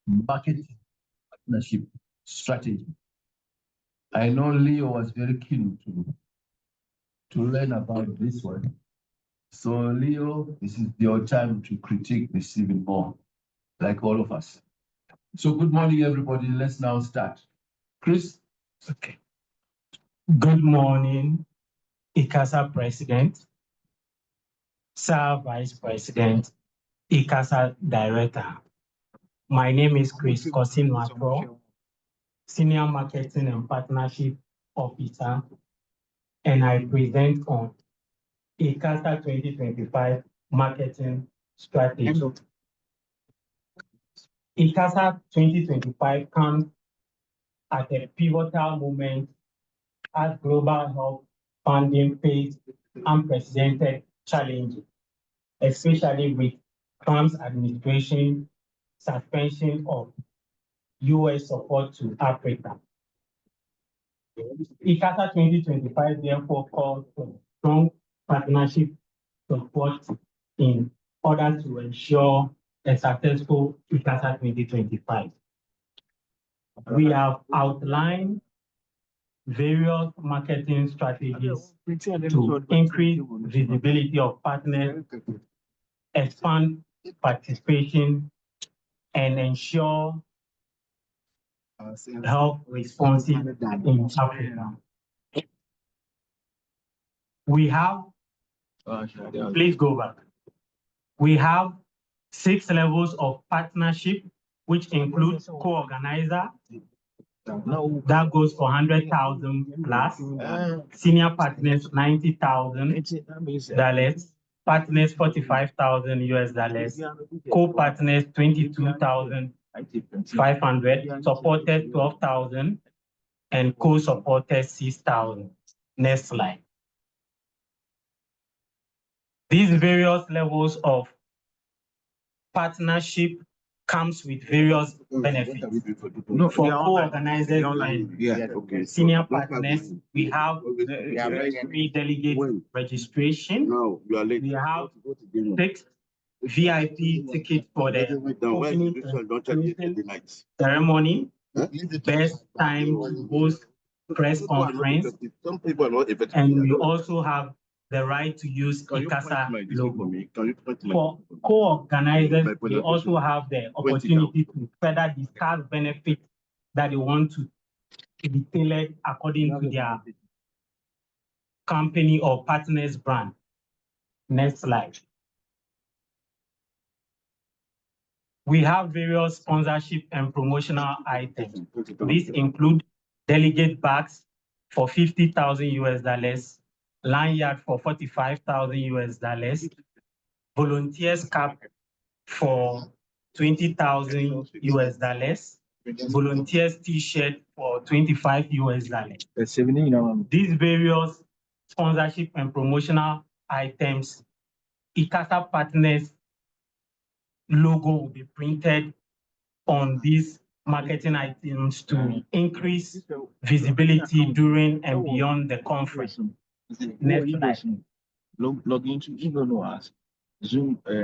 marketing partnership strategy. I know Leo was very keen to learn about this one. So Leo, this is your time to critique this even more, like all of us. So good morning, everybody. Let's now start. Chris? Okay. Good morning, ICASA President, Sir Vice President, ICASA Director. My name is Chris Kosinwatro, Senior Marketing and Partnership Officer, and I present on ICASA 2025 Marketing Strategy. ICASA 2025 comes at a pivotal moment as global health funding faces unprecedented challenges, especially with Trump's administration suspension of U.S. support to Africa. ICASA 2025 therefore calls for strong partnership support in order to ensure a successful ICASA 2025. We have outlined various marketing strategies to increase visibility of partners, expand participation, and ensure health responses in Africa. We have, please go back. We have 6 levels of partnership, which includes co-organizer, that goes for 100,000 plus, senior partners $90,000, partners $45,000, co-partners 22,500, supporters 12,000, and co-supporters 6,000. Next slide. These various levels of partnership comes with various benefits. For co-organizers and senior partners, we have free delegate registration. We have fixed VIP ticket for the opening ceremony, best time to host press conference, and we also have the right to use ICASA logo. For co-organizers, they also have the opportunity to further discuss benefits that they want to be tailored according to their company or partner's brand. Next slide. We have various sponsorship and promotional items. These include delegate bags for $50,000, lanyard for $45,000, volunteers cap for $20,000, volunteers t-shirt for $25. These various sponsorship and promotional items, ICASA partners logo will be printed on these marketing items to increase visibility during and beyond the conference. Next slide.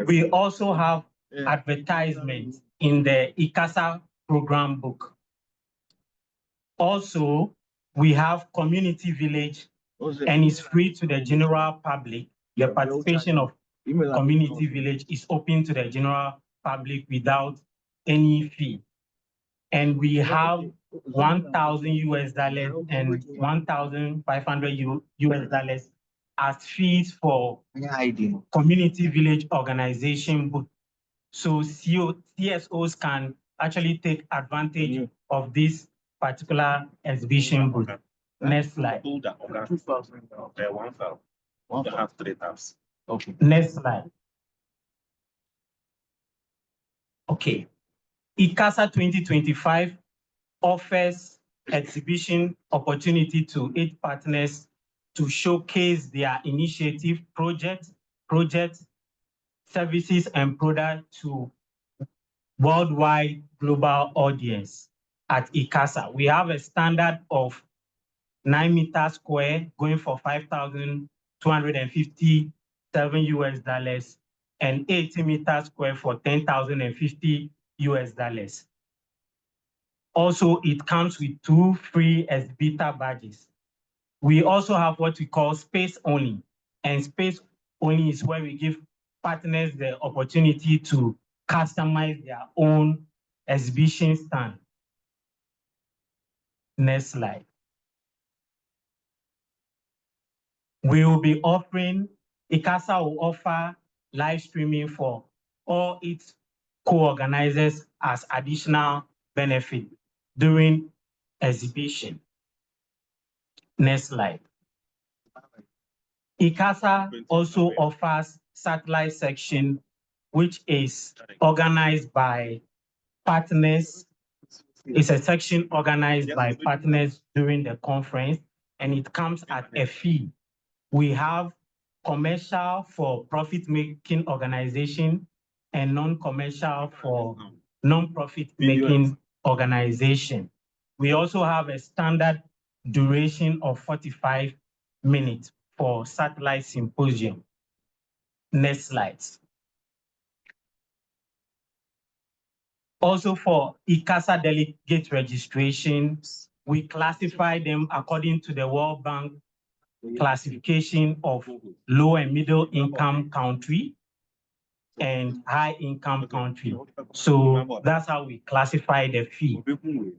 We also have advertisements in the ICASA program book. Also, we have community village, and it's free to the general public. The participation of community village is open to the general public without any fee. And we have $1,000 and $1,500 as fees for community village organization book. So CSOs can actually take advantage of this particular exhibition book. Next slide. 2,000, 1,000. You have 3 tabs. Okay. Next slide. Okay. ICASA 2025 offers exhibition opportunity to 8 partners to showcase their initiative, projects, services, and products to worldwide global audience at ICASA. We have a standard of 9 meters square going for $5,257 and 80 meters square for $10,050. Also, it comes with 2 free exhibitor badges. We also have what we call space only. And space only is where we give partners the opportunity to customize their own exhibition stand. Next slide. We will be offering, ICASA will offer live streaming for all its co-organizers as additional benefit during exhibition. Next slide. ICASA also offers satellite section, which is organized by partners. It's a section organized by partners during the conference, and it comes at a fee. We have commercial for profit-making organization and non-commercial for non-profit-making organization. We also have a standard duration of 45 minutes for satellite symposium. Next slide. Also for ICASA delegate registration, we classify them according to the World Bank classification of low and middle income country and high income country. So that's how we classify the fee.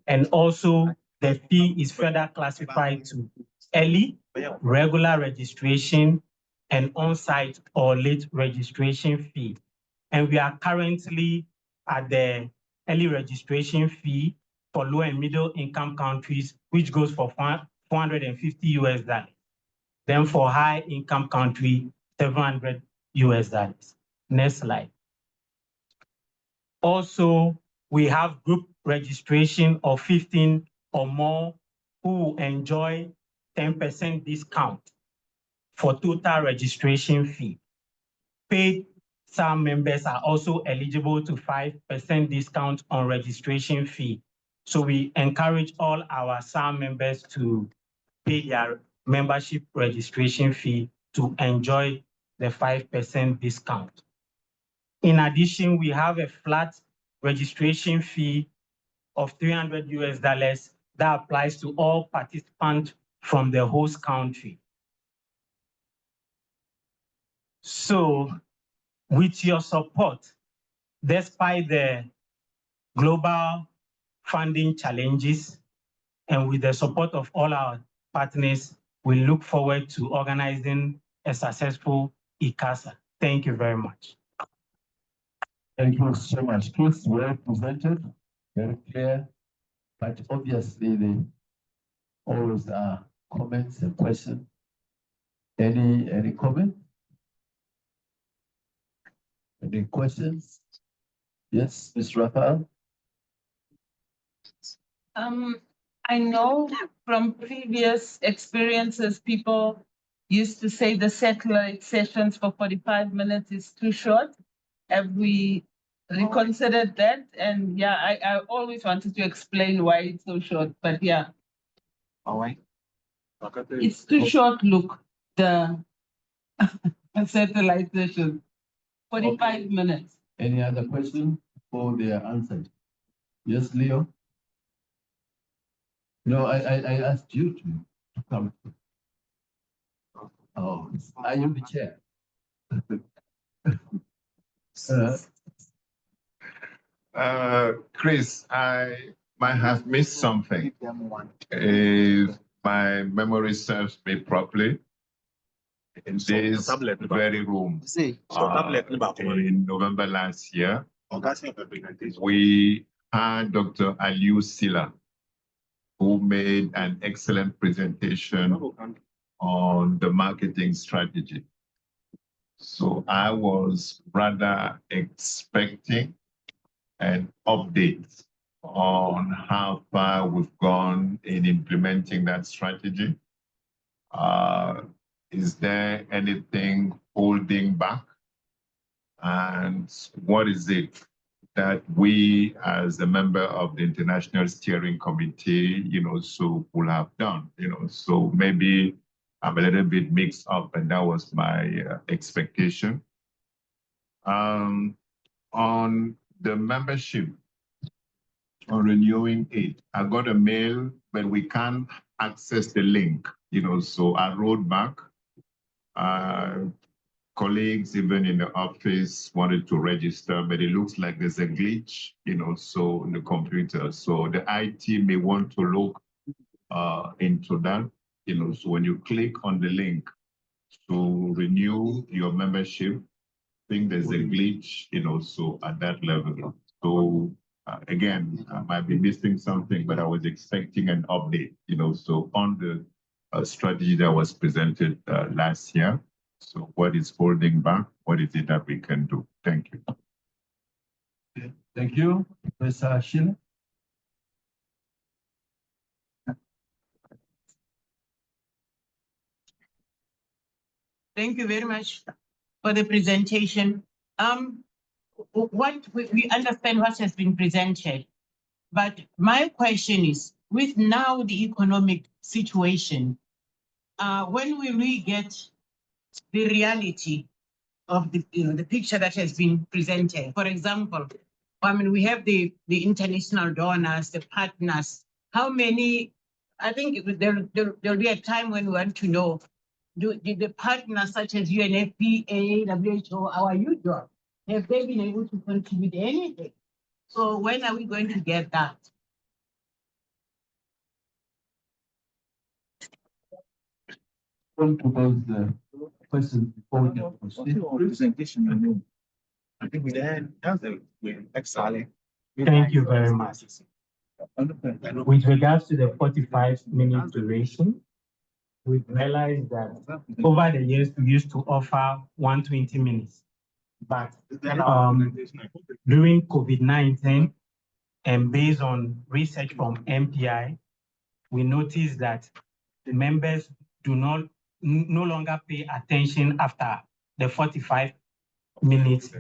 And also the fee is further classified to early, regular registration, and on-site or late registration fee. And we are currently at the early registration fee for low and middle income countries, which goes for $450 US. Then for high income country, $700 US. Next slide. Also, we have group registration of 15 or more who enjoy 10% discount for total registration fee. Paid SAR members are also eligible to 5% discount on registration fee. So we encourage all our SAR members to pay their membership registration fee to enjoy the 5% discount. In addition, we have a flat registration fee of $300 US that applies to all participants from the host country. So with your support, despite the global funding challenges, and with the support of all our partners, we look forward to organizing a successful ICASA. Thank you very much. Thank you so much. Chris, well presented, very clear, but obviously there always are comments and questions. Any comment? Any questions? Yes, Ms. Raphael? I know from previous experiences, people used to say the satellite sessions for 45 minutes is too short. Have we reconsidered that? And yeah, I always wanted to explain why it's so short, but yeah. All right. It's too short, look, the satellite session, 45 minutes. Any other question before they are answered? Yes, Leo? No, I asked you to come. Oh, are you the chair? Chris, I might have missed something. If my memory serves me properly, in this very room, in November last year, we had Dr. Aliu Silla, who made an excellent presentation on the marketing strategy. So I was rather expecting an update on how far we've gone in implementing that strategy. Is there anything holding back? And what is it that we, as a member of the International Steering Committee, so will have done? So maybe I'm a little bit mixed up, and that was my expectation. On the membership, on renewing it. I got a mail, but we can't access the link, so I wrote back. Colleagues, even in the office, wanted to register, but it looks like there's a glitch, so in the computer. So the IT may want to look into that, so when you click on the link to renew your membership, I think there's a glitch, so at that level. So again, I might be missing something, but I was expecting an update, so on the strategy that was presented last year. So what is holding back? What is it that we can do? Thank you. Okay. Thank you, Professor Sheila. Thank you very much for the presentation. What we understand what has been presented, but my question is, with now the economic situation, when will we get the reality of the picture that has been presented? For example, we have the international donors, the partners. How many? I think there'll be a time when we want to know, did the partners such as UNFPA, WHO, our usual, have they been able to contribute anything? So when are we going to get that? Don't propose the question before we get to Presentation, I think that's excellent. Thank you very much. With regards to the 45-minute duration, we've realized that over the years, we used to offer 120 minutes. But during COVID-19, and based on research from MPI, we noticed that the members no longer pay attention after the 45 minutes.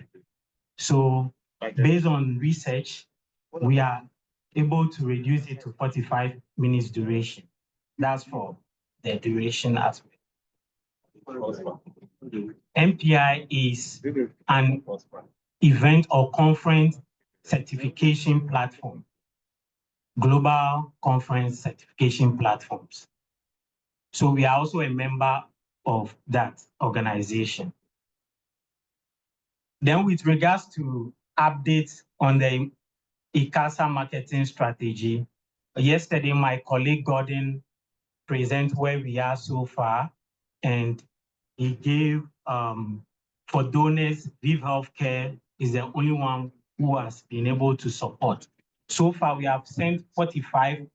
So based on research, we are able to reduce it to 45 minutes duration. That's for the duration aspect. MPI is an event or conference certification platform, global conference certification platforms. So we are also a member of that organization. Then with regards to updates on the ICASA marketing strategy, yesterday my colleague Gordon presented where we are so far, and he gave, for donors, Viv Healthcare is the only one who has been able to support. So far, we have sent 45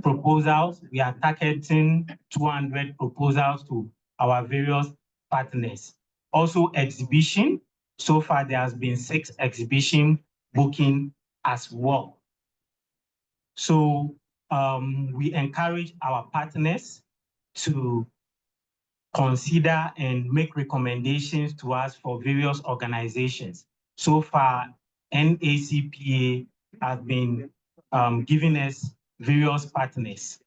proposals. We are targeting 200 proposals to our various partners. Also, exhibition. So far, there has been 6 exhibition booking as well. So we encourage our partners to consider and make recommendations to us for various organizations. So far, NACPA has been giving us various partners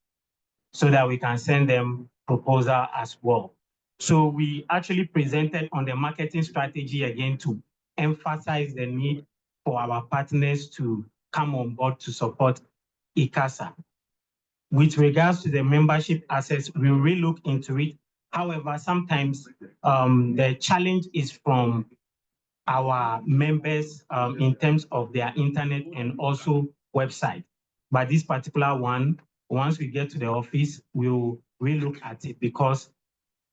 so that we can send them proposal as well. So we actually presented on the marketing strategy again to emphasize the need for our partners to come on board to support ICASA. With regards to the membership access, we will look into it. However, sometimes the challenge is from our members in terms of their internet and also website. But this particular one, once we get to the office, we'll relook at it because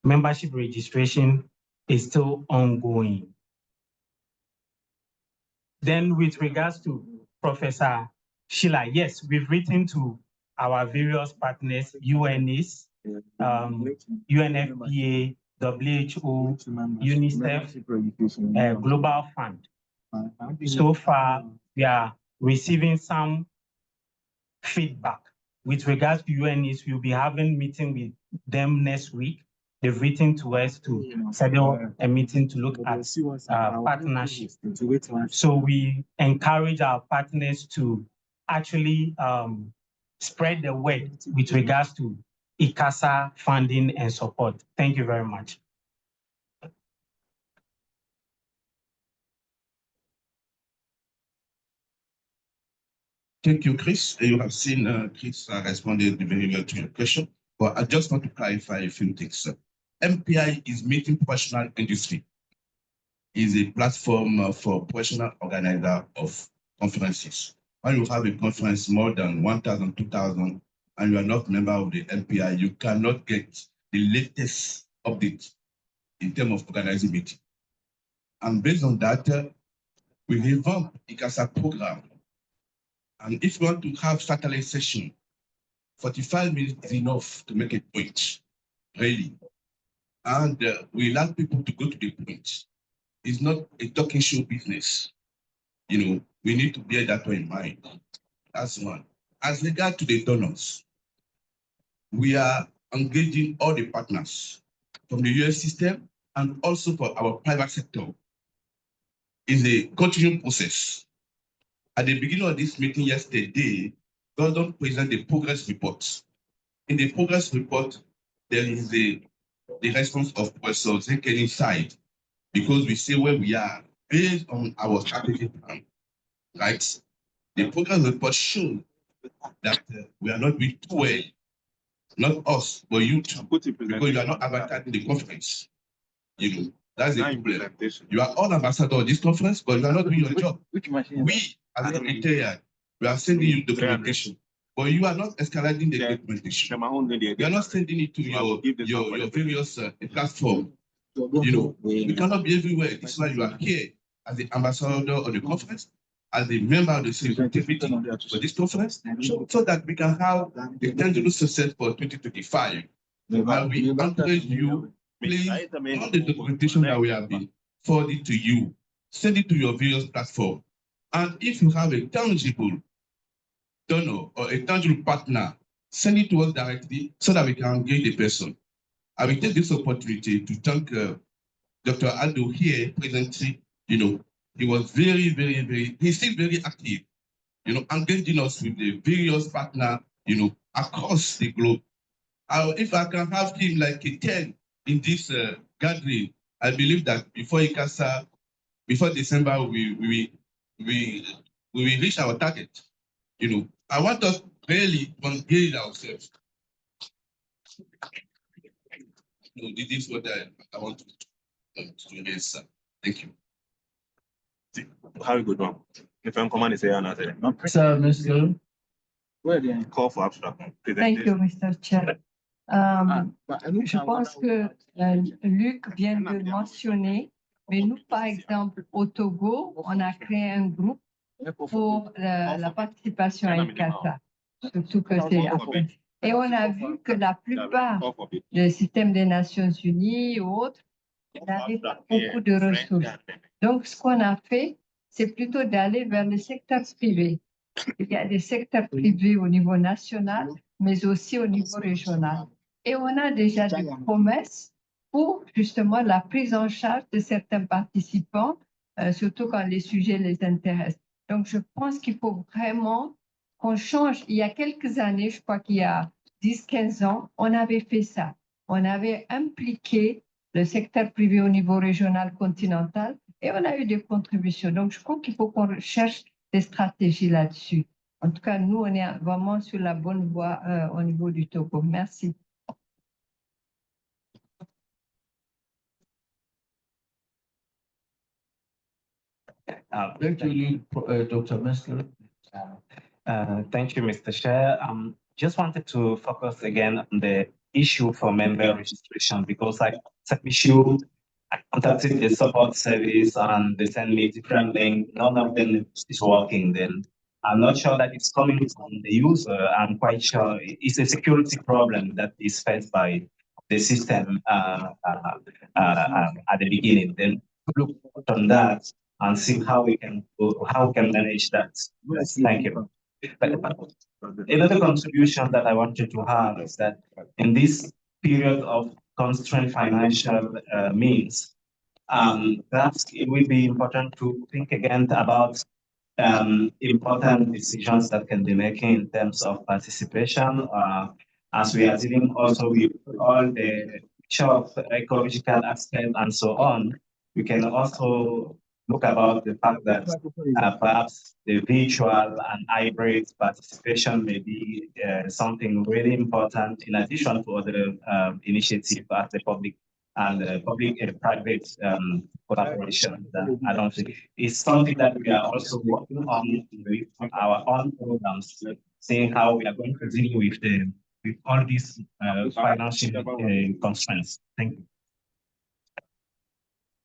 membership registration is still ongoing. Then with regards to Professor Sheila, yes, we've written to our various partners, UNIS, UNFPA, WHO, UNICEF, Global Fund. So far, we are receiving some feedback. With regards to UNIS, we'll be having a meeting with them next week. They've written to us to schedule a meeting to look at partnerships. So we encourage our partners to actually spread the word with regards to ICASA funding and support. Thank you very much. Thank you, Chris. You have seen Chris responded very well to your question, but I just want to clarify a few things. MPI is Meeting Professional Industry, is a platform for professional organizer of conferences. When you have a conference more than 1,000, 2,000, and you are not a member of the MPI, you cannot get the latest update in terms of organizing meeting. And based on that, we revamped ICASA program. And if you want to have satellite session, 45 minutes is enough to make a point, really. And we allow people to go to the point. It's not a talking show business. You know, we need to bear that in mind. That's one. As regard to the donors, we are engaging all the partners from the US system and also for our private sector. It's a continuing process. At the beginning of this meeting yesterday, Gordon presented the progress report. In the progress report, there is the response of Professor Zenkeni side, because we say where we are based on our strategy plan, right? The progress report shows that we are not doing too well, not us, but you too, because you are not advertising the conference. You know, that's the problem. You are all ambassadors of this conference, but you are not doing your job. We, as a secretariat, we are sending you documentation, but you are not escalating the documentation. You are not sending it to your various platforms. You know, we cannot be everywhere. This is why you are here as the ambassador of the conference, as a member of the security for this conference, so that we can have a tangible success for 2025. And we encourage you, please, all the documentation that we have been forwarded to you, send it to your various platforms. And if you have a tangible donor or a tangible partner, send it to us directly so that we can engage the person. I will take this opportunity to thank Dr. Aldo here presently. You know, he was he's still very active, you know, engaging us with the various partners, you know, across the globe. If I can have him like a 10 in this gathering, I believe that before ICASA, before December, we will reach our target. You know, I want us really to engage ourselves. You know, this is what I want to do. Yes, sir. Thank you. How good one? If I'm command is here, Sir, Mr. Call for abstract. Thank you, Mr. Chair. Je pense que Luc vient de mentionner, mais nous, par exemple, au Togo, on a créé un groupe pour la participation à ICASA, surtout que c'est après. Et on a vu que la plupart des systèmes des Nations Unies ou autres n'avaient pas beaucoup de ressources. Donc, ce qu'on a fait, c'est plutôt d'aller vers le secteur privé. Il y a des secteurs privés au niveau national, mais aussi au niveau régional. Et on a déjà des promesses pour justement la prise en charge de certains participants, surtout quand les sujets les intéressent. Donc, je pense qu'il faut vraiment qu'on change. Il y a quelques années, je crois qu'il y a 10-15 ans, on avait fait ça. On avait impliqué le secteur privé au niveau régional continental et on a eu des contributions. Donc, je crois qu'il faut qu'on cherche des stratégies là-dessus. En tout cas, nous, on est vraiment sur la bonne voie au niveau du Togo. Merci. Thank you, Dr. Meskel. Thank you, Mr. Chair. Just wanted to focus again on the issue for member registration, because it's an issue. I contacted the support service and they sent me different links. None of them is working. Then I'm not sure that it's coming from the user. I'm quite sure it's a security problem that is faced by the system at the beginning. Then look on that and see how we can manage that. Thank you. Another contribution that I wanted to have is that in this period of constrained financial means, perhaps it will be important to think again about important decisions that can be making in terms of participation, as we are dealing also with all the ecological aspects and so on. We can also look about the fact that perhaps the virtual and hybrid participation may be something really important in addition to other initiatives at the public and public-private collaboration. I don't think it's something that we are also working on with our own programs, seeing how we are going to deal with all these financial constraints. Thank you.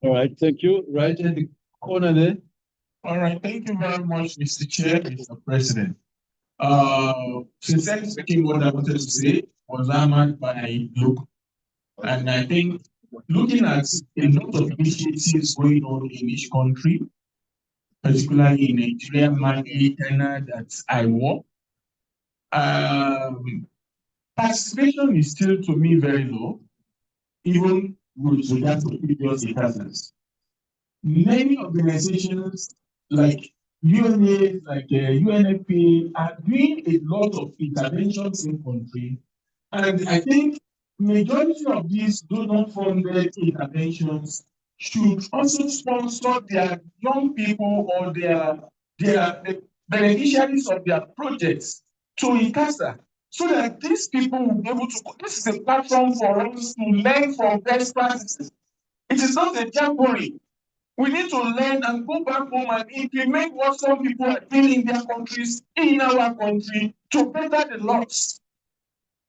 All right, thank you. Right in the corner there. All right, thank you very much, Mr. Chair, Mr. President. Sincerely speaking, what I wanted to say was hammered by Luke. And I think looking at a lot of initiatives going on in each country, particularly in Nigeria, Mali, Ghana, that I work, participation is still, to me, very low, even with regard to previous ICASAs. Many organizations like UNA, like UNFPA, are doing a lot of interventions in country, and I think majority of these donor-funded interventions should also sponsor their young people or the beneficiaries of their projects to ICASA, so that these people will be able to. This is a platform for us to learn from best practices. It is not a jamboree. We need to learn and go back home and implement what some people are doing in their countries, in our country, to better the laws.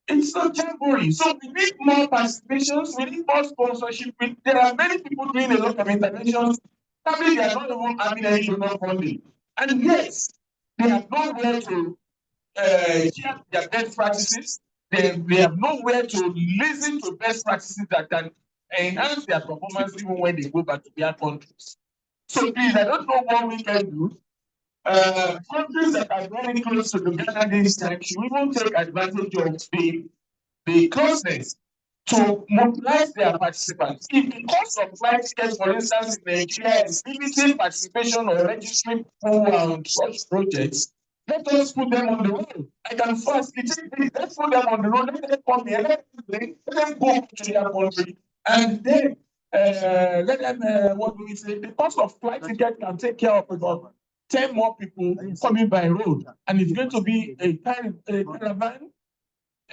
It's not jamboree. So we need more participations, we need more sponsorship. There are many people doing a lot of interventions. Probably they are not even having any donor funding. And yes, they have nowhere to share their best practices. They have nowhere to listen to best practices that can enhance their performance even when they go back to their countries. So please, I don't know what we can do. Countries that are very close to the Ghana this time should even take advantage of the closeness to mobilize their participants. If the cost of flight tickets, for instance, in Nigeria is limiting participation or registering people on such projects, let us put them on the road. I can facilitate this. Let's put them on the road. Let them come here. Let them go to their country. And then let them, what do we say? The cost of flight ticket can take care of about 10 more people coming by road. And it's going to be a caravan,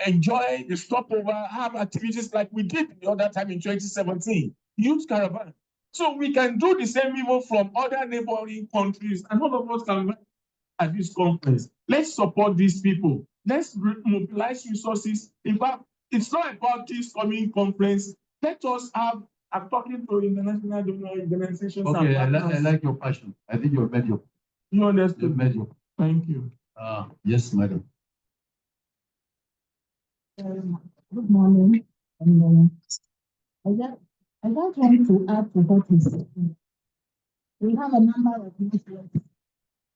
enjoy the stopover, have activities like we did the other time in 2017, youth caravan. So we can do the same even from other neighboring countries, and all of us can at this conference. Let's support these people. Let's mobilize resources. In fact, it's not about this coming conference. Let us have, I'm talking to international donor organizations. Okay, I like your passion. I think you're made your. You understood. Thank you. Yes, madam. Good morning. I just want to add to what you said. We have a number of networks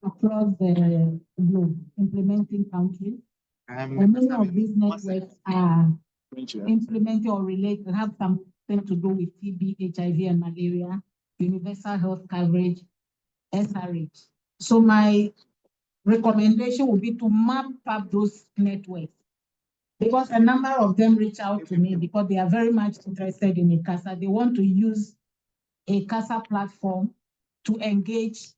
across the globe implementing countries. And many of these networks are implementing or related, have something to do with TB, HIV, and malaria, universal health coverage, SRH. So my recommendation would be to map up those networks, because a number of them reach out to me because they are very much interested in ICASA. They want to use a ICASA platform to engage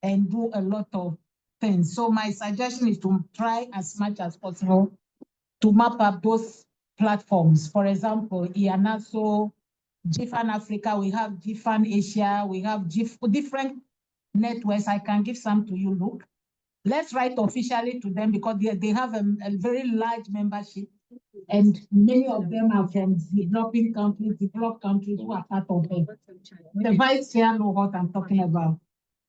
and do a lot of things. So my suggestion is to try as much as possible to map up those platforms. For example, IANASO, GIFAN Africa, we have GIFAN Asia, we have different networks. I can give some to you, look. Let's write officially to them because they have a very large membership, and many of them are from developing countries, developed countries who are part of it. The vice chair knows what I'm talking about.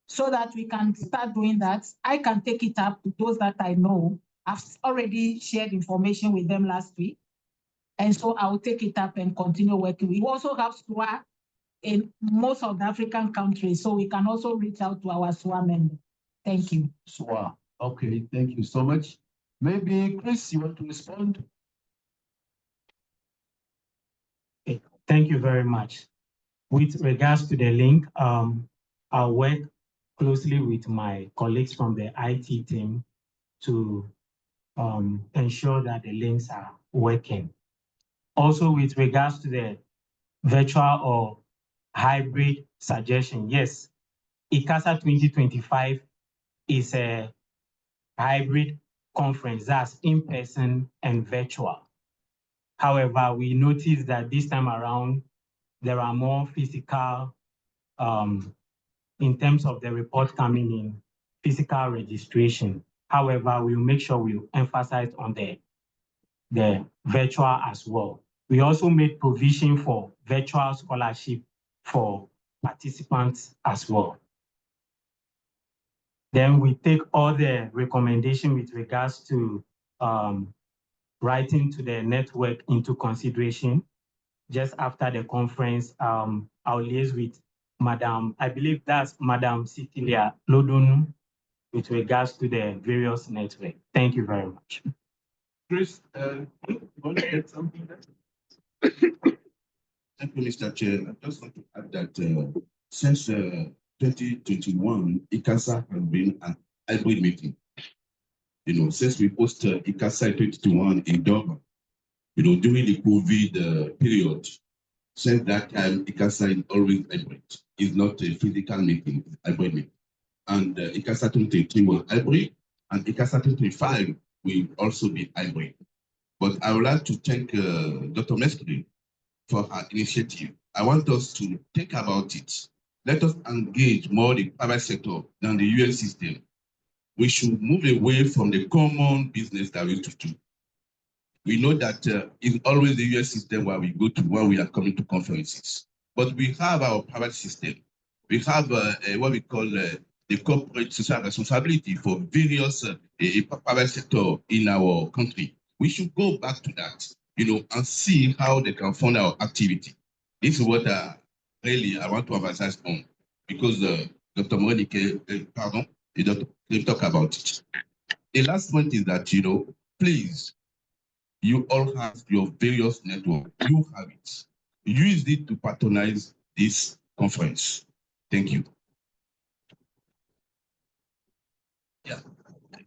So that we can start doing that. I can take it up to those that I know. I've already shared information with them last week. And so I will take it up and continue working. We also have SWA in most of the African countries, so we can also reach out to our SWA members. Thank you. SWA. Okay, thank you so much. Maybe Chris, you want to respond? Okay. Thank you very much. With regards to the link, I'll work closely with my colleagues from the IT team to ensure that the links are working. Also, with regards to the virtual or hybrid suggestion, yes, ICASA 2025 is a hybrid conference, that's in-person and virtual. However, we noticed that this time around, there are more physical, in terms of the report coming in, physical registration. However, we'll make sure we emphasize on the virtual as well. We also made provision for virtual scholarship for participants as well. Then we take all the recommendation with regards to writing to the network into consideration. Just after the conference, I'll liaise with Madam, I believe that's Madam Cecilia Lodun with regards to the various networks. Thank you very much. Chris, you want to add something there? Thank you, Mr. Chair. I just want to add that since 2021, ICASA has been an hybrid meeting. Since we hosted ICASA 2021 in Durban, during the COVID period, since that time, ICASA is always hybrid. It's not a physical meeting, it's a hybrid meeting. And ICASA 2023 was hybrid, and ICASA 2025 will also be hybrid. But I would like to thank Dr. Mestre for her initiative. I want us to think about it. Let us engage more the private sector than the UN system. We should move away from the common business that we used to do. We know that it's always the US system where we go to when we are coming to conferences. But we have our private system. We have what we call the corporate social responsibility for various private sector in our country. We should go back to that, and see how they can fund our activity. This is what really I want to emphasize on, because Dr. Monique, they talk about it. The last point is that, please, you all have your various networks. You have it. Use it to patronize this conference. Thank you. Yeah,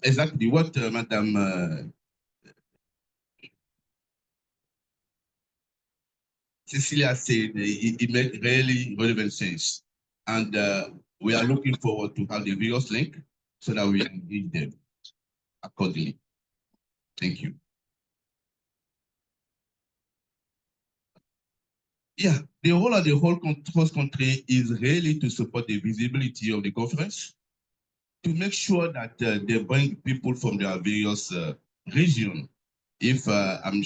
exactly what Madam Cecilia said. It made really relevant sense. And we are looking forward to have the various link so that we engage them accordingly. Thank you. Yeah, the role of the whole host country is really to support the visibility of the conference, to make sure that they bring people from their various regions. If I'm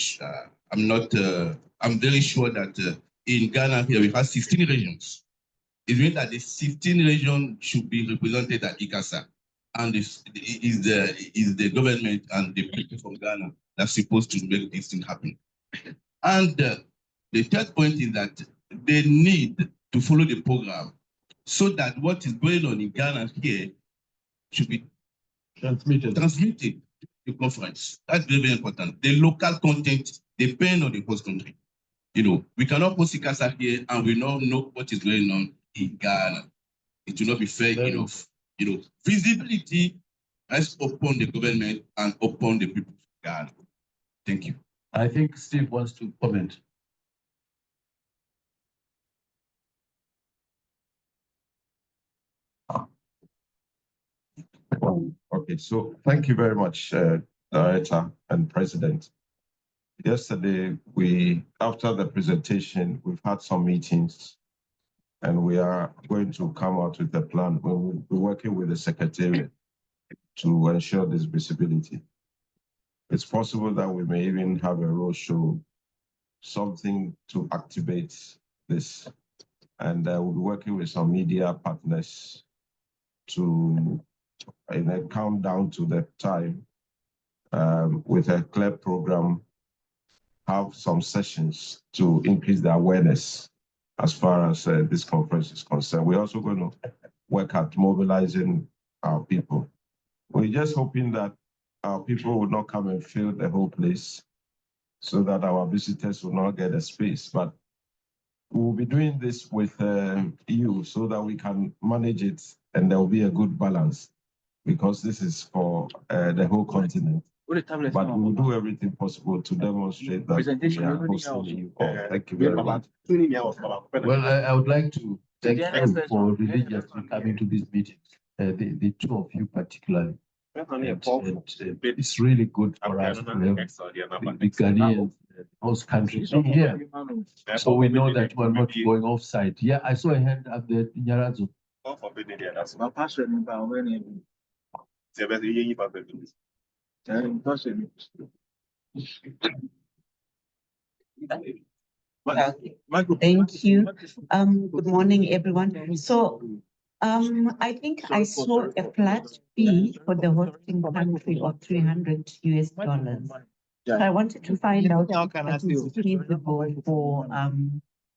very sure that in Ghana here we have 16 regions. It means that the 16 regions should be represented at ICASA, and is the government and the people from Ghana that's supposed to make this thing happen. And the third point is that they need to follow the program so that what is going on in Ghana here should be transmitted to the conference. That's very, very important. The local content depends on the host country. We cannot host ICASA here and we don't know what is going on in Ghana. It will not be fair enough. Visibility rests upon the government and upon the people of Ghana. Thank you. I think Steve wants to comment. Okay, so thank you very much, Director and President. Yesterday, after the presentation, we've had some meetings and we are going to come out with a plan. We'll be working with the Secretariat to ensure this visibility. It's possible that we may even have a roadshow, something to activate this. And we'll be working with some media partners to come down to the time with a clear program, have some sessions to increase the awareness as far as this conference is concerned. We're also going to work at mobilizing our people. We're just hoping that our people will not come and fill the whole place so that our visitors will not get a space. But we'll be doing this with you so that we can manage it and there will be a good balance, because this is for the whole continent. But we will do everything possible to demonstrate that we are hosting you all. Thank you very much. Well, I would like to Thank you for religiously coming to these meetings, the two of you particularly. And it's really good for us to have the Ghanaians, host countries here. So we know that we're not going offside. Yeah, I saw a hand up there, Nyarazo. Thank you. Good morning, everyone. So, I think I saw a flat fee for the hosting country of $300 US. So I wanted to find out if that is feasible for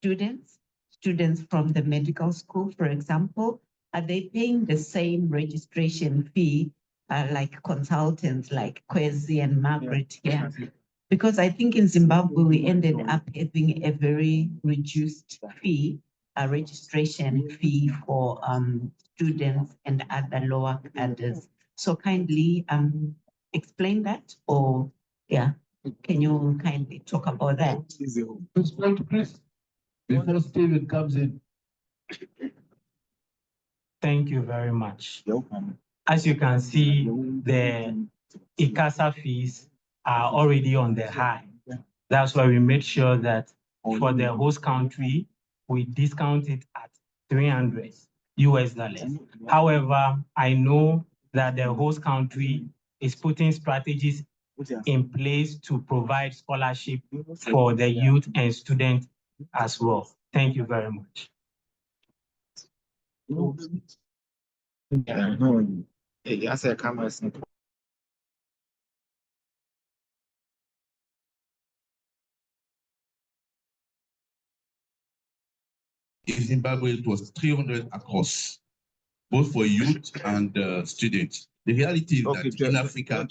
students from the medical school, for example. Are they paying the same registration fee like consultants like Kwesi and Margaret here? Because I think in Zimbabwe, we ended up having a very reduced fee, a registration fee for students and other lower cadres. So kindly explain that, or yeah, can you kindly talk about that? Please, before Steven comes in. Thank you very much. As you can see, the ICASA fees are already on the high. That's why we made sure that for the host country, we discount it at $300 US. However, I know that the host country is putting strategies in place to provide scholarship for the youth and students as well. Thank you very much. In Zimbabwe, it was 300 across, both for youth and students. The reality is that in Africa,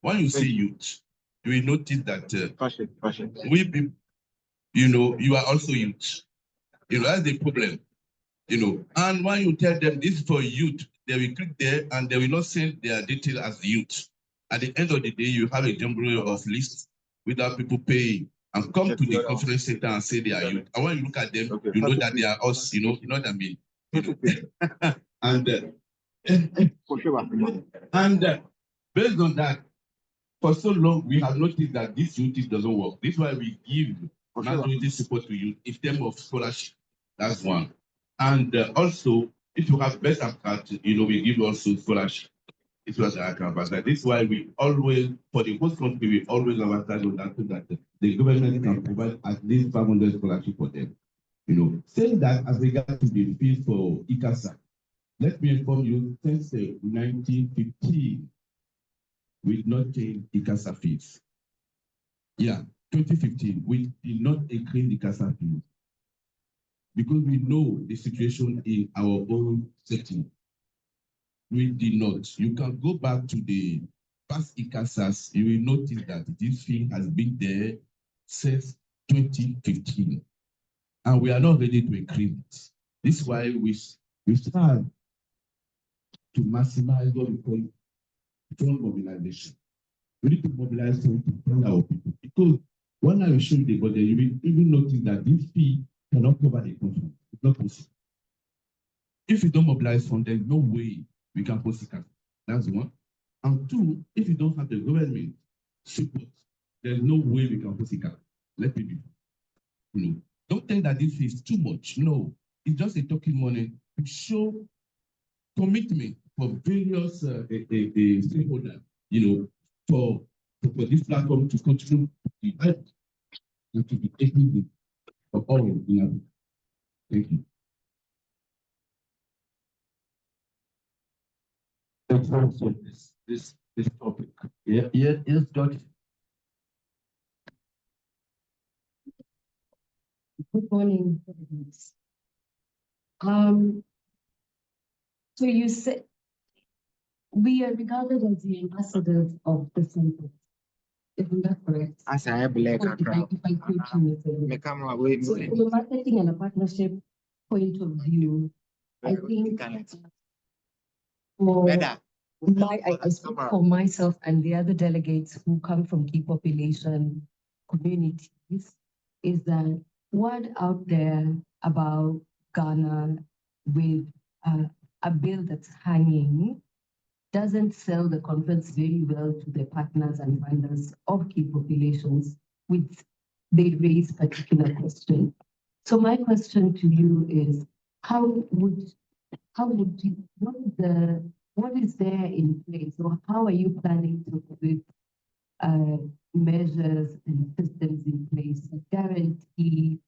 when you say youth, you will notice that we people, you are also youth. That's the problem. And when you tell them this is for youth, they will click there and they will not send their detail as youth. At the end of the day, you have a jumble of lists without people paying and come to the conference center and say they are youth. And when you look at them, you know that they are us, you know what I mean? And based on that, for so long, we have noticed that this youth doesn't work. This is why we give majority support to youth in terms of scholarship. That's one. And also, if you have better cards, we give also scholarship. It was that. This is why we always, for the host country, we always advertise on that so that the government can provide at least 500 scholarship for them. Saying that as regards to the fees for ICASA, let me inform you, since 1915, we did not change ICASA fees. Yeah, 2015, we did not increase the ICASA fees because we know the situation in our own setting. We did not. You can go back to the past ICASAs, you will notice that this fee has been there since 2015. And we are not ready to increase it. This is why we strive to maximize what we call fund mobilization. We need to mobilize funds to fund our people. Because when I show the budget, you will even notice that this fee cannot cover the conference. It's not possible. If you don't mobilize funds, there's no way we can post it. That's one. And two, if you don't have the government support, there's no way we can post it. Let me be. Don't think that this is too much. No, it's just a token money to show commitment for various stakeholders, for this platform to continue to be helped and to be taking for all in Africa. Thank you. Thanks for this topic. Yes, Dr. Good morning. So you said we are regarded as the ambassadors of the center. Isn't that correct? As I black. If I could, so from a marketing and a partnership point of view, I think I speak for myself and the other delegates who come from key population communities, is that word out there about Ghana with a bill that's hanging doesn't sell the conference very well to the partners and funders of key populations, which they raise particular questions. So my question to you is, what is there in place, or how are you planning to put measures and systems in place to guarantee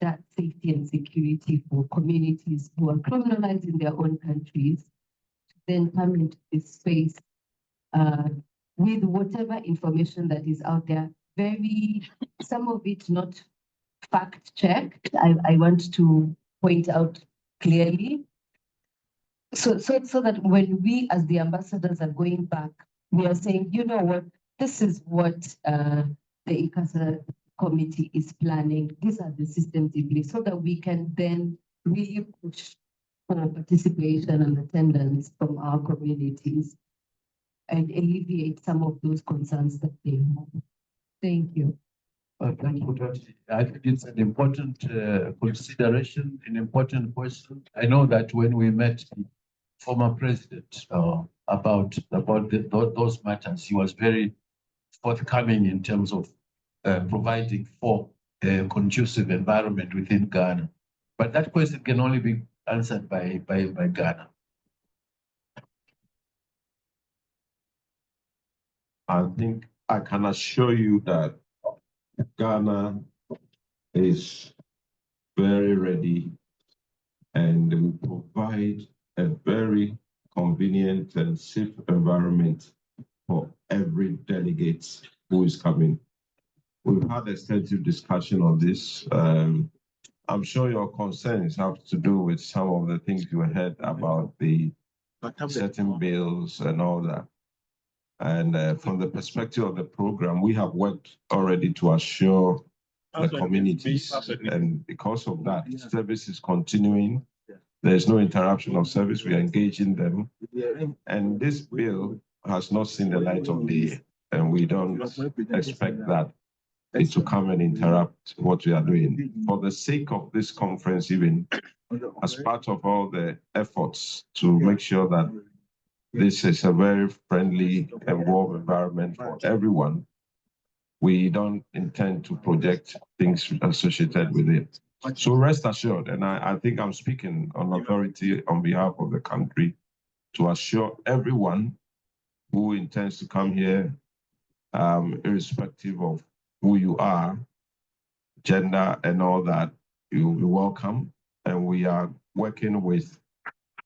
that safety and security for communities who are criminalized in their own countries to then come into this space with whatever information that is out there, some of it not fact checked, I want to point out clearly. So that when we as the ambassadors are going back, we are saying, you know what, this is what the ICASA committee is planning. These are the systems in place, so that we can then really push for participation and attendance from our communities and alleviate some of those concerns that they have. Thank you. Thank you, Dr. I think it's an important consideration, an important question. I know that when we met the former president about those matters, he was very forthcoming in terms of providing for a conducive environment within Ghana. But that question can only be answered by Ghana. I think I can assure you that Ghana is very ready and will provide a very convenient and safe environment for every delegate who is coming. We've had extensive discussion on this. I'm sure your concerns have to do with some of the things you heard about the certain bills and all that. And from the perspective of the program, we have worked already to assure the communities. And because of that, service is continuing. There's no interruption of service. We are engaging them. And this bill has not seen the light of day. And we don't expect that it to come and interrupt what we are doing. For the sake of this conference, even as part of all the efforts to make sure that this is a very friendly and warm environment for everyone, we don't intend to project things associated with it. So rest assured, and I think I'm speaking on authority on behalf of the country to assure everyone who intends to come here, irrespective of who you are, gender and all that, you will be welcome. And we are working with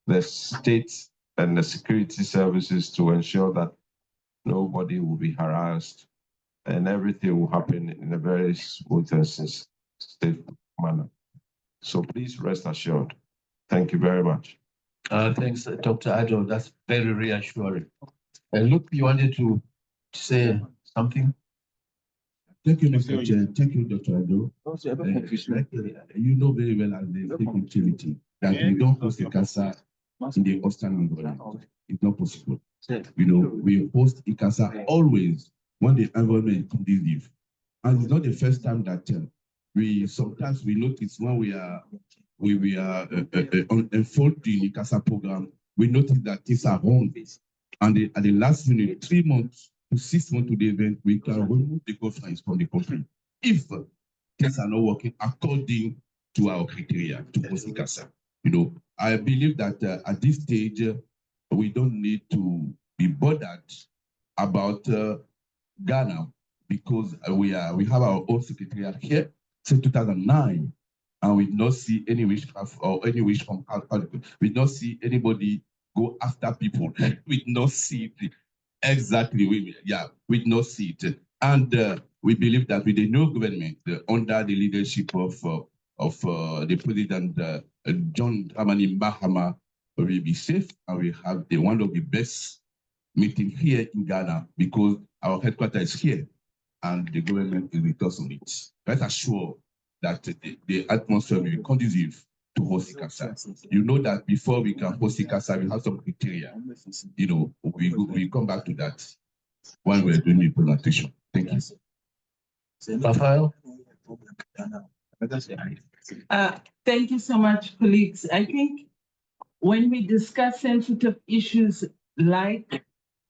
the state and the security services to ensure that nobody will be harassed and everything will happen in a very smooth and safe manner. So please rest assured. Thank you very much. Thanks, Dr. Addo. That's very reassuring. Luke, you wanted to say something? Thank you, Mr. Chair. Thank you, Dr. Addo. You know very well as the security that we don't host ICASA in the hostile environment. It's not possible. You know, we host ICASA always when the environment is conducive. And it's not the first time that sometimes we notice when we are unfolding ICASA program, we notice that things are wrong. And at the last minute, 3 months to 6 months to the event, we can remove the conference from the country if things are not working according to our criteria to host ICASA. You know, I believe that at this stage, we don't need to be bothered about Ghana because we have our own secretariat here since 2009, and we not see any witchcraft or any wish from outside. We not see anybody go after people. We not see it exactly. We not see it, and we believe that with the new government under the leadership of the President John Dramani Mahama, we will be safe, and we have one of the best meeting here in Ghana because our headquarters is here and the government is with us on it. Rest assured that the atmosphere will be conducive to host ICASA. You know that before we can host ICASA, we have some criteria. You know, we come back to that when we're doing the presentation. Thank you. Rafael? Thank you so much, colleagues. I think when we discuss sensitive issues like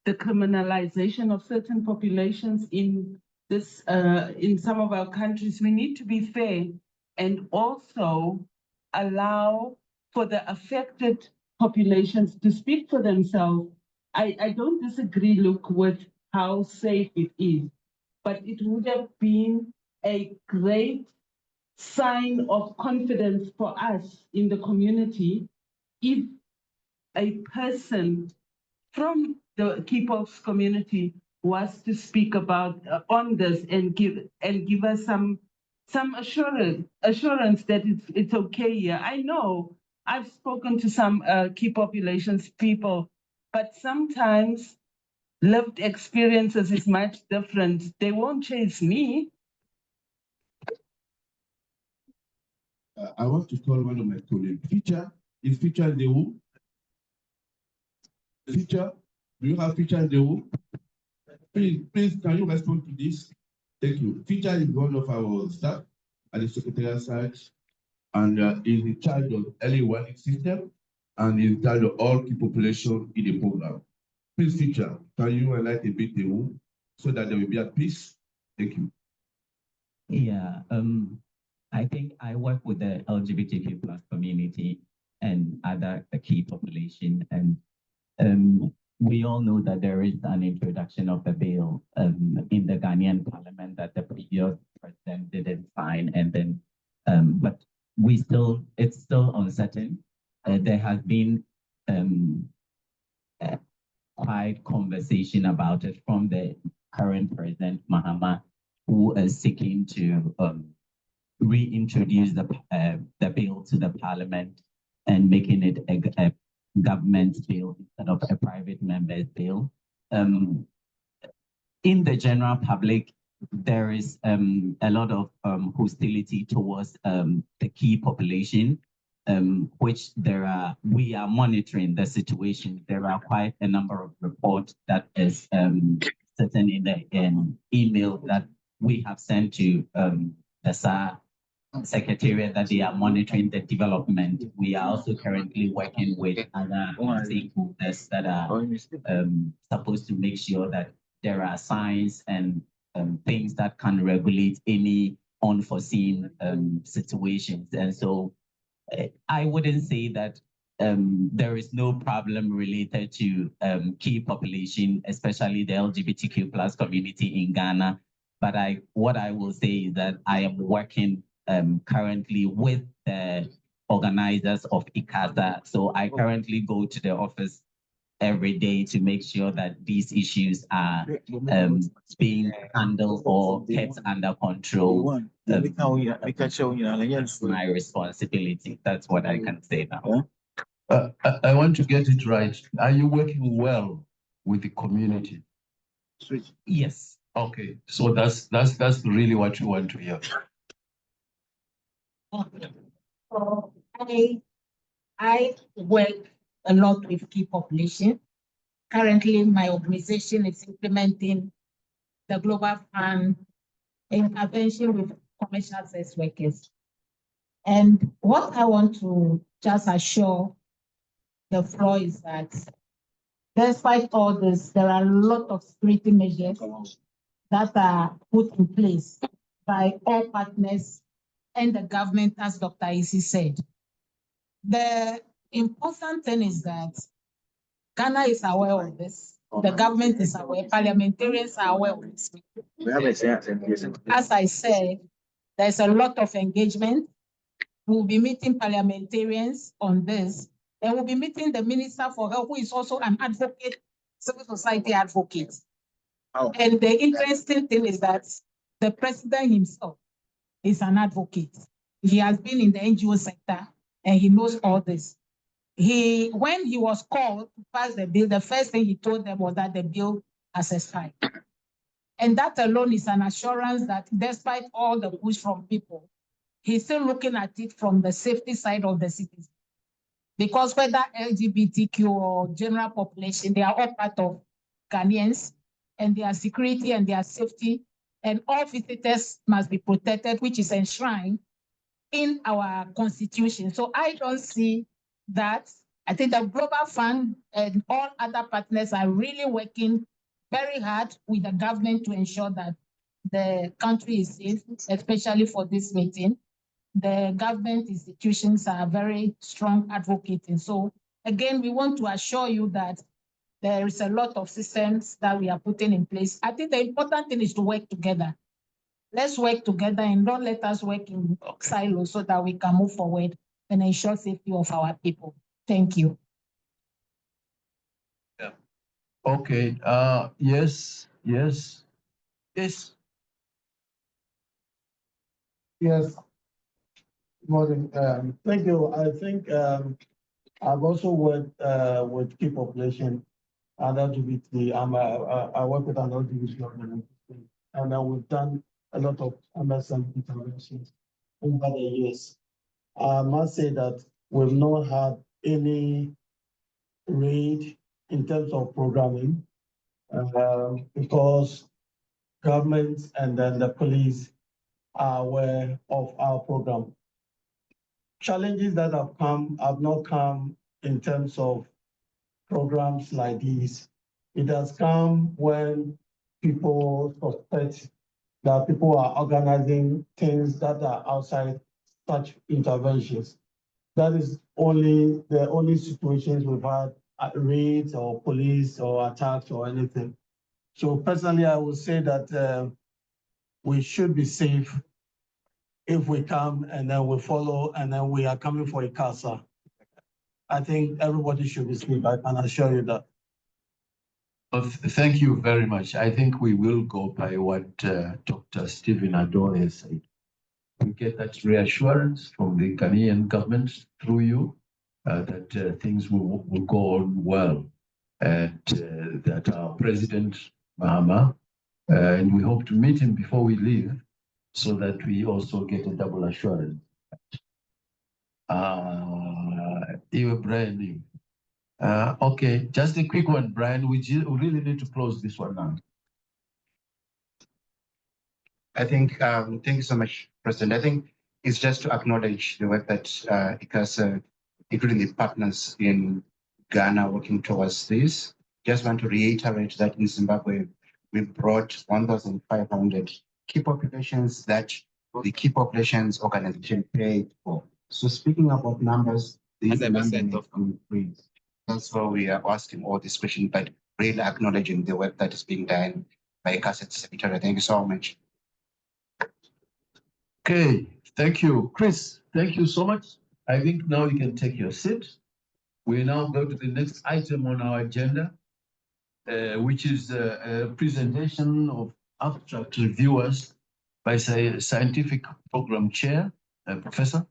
the criminalization of certain populations in some of our countries, we need to be fair and also allow for the affected populations to speak for themselves. I don't disagree, Luke, with how safe it is, but it would have been a great sign of confidence for us in the community if a person from the Kipos community was to speak about on this and give us some assurance that it's okay here. I know I've spoken to some key populations people, but sometimes lived experiences is much different. They won't chase me. I want to call one of my colleagues. Feature, is Feature in the room? Feature, do you have Feature in the room? Please, can you respond to this? Thank you. Feature is one of our staff at the secretariat side and is in charge of early warning system and is in charge of all key population in the program. Please, Feature, can you enlighten a bit the room so that they will be at peace? Thank you. Yeah, I think I work with the LGBTQ+ community and other key population, and we all know that there is an introduction of a bill in the Ghanaian parliament that the previous president didn't sign, and then but it's still uncertain. There has been quite conversation about it from the current president Mahama, who is seeking to reintroduce the bill to the parliament and making it a government bill instead of a private member's bill. In the general public, there is a lot of hostility towards the key population, which we are monitoring the situation. There are quite a number of reports that is sitting in the email that we have sent to the SAR Secretariat that they are monitoring the development. We are also currently working with other stakeholders that are supposed to make sure that there are signs and things that can regulate any unforeseen situations. And so I wouldn't say that there is no problem related to key population, especially the LGBTQ+ community in Ghana. But what I will say is that I am working currently with the organizers of ICASA. So I currently go to the office every day to make sure that these issues are being handled or kept under control. That's my responsibility. That's what I can say now. I want to get it right. Are you working well with the community? Yes. Okay, so that's really what you want to hear. So I work a lot with key population. Currently, my organization is implementing the Global Fund intervention with commercial sex workers. And what I want to just assure the floor is that despite all this, there are a lot of security measures that are put in place by all partners and the government, as Dr. IC said. The important thing is that Ghana is aware of this. The government is aware, parliamentarians are aware of this. As I said, there's a lot of engagement. We'll be meeting parliamentarians on this, and we'll be meeting the Minister for Health, who is also an advocate, civil society advocate. Oh. And the interesting thing is that the president himself is an advocate. He has been in the NGO sector and he knows all this. When he was called to pass the bill, the first thing he told them was that the bill has expired. And that alone is an assurance that despite all the push from people, he's still looking at it from the safety side of the citizens. Because whether LGBTQ or general population, they are all part of Ghanaians, and their security and their safety, and all visitors must be protected, which is enshrined in our constitution. So I don't see that. I think the Global Fund and all other partners are really working very hard with the government to ensure that the country is safe, especially for this meeting. The government institutions are very strong advocating. So again, we want to assure you that there is a lot of systems that we are putting in place. I think the important thing is to work together. Let's work together and don't let us work in silos so that we can move forward and ensure safety of our people. Thank you. Yeah. Okay. Yes. Yes. Yes. Yes. Morning. Thank you. I think I've also worked with key population and LGBT. I work with an LGBT organization, and we've done a lot of MSM interventions over the years. I must say that we've not had any raid in terms of programming because government and then the police are aware of our program. Challenges that have not come in terms of programs like these. It has come when people suspect that people are organizing things that are outside such interventions. That is the only situations we've had raids or police or attacks or anything. So personally, I would say that we should be safe if we come and then we follow and then we are coming for ICASA. I think everybody should be safe. I can assure you that. Thank you very much. I think we will go by what Dr. Stephen Adore has said. We get that reassurance from the Ghanaian government through you that things will go on well, and that our President Mahama, and we hope to meet him before we leave, so that we also get a double assurance. Brian. Okay, just a quick one, Brian. We really need to close this one now. I think, thank you so much, President. I think it's just to acknowledge the work that ICASA, including the partners in Ghana, working towards this. Just want to reiterate that in Zimbabwe, we brought 1,500 key populations that the key populations organization paid for. So speaking about numbers, these numbers of increase. That's why we are asking all these questions, but really acknowledging the work that is being done by ICASA Secretary. Thank you so much. Okay, thank you. Chris, thank you so much. I think now you can take your seat. We now go to the next item on our agenda, which is a presentation of abstract reviewers by Scientific Program Chair, Professor.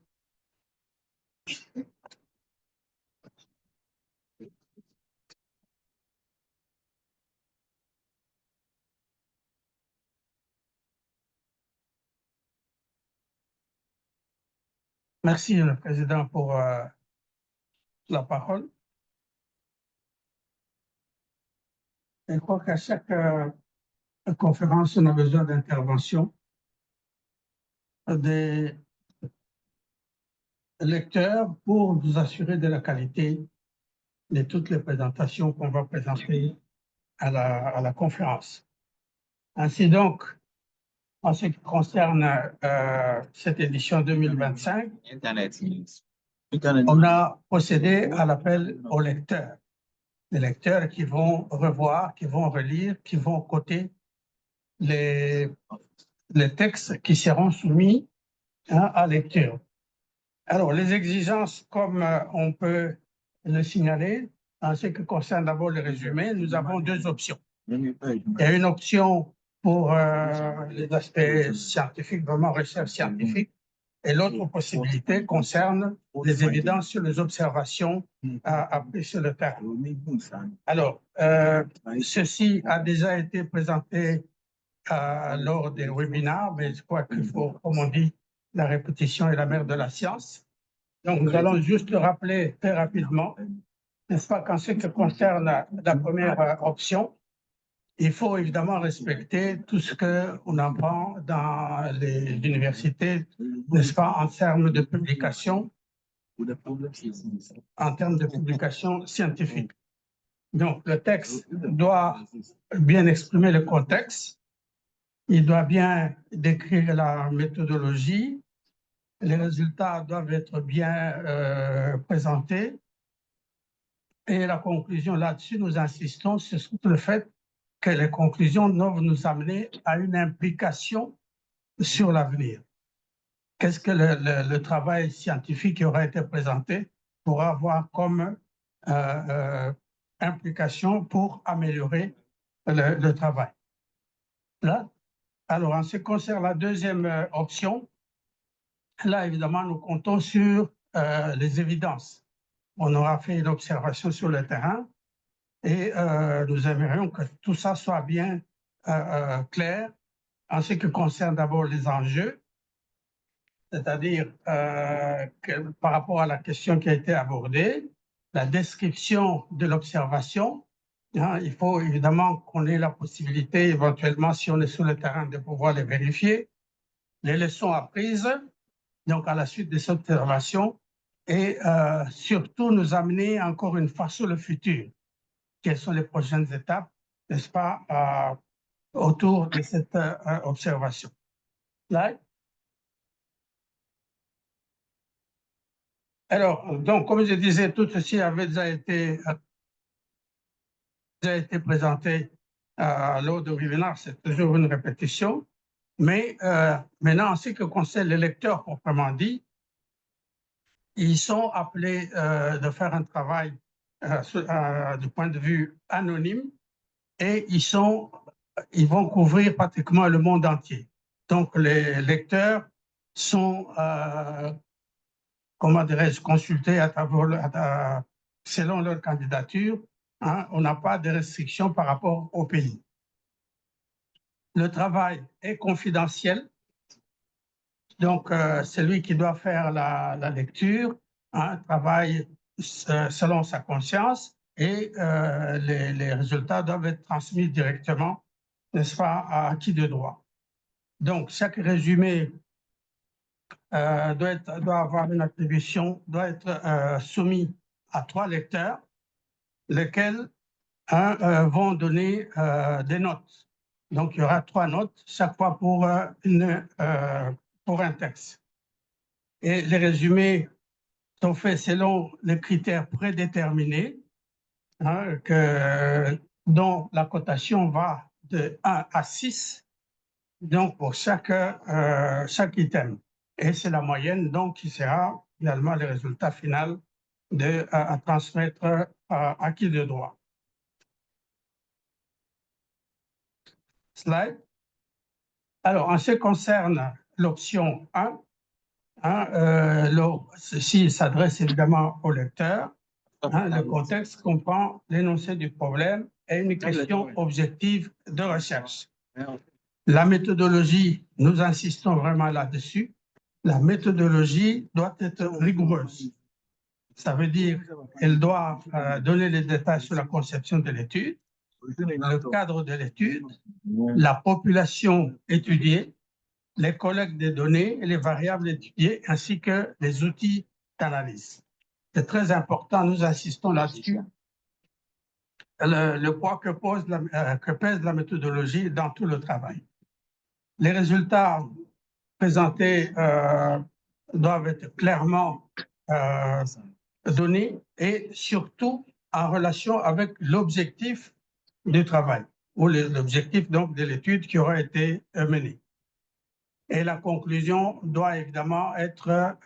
Merci, le Président, pour la parole. Je crois qu'à chaque conférence, on a besoin d'intervention des lecteurs pour nous assurer de la qualité de toutes les présentations qu'on va présenter à la conférence. Ainsi donc, en ce qui concerne cette édition 2025, on a procédé à l'appel aux lecteurs. Les lecteurs qui vont revoir, qui vont relire, qui vont coter les textes qui seront soumis à lecture. Alors, les exigences, comme on peut le signaler, en ce qui concerne d'abord le résumé, nous avons deux options. Il y a une option pour les aspects scientifiques, vraiment recherche scientifique, et l'autre possibilité concerne les évidences sur les observations apprises sur le terrain. Alors, ceci a déjà été présenté lors des webinaires, mais je crois qu'il faut, comme on dit, la répétition est la mère de la science. Donc, nous allons juste le rappeler très rapidement, n'est-ce pas, qu'en ce qui concerne la première option, il faut évidemment respecter tout ce qu'on apprend dans les universités, n'est-ce pas, en termes de publication, scientifiques. Donc, le texte doit bien exprimer le contexte, il doit bien décrire la méthodologie, les résultats doivent être bien présentés. Et la conclusion là-dessus, nous insistons sur le fait que les conclusions doivent nous amener à une implication sur l'avenir. Qu'est-ce que le travail scientifique qui aura été présenté pourra avoir comme implication pour améliorer le travail? Là, alors, en ce qui concerne la deuxième option, là, évidemment, nous comptons sur les évidences. On aura fait une observation sur le terrain et nous aimerions que tout ça soit bien clair en ce qui concerne d'abord les enjeux, c'est-à-dire par rapport à la question qui a été abordée, la description de l'observation. Hein, il faut évidemment qu'on ait la possibilité, éventuellement, si on est sur le terrain, de pouvoir les vérifier, les leçons apprises, donc à la suite de cette observation, et surtout nous amener encore une fois sur le futur. Quelles sont les prochaines étapes, n'est-ce pas, autour de cette observation. Là. Alors, donc, comme je disais, tout ceci avait déjà été présenté lors du webinaire, c'est toujours une répétition. Mais maintenant, en ce qui concerne les lecteurs proprement dit, ils sont appelés de faire un travail du point de vue anonyme et ils vont couvrir pratiquement le monde entier. Donc, les lecteurs sont, comment dirais-je, consultés selon leur candidature. Hein, on n'a pas de restrictions par rapport au pays. Le travail est confidentiel. Donc, celui qui doit faire la lecture travaille selon sa conscience et les résultats doivent être transmis directement, n'est-ce pas, à qui de droit. Donc, chaque résumé doit avoir une attribution, doit être soumis à 3 lecteurs, lesquels vont donner des notes. Donc, il y aura 3 notes, chaque fois pour un texte. Et les résumés sont faits selon les critères prédéterminés, dont la cotation va de 1 à 6, donc pour chaque item. Et c'est la moyenne donc qui sera finalement le résultat final à transmettre à qui de droit. Slide. Alors, en ce qui concerne l'option 1, ceci s'adresse évidemment au lecteur. Le contexte comprend l'énoncé du problème et une question objective de recherche. La méthodologie, nous insistons vraiment là-dessus. La méthodologie doit être rigoureuse. Ça veut dire qu'elle doit donner les détails sur la conception de l'étude, le cadre de l'étude, la population étudiée, les collectes des données et les variables étudiées, ainsi que les outils d'analyse. C'est très important, nous insistons là-dessus. Le poids que pèse la méthodologie dans tout le travail. Les résultats présentés doivent être clairement donnés et surtout en relation avec l'objectif du travail ou l'objectif donc de l'étude qui aura été menée. Et la conclusion doit évidemment être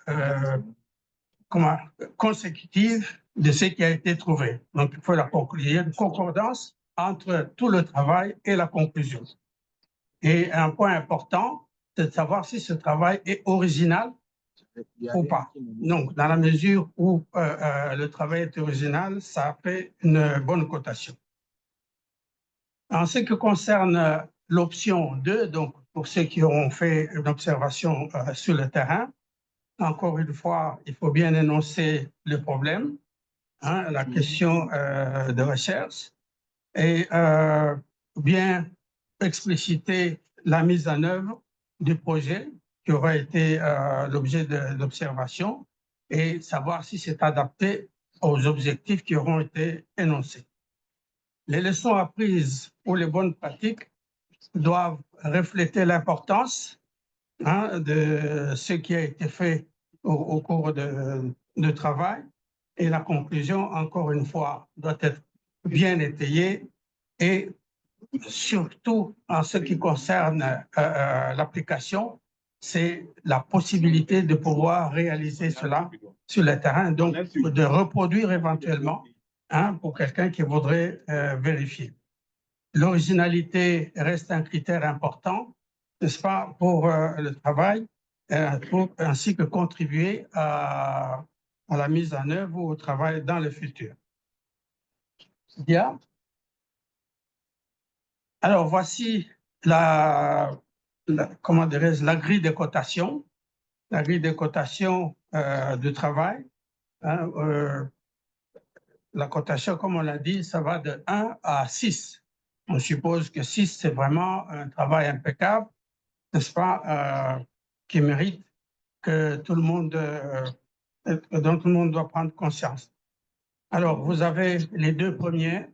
consécutive de ce qui a été trouvé. Donc, il faut la conclusion, une concordance entre tout le travail et la conclusion. Et un point important, c'est de savoir si ce travail est original ou pas. Donc, dans la mesure où le travail est original, ça fait une bonne cotation. En ce qui concerne l'option 2, donc pour ceux qui auront fait une observation sur le terrain, encore une fois, il faut bien énoncer le problème, la question de recherche, et bien expliciter la mise en œuvre du projet qui aura été l'objet de l'observation et savoir si c'est adapté aux objectifs qui auront été énoncés. Les leçons apprises ou les bonnes pratiques doivent refléter l'importance de ce qui a été fait au cours de travail et la conclusion, encore une fois, doit être bien étayée et surtout en ce qui concerne l'application, c'est la possibilité de pouvoir réaliser cela sur le terrain, donc de reproduire éventuellement pour quelqu'un qui voudrait vérifier. L'originalité reste un critère important, n'est-ce pas, pour le travail, ainsi que contribuer à la mise en œuvre ou au travail dans le futur. Bien. Alors, voici la grille de cotation, du travail. La cotation, comme on l'a dit, ça va de 1 à 6. On suppose que 6, c'est vraiment un travail impeccable, n'est-ce pas, qui mérite que dont tout le monde doit prendre conscience. Alors, vous avez les deux premiers.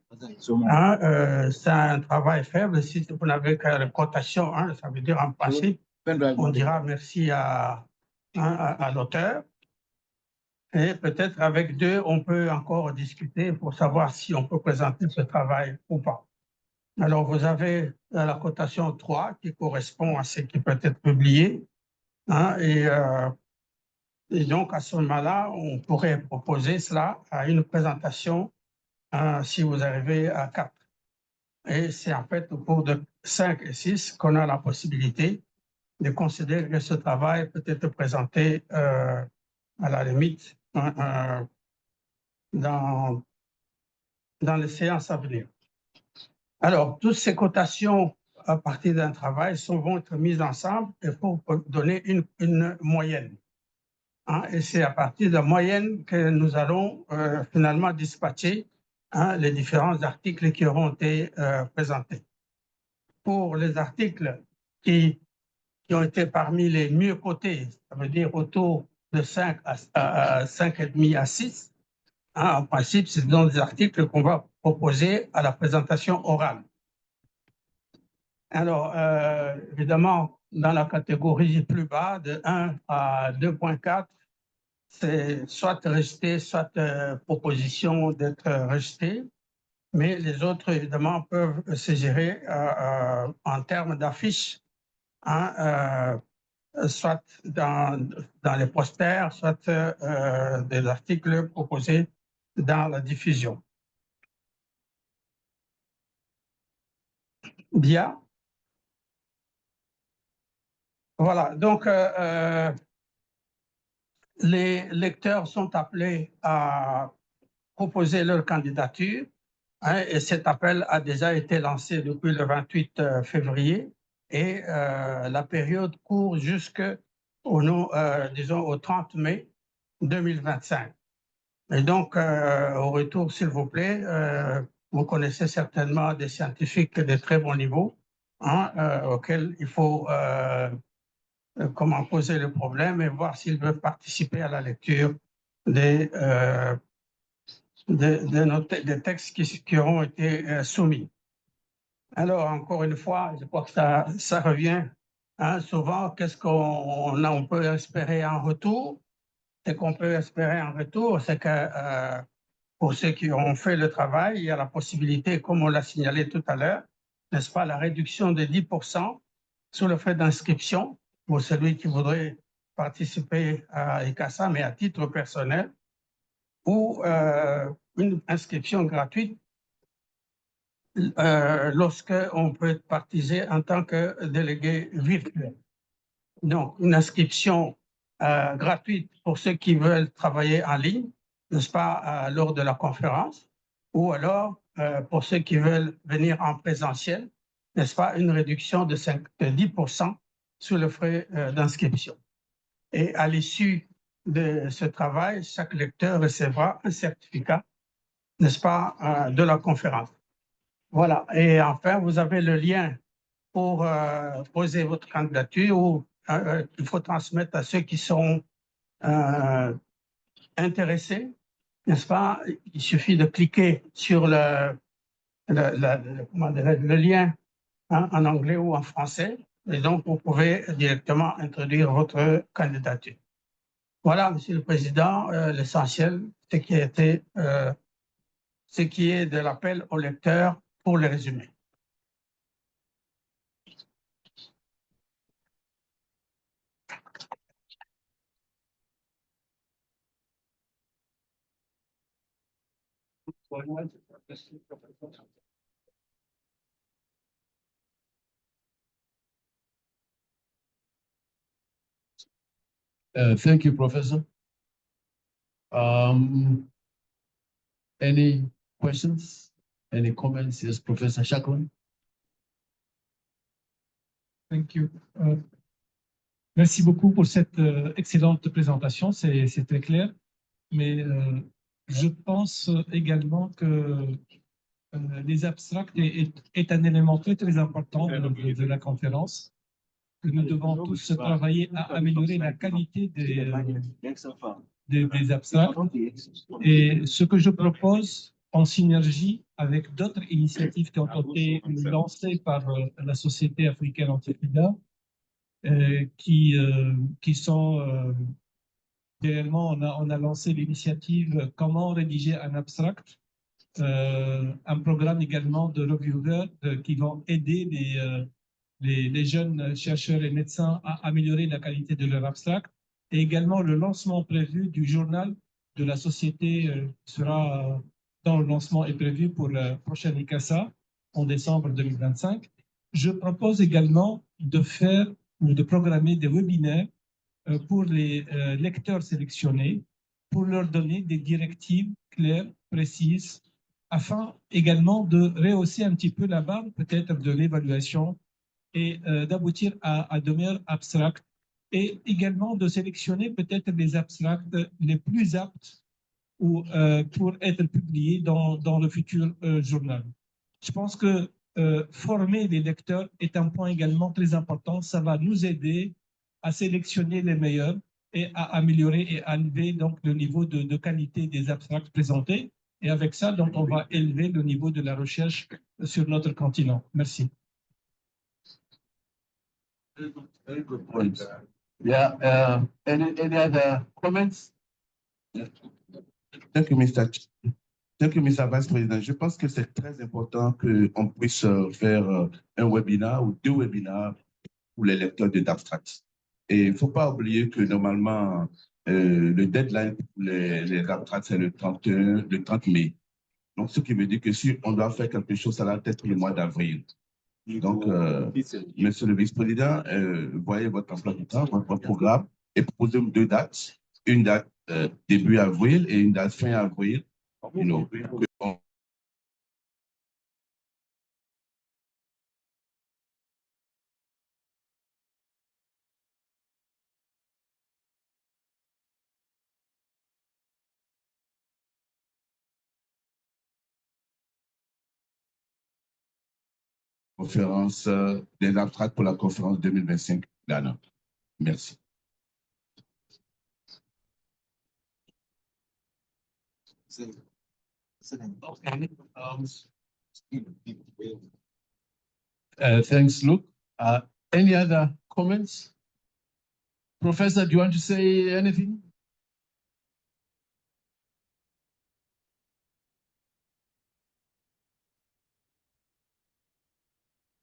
C'est un travail faible. Si vous n'avez que la cotation, ça veut dire en principe, on dira merci à l'auteur. Et peut-être avec 2, on peut encore discuter pour savoir si on peut présenter ce travail ou pas. Alors, vous avez la cotation 3 qui correspond à ce qui peut être publié. Et donc, à ce moment-là, on pourrait proposer cela à une présentation si vous arrivez à 4. Et c'est en fait au cours de 5 et 6 qu'on a la possibilité de considérer que ce travail peut être présenté à la limite dans les séances à venir. Alors, toutes ces cotations à partir d'un travail vont être mises ensemble et pour donner une moyenne. Et c'est à partir de la moyenne que nous allons finalement dispatcher les différents articles qui auront été présentés. Pour les articles qui ont été parmi les mieux cotés, ça veut dire autour de 5 à 5,5 à 6, en principe, c'est dans des articles qu'on va proposer à la présentation orale. Alors, évidemment, dans la catégorie plus bas, de 1 à 2,4, c'est soit rejeté, soit proposition d'être rejeté. Mais les autres, évidemment, peuvent se gérer en termes d'affiches, soit dans les posters, soit des articles proposés dans la diffusion. Bien. Voilà, donc les lecteurs sont appelés à proposer leur candidature et cet appel a déjà été lancé depuis le 28 février et la période court jusqu'au disons, au 30 mai 2025. Et donc, au retour, s'il vous plaît, vous connaissez certainement des scientifiques de très bon niveau auxquels il faut comment poser le problème et voir s'ils veulent participer à la lecture des textes qui auront été soumis. Alors, encore une fois, je crois que ça revient souvent. Qu'est-ce qu'on peut espérer en retour? Ce qu'on peut espérer en retour, c'est que pour ceux qui ont fait le travail, il y a la possibilité, comme on l'a signalé tout à l'heure, n'est-ce pas, la réduction de 10% sur le frais d'inscription pour celui qui voudrait participer à ICASA, mais à titre personnel, ou une inscription gratuite lorsqu'on peut être partisé en tant que délégué virtuel. Donc, une inscription gratuite pour ceux qui veulent travailler en ligne, n'est-ce pas, lors de la conférence, ou alors pour ceux qui veulent venir en présentiel, n'est-ce pas, une réduction de 10% sur le frais d'inscription. Et à l'issue de ce travail, chaque lecteur recevra un certificat, n'est-ce pas, de la conférence. Voilà. Et enfin, vous avez le lien pour poser votre candidature ou il faut transmettre à ceux qui sont intéressés, n'est-ce pas? Il suffit de cliquer sur le lien en anglais ou en français et donc vous pouvez directement introduire votre candidature. Voilà, Monsieur le Président, l'essentiel, ce qui est de l'appel au lecteur pour le résumé. Thank you, Professor. Any questions? Any comments? Yes, Professor Shakwan. Thank you. Merci beaucoup pour cette excellente présentation, c'est très clair. Mais je pense également que les abstracts est un élément très important de la conférence, que nous devons tous travailler à améliorer la qualité des abstracts. Et ce que je propose en synergie avec d'autres initiatives qui ont été lancées par la Société africaine anti-sida, qui sont réellement, on a lancé l'initiative Comment rédiger un abstract, un programme également de reviewers qui vont aider les jeunes chercheurs et médecins à améliorer la qualité de leur abstract, et également le lancement prévu du journal de la société sera dans le lancement est prévu pour la prochaine ICASA en décembre 2025. Je propose également de faire ou de programmer des webinaires pour les lecteurs sélectionnés, pour leur donner des directives claires, précises, afin également de rehausser un petit peu la barre peut-être de l'évaluation et d'aboutir à de meilleurs abstracts, et également de sélectionner peut-être les abstracts les plus aptes ou, pour être publiés dans le futur journal. Je pense que former les lecteurs est un point également très important. Ça va nous aider à sélectionner les meilleurs et à améliorer et à élever donc le niveau de qualité des abstracts présentés. Et avec ça, donc, on va élever le niveau de la recherche sur notre continent. Merci. Very good point. Yeah. Any other comments? Thank you, Mr. Thank you, Mr. Vice President. Je pense que c'est très important qu'on puisse faire un webinaire ou deux webinaires pour les lecteurs d'abstracts. Et il ne faut pas oublier que normalement, le deadline pour les abstracts, c'est le 30 mai. Donc, ce qui veut dire que si on doit faire quelque chose, ça va être le mois d'avril. Donc, Monsieur le Vice-président, voyez votre emploi du temps, votre programme, et proposez-nous deux dates. Une date début avril et une date fin avril. Conférence des abstracts pour la conférence 2025 Ghana. Merci. Thanks, Luke. Any other comments? Professor, do you want to say anything?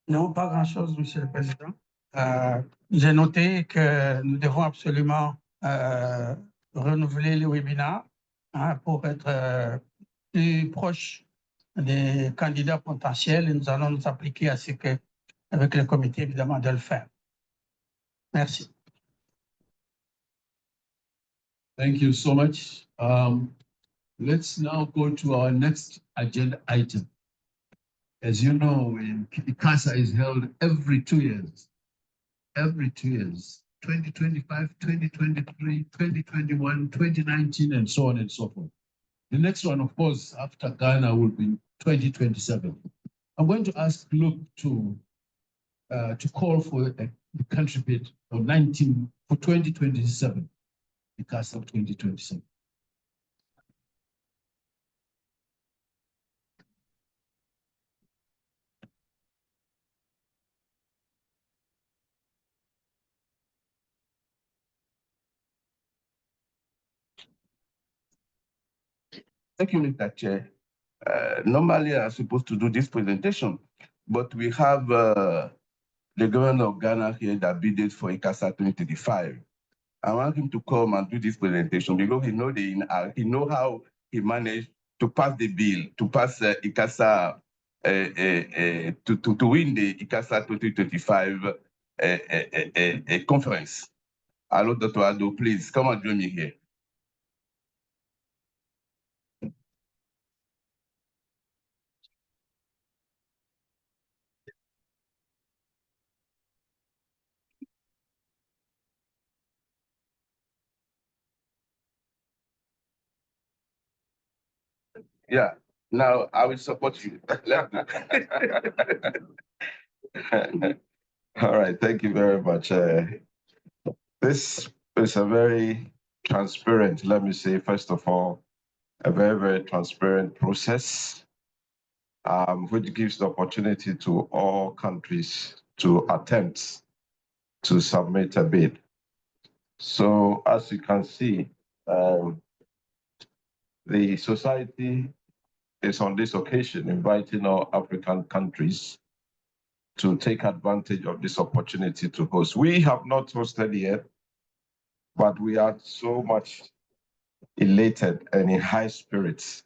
Non, pas grand-chose, Monsieur le Président. J'ai noté que nous devons absolument renouveler les webinaires pour être plus proche des candidats potentiels, et nous allons nous appliquer à ce que, avec le comité, évidemment, de le faire. Merci. Thank you so much. Let's now go to our next agenda item. As you know, ICASA is held every 2 years. Every 2 years. 2025, 2023, 2021, 2019, and so on and so forth. The next one, of course, after Ghana will be 2027. I'm going to ask Luke to call for the country bid for 2027, ICASA 2027. Thank you, Mr. Chair. Normally, I'm supposed to do this presentation, but we have the governor of Ghana here that bidded for ICASA 2035. I want him to come and do this presentation because he know how he managed to pass the bill, to pass ICASA, to win the ICASA 2025 conference. Hello, Dr. Aldo, please come and join me here. Yeah, now I will support you. All right, thank you very much. This is a very transparent, let me say, first of all, a very, very transparent process, which gives the opportunity to all countries to attempt to submit a bid. So as you can see, the society is on this occasion inviting all African countries to take advantage of this opportunity to host. We have not hosted yet, but we are so much elated and in high spirits.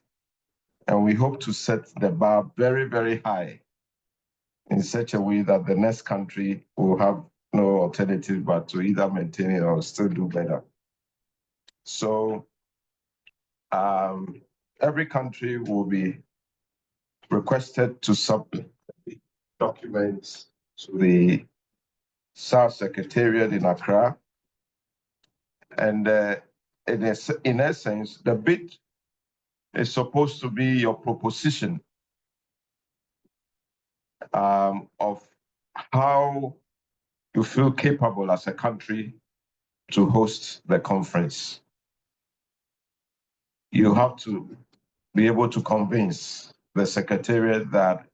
And we hope to set the bar very, very high in such a way that the next country will have no alternative but to either maintain it or still do better. So every country will be requested to submit documents to the SAR Secretariat in Accra. And in essence, the bid is supposed to be your proposition of how you feel capable as a country to host the conference. You have to be able to convince the Secretariat that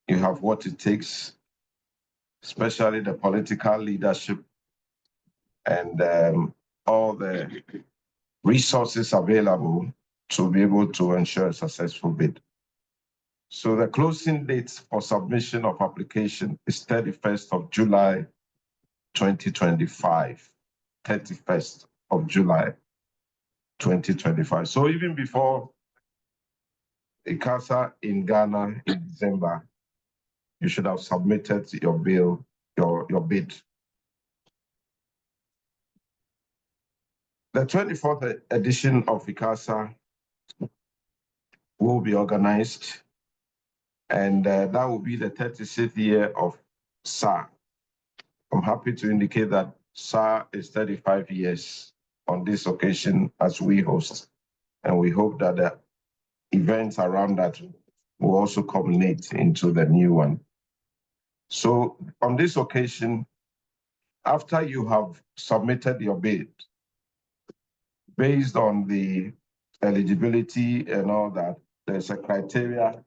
you have what it takes, especially the political leadership and all the resources available to be able to ensure a successful bid. So the closing date for submission of application is 31st of July, 2025, 31st of July, 2025. So even before ICASA in Ghana in December, you should have submitted your bill, your bid. The 24th edition of ICASA will be organized, and that will be the 36th year of SAR. I'm happy to indicate that SAR is 35 years on this occasion as we host, and we hope that the events around that will also culminate into the new one. So on this occasion, after you have submitted your bid, based on the eligibility and all that, there's a criteria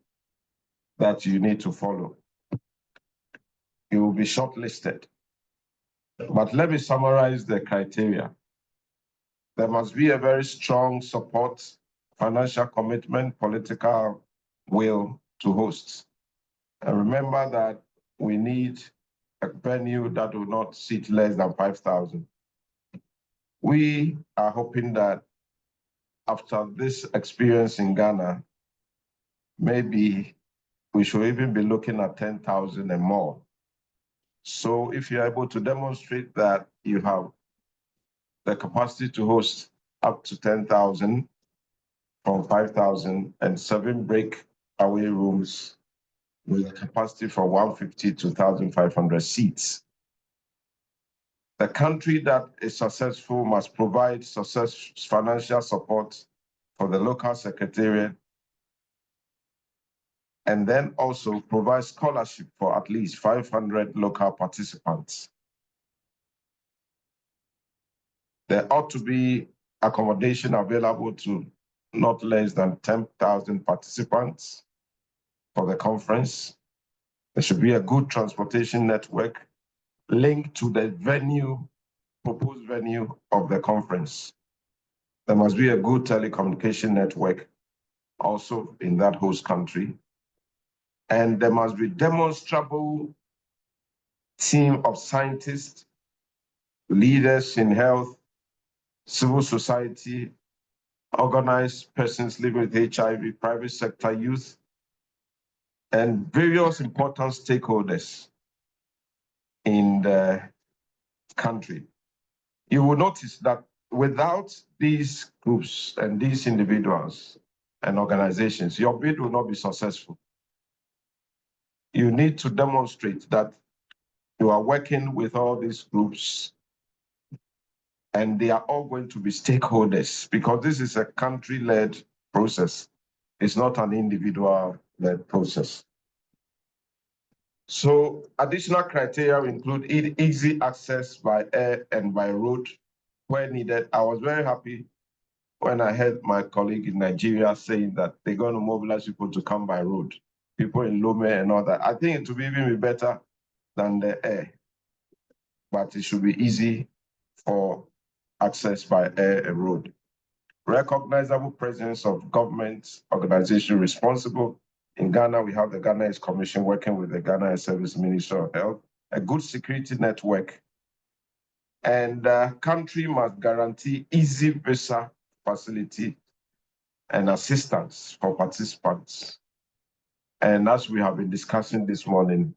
that you need to follow. You will be shortlisted. But let me summarize the criteria. There must be a very strong support, financial commitment, political will to host. And remember that we need a venue that will not seat less than 5,000. We are hoping that after this experience in Ghana, maybe we should even be looking at 10,000 and more. So if you're able to demonstrate that you have the capacity to host up to 10,000 from 5,000 and 7 breakaway rooms with a capacity for 150 to 1,500 seats. The country that is successful must provide financial support for the local secretariat and then also provide scholarship for at least 500 local participants. There ought to be accommodation available to not less than 10,000 participants for the conference. There should be a good transportation network linked to the venue, proposed venue of the conference. There must be a good telecommunication network also in that host country. And there must be demonstrable team of scientists, leaders in health, civil society, organized persons living with HIV, private sector youth, and various important stakeholders in the country. You will notice that without these groups and these individuals and organizations, your bid will not be successful. You need to demonstrate that you are working with all these groups and they are all going to be stakeholders, because this is a country-led process. It's not an individual-led process. So additional criteria include easy access by air and by road where needed. I was very happy when I heard my colleague in Nigeria saying that they're going to mobilize people to come by road, people in Lome and all that. I think it would even be better than the air, but it should be easy for access by air and road. Recognizable presence of government organization responsible. In Ghana, we have the Ghana Health Commission working with the Ghana Health Service Ministry of Health, a good security network, and the country must guarantee easy visa facility and assistance for participants. And as we have been discussing this morning,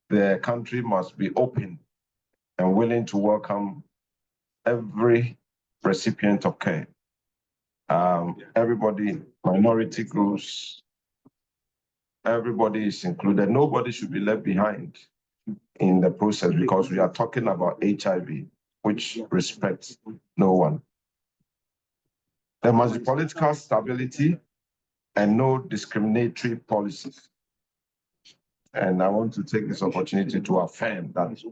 the country must be open and willing to welcome every recipient of care. Everybody, minority groups, everybody is included. Nobody should be left behind in the process, because we are talking about HIV, which respects no one. There must be political stability and no discriminatory policies. And I want to take this opportunity to affirm that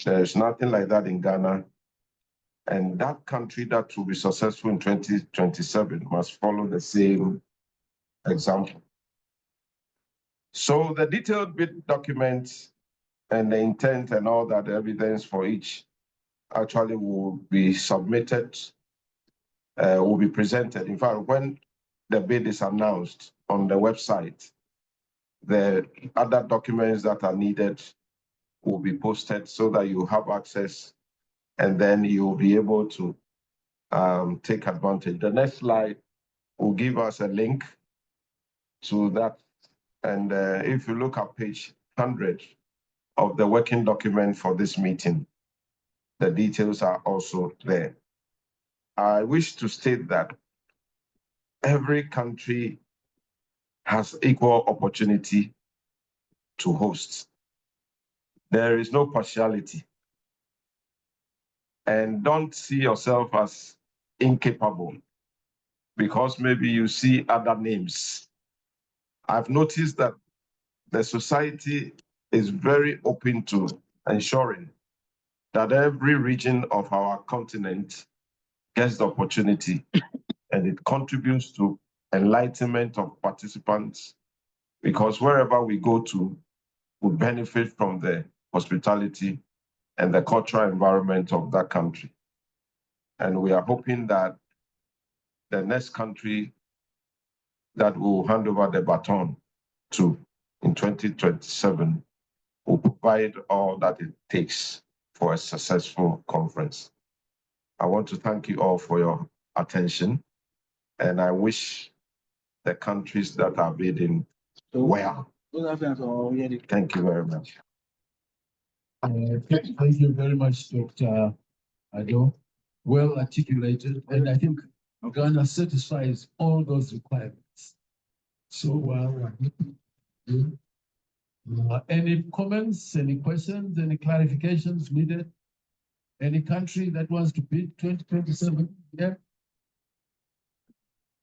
there is nothing like that in Ghana. And that country that will be successful in 2027 must follow the same example. So the detailed bid document and the intent and all that evidence for each actually will be submitted, will be presented. In fact, when the bid is announced on the website, the other documents that are needed will be posted so that you have access, and then you will be able to take advantage. The next slide will give us a link to that. And if you look at page 100 of the working document for this meeting, the details are also there. I wish to state that every country has equal opportunity to host. There is no partiality. And don't see yourself as incapable because maybe you see other names. I've noticed that the society is very open to ensuring that every region of our continent gets the opportunity and it contributes to enlightenment of participants, because wherever we go to, we benefit from the hospitality and the cultural environment of that country. And we are hoping that the next country that will hand over the baton to in 2027 will provide all that it takes for a successful conference. I want to thank you all for your attention, and I wish the countries that are bidding well. Thank you very much. Thank you very much, Dr. Ado. Well articulated, and I think Ghana satisfies all those requirements. So, any comments, any questions, any clarifications needed? Any country that wants to bid 2027? Yeah.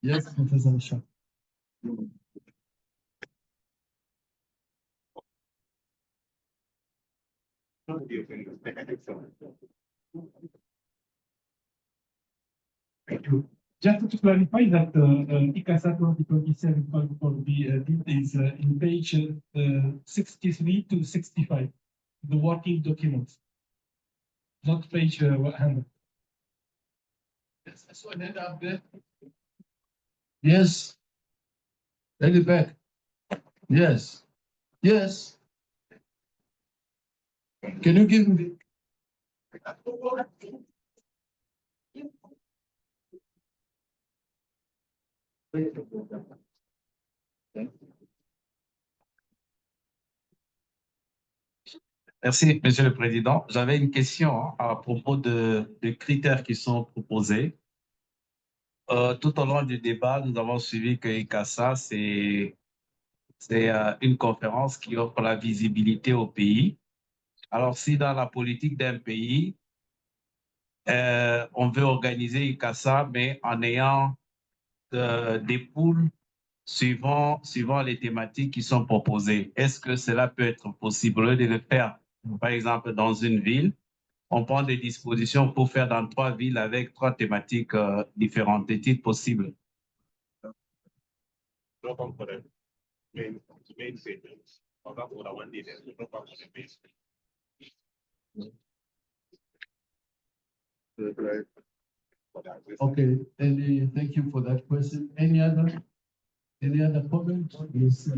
Yes, Professor Shah. Thank you. Just to clarify that ICASA 2027 fund for the is in page 63 to 65, the working documents, not page 100. Yes, I saw an end up there. Yes. Take it back. Yes. Yes. Can you give me? Merci, Monsieur le Président. J'avais une question à propos des critères qui sont proposés. Tout au long du débat, nous avons suivi que ICASA, c'est une conférence qui offre la visibilité au pays. Alors, si dans la politique d'un pays, on veut organiser ICASA, mais en ayant des poules suivant les thématiques qui sont proposées, est-ce que cela peut être possible? Au lieu de le faire, par exemple, dans une ville, on prend des dispositions pour faire dans 3 villes avec 3 thématiques différentes. Est-il possible? No problem for them. Main statements. Or that's what I want to do. No problem for them. Okay, thank you for that question. Any other comment? Yes,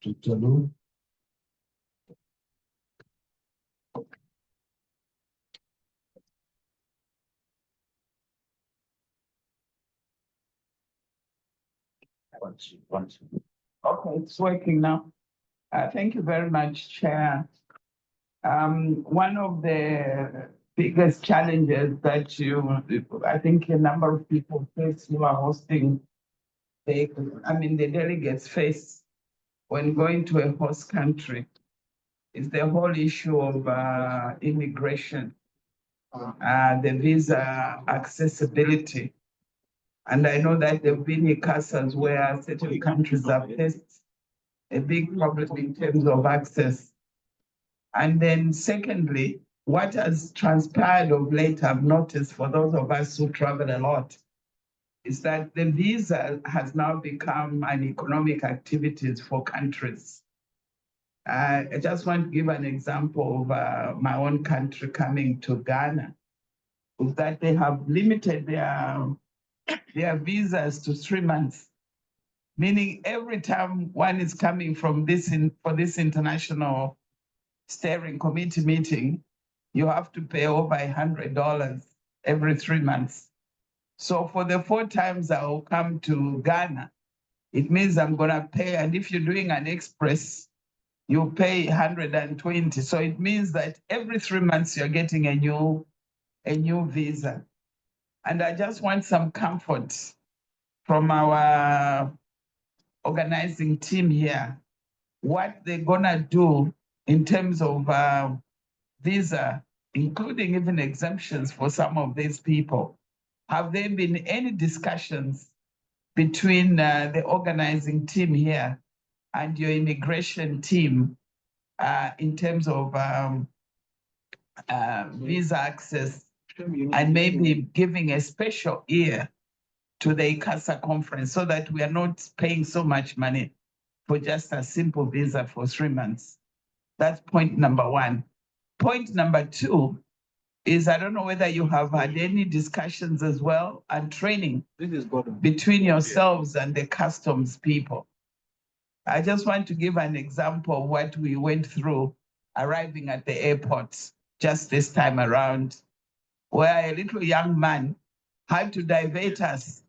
to Tolu. Okay, it's working now. Thank you very much, Chair. One of the biggest challenges that I think a number of people face who are hosting, the delegates face when going to a host country is the whole issue of immigration, the visa accessibility. And I know that there have been ICASAs where certain countries have faced a big problem in terms of access. And then secondly, what has transpired of late, I've noticed for those of us who travel a lot, is that the visa has now become an economic activity for countries. I just want to give an example of my own country coming to Ghana, is that they have limited their visas to 3 months, meaning every time one is coming from for this international steering committee meeting, you have to pay over $100 every 3 months. So for the 4 times I will come to Ghana, it means I'm gonna pay, and if you're doing an express, you pay 120. So it means that every 3 months you're getting a new visa. And I just want some comfort from our organizing team here, what they're gonna do in terms of visa, including even exemptions for some of these people. Have there been any discussions between the organizing team here and your immigration team in terms of visa access, and maybe giving a special ear to the ICASA conference so that we are not paying so much money for just a simple visa for 3 months? That's point number 1. Point number 2 is, I don't know whether you have had any discussions as well and training between yourselves and the customs people. I just want to give an example of what we went through arriving at the airport just this time around, where a little young man had to divert us.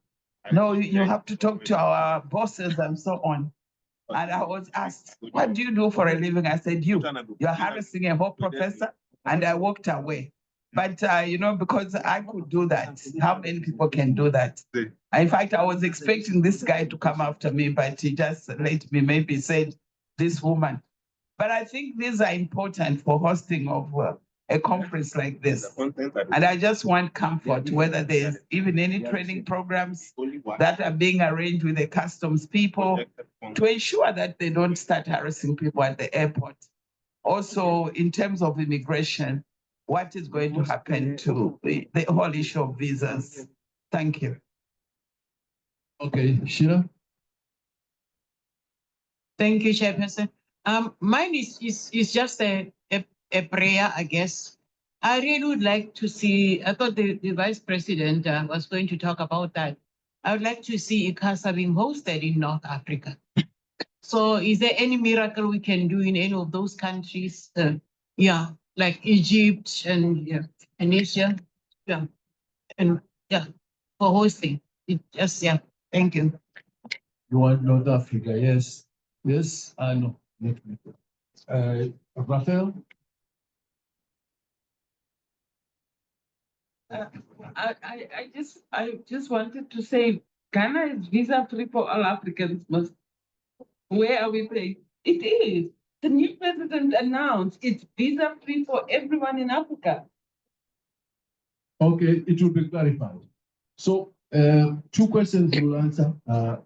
No, you have to talk to our bosses and so on. And I was asked, what do you do for a living? I said, you're harassing a whole professor. And I walked away. But, because I could do that, how many people can do that? In fact, I was expecting this guy to come after me, but he just let me, maybe said, this woman. But I think these are important for hosting of a conference like this. And I just want comfort, whether there's even any training programs that are being arranged with the customs people to ensure that they don't start harassing people at the airport. Also, in terms of immigration, what is going to happen to the whole issue of visas? Thank you. Okay, Sheila? Thank you, Chairperson. Mine is just a prayer, I guess. I really would like to see, I thought the Vice President was going to talk about that. I would like to see ICASA being hosted in North Africa. So is there any miracle we can do in any of those countries? Yeah, like Egypt and Asia. Yeah, and yeah, for hosting. Thank you. You want North Africa? Yes. Yes, I know. Raphael? I just wanted to say Ghana is visa free for all Africans. Where are we paying? It is. The new president announced it's visa free for everyone in Africa. Okay, it will be clarified. So, two questions we'll answer.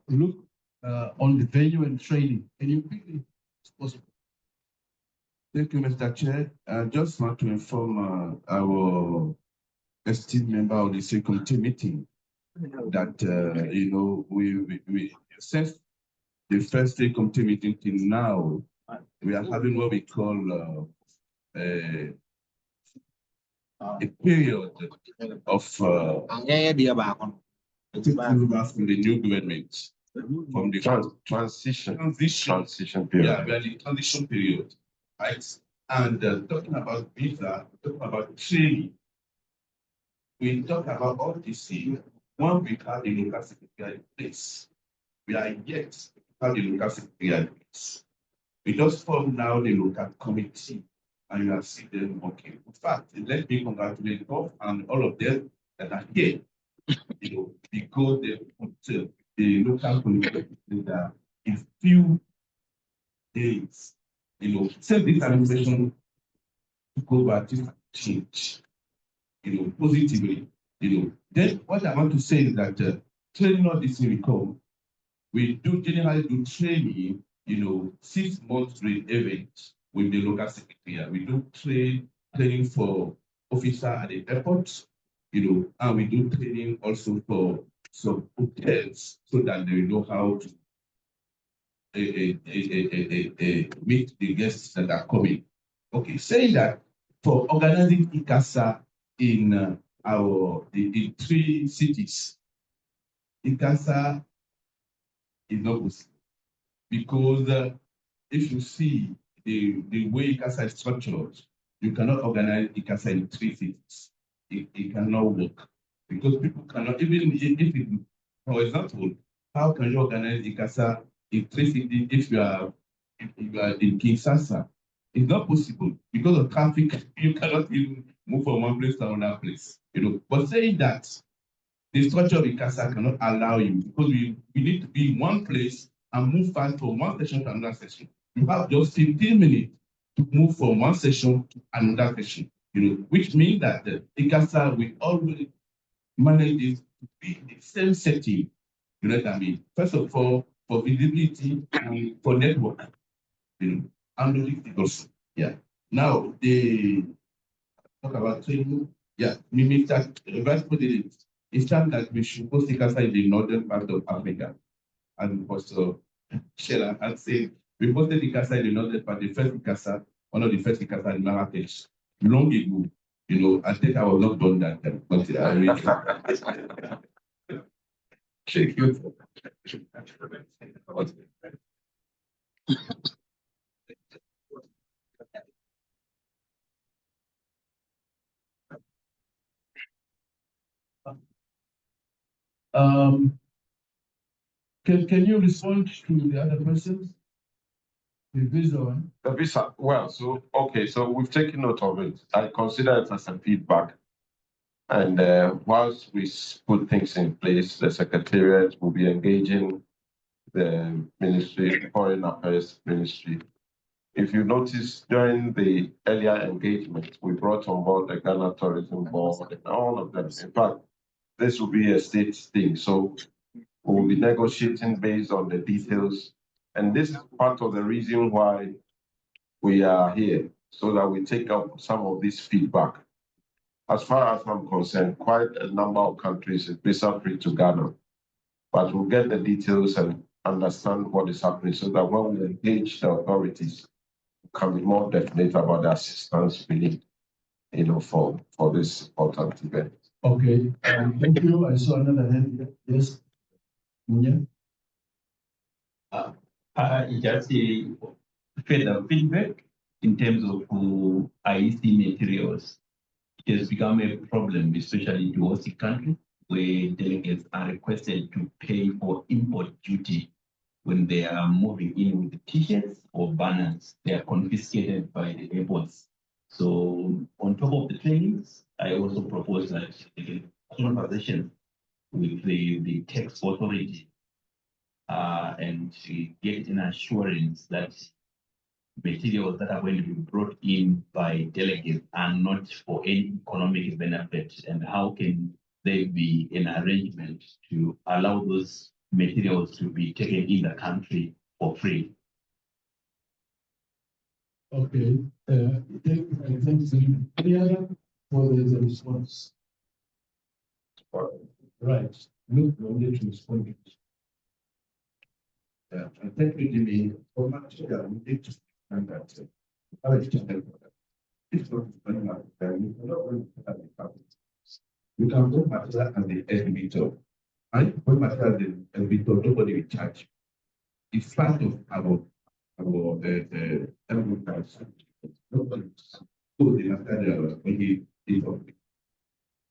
Look on the venue and training. Can you quickly, it's possible? Thank you, Mr. Chair. I just want to inform our esteemed member of the security meeting that, we since the first committee meeting till now, we are having what we call a period of from the new government, from the transition period. Yeah, we are in the transition period, right? And talking about visa, talking about training, we talk about all this here. When we have the local secretary in place, we are yet to have the local secretary in place. We just form now the local committee, and you have seen them working. In fact, let me congratulate both and all of them that are here. Because they put the local committee in few days, send this administration to go back to change, positively, Then what I want to say is that training all this will come. We do generally do training, 6 months during events with the local secretary. We do training for officers at the airport, and we do training also for some hotels so that they know how to meet the guests that are coming. Okay, saying that for organizing ICASA in in 3 cities, ICASA is not possible because if you see the way ICASA is structured, you cannot organize ICASA in 3 cities. It cannot work because people cannot, even if it, for example, how can you organize ICASA in 3 cities if you are in Kinshasa? It's not possible because of traffic. You cannot even move from one place to another place. But saying that the structure of ICASA cannot allow you because we need to be in one place and move fast from one session to another session. You have just 15 minutes to move from one session to another session. Which means that the ICASA will always manage this to be the same setting. You know what I mean? First of all, for visibility and for network, and logistic also. Yeah. Now they talk about training. Yeah, Mr. Vice President, it's time that we should post ICASA in the northern part of Africa. And also, Sheila had said, we posted ICASA in the northern part, the first ICASA, one of the first ICASA in Marrakesh, long ago. I think I was not done that time, but I really. Thank you. Can you respond to the other questions? The visa one. The visa, well, okay, so we've taken note of it. I consider it as a feedback. And whilst we put things in place, the Secretariat will be engaging the Ministry, Foreign Affairs Ministry. If you notice, during the earlier engagement, we brought on board the Ghana Tourism Board and all of them. In fact, this will be a state thing. So we'll be negotiating based on the details. And this is part of the reason why we are here so that we take up some of this feedback. As far as I'm concerned, quite a number of countries is visa-free to Ghana, but we'll get the details and understand what is happening so that when we engage the authorities, we can be more definite about the assistance we need, for this important event. Okay, thank you. I saw another hand here. Yes. Munya? Just a further feedback in terms of IEC materials. It has become a problem, especially to host country, where delegates are requested to pay for import duty when they are moving in with the t-shirts or banners. They are confiscated by the airports. So on top of the trainings, I also propose that conversation with the tax authority and get an assurance that materials that are going to be brought in by delegates are not for any economic benefit, and how can there be an arrangement to allow those materials to be taken in the country for free? Okay, thanks. Any other for the response? Right, look, we need to respond. I think we need so much we need to understand that. It's not going up, you can go material and the elevator. And when material the elevator, nobody will charge. It's part of our elevator. Nobody will the material when he is on.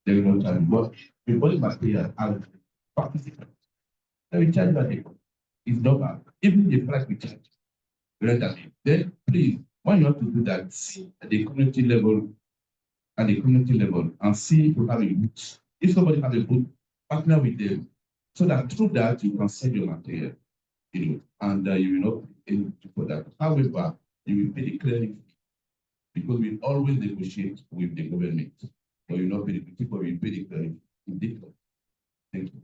They will not charge, but before material and participants, they will charge that it's not bad. Even the price we charge. Then please, when you have to do that, see at the community level, and see if you have a booth. If somebody has a booth, partner with them, so that through that you can sell your material, and you will not be able to for that. However, you will pay the clearing fee because we always negotiate with the government. So you not pay the fee, but we pay the clearing fee. Thank you.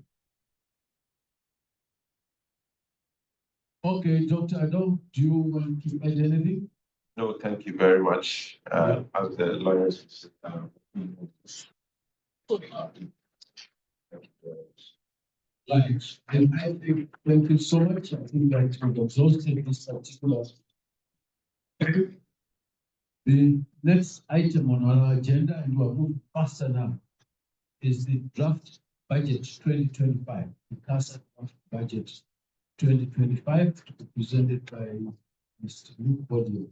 Okay, Dr. Adom, do you want to add anything? No, thank you very much. As the lawyers. Right, and I think, thank you so much. I think that we've exhausted this particular. The next item on our agenda, and we'll move faster now, is the draft budget 2025, the ICASA draft budget 2025, to be presented by Mr. Luke Bodley.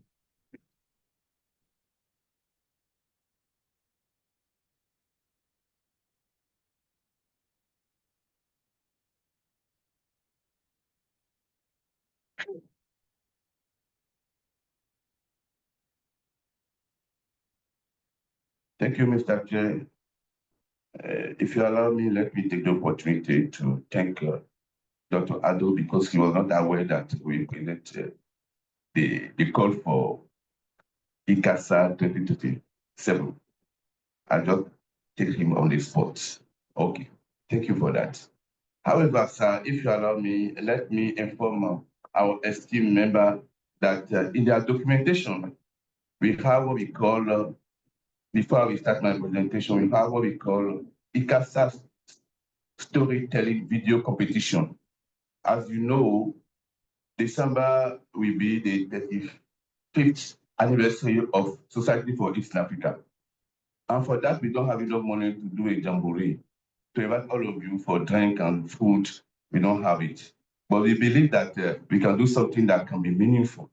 Thank you, Mr. Chair. If you allow me, let me take the opportunity to thank Dr. Ado, because he was not aware that we implemented the call for ICASA 2027. I just take him on the spot. Okay, thank you for that. However, sir, if you allow me, let me inform our esteemed member that in their documentation, we have what we call, before we start my presentation, we have what we call ICASA storytelling video competition. As you know, December will be the 35th anniversary of Society for East Africa. And for that, we don't have enough money to do a jamboree. To invite all of you for drink and food, we don't have it. But we believe that we can do something that can be meaningful,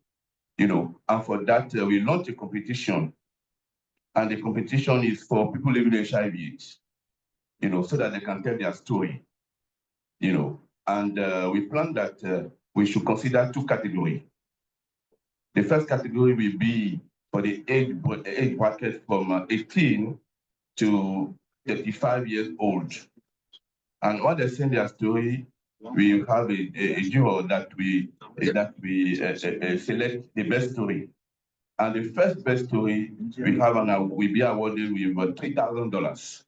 and for that, we launch a competition. And the competition is for people living with HIV/AIDS, so that they can tell their story, And we plan that we should consider two categories. The first category will be for the age bracket from 18 to 35 years old. And when they send their story, we have a juror that we select the best story. And the first best story we have will be awarded with $3,000.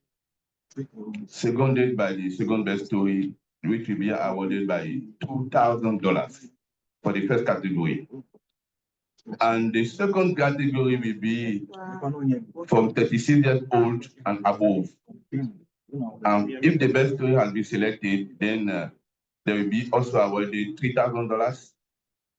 Seconded by the second best story, which will be awarded by $2,000 for the first category. And the second category will be from 36 years old and above. If the best story has been selected, then there will be also awarded $3,000,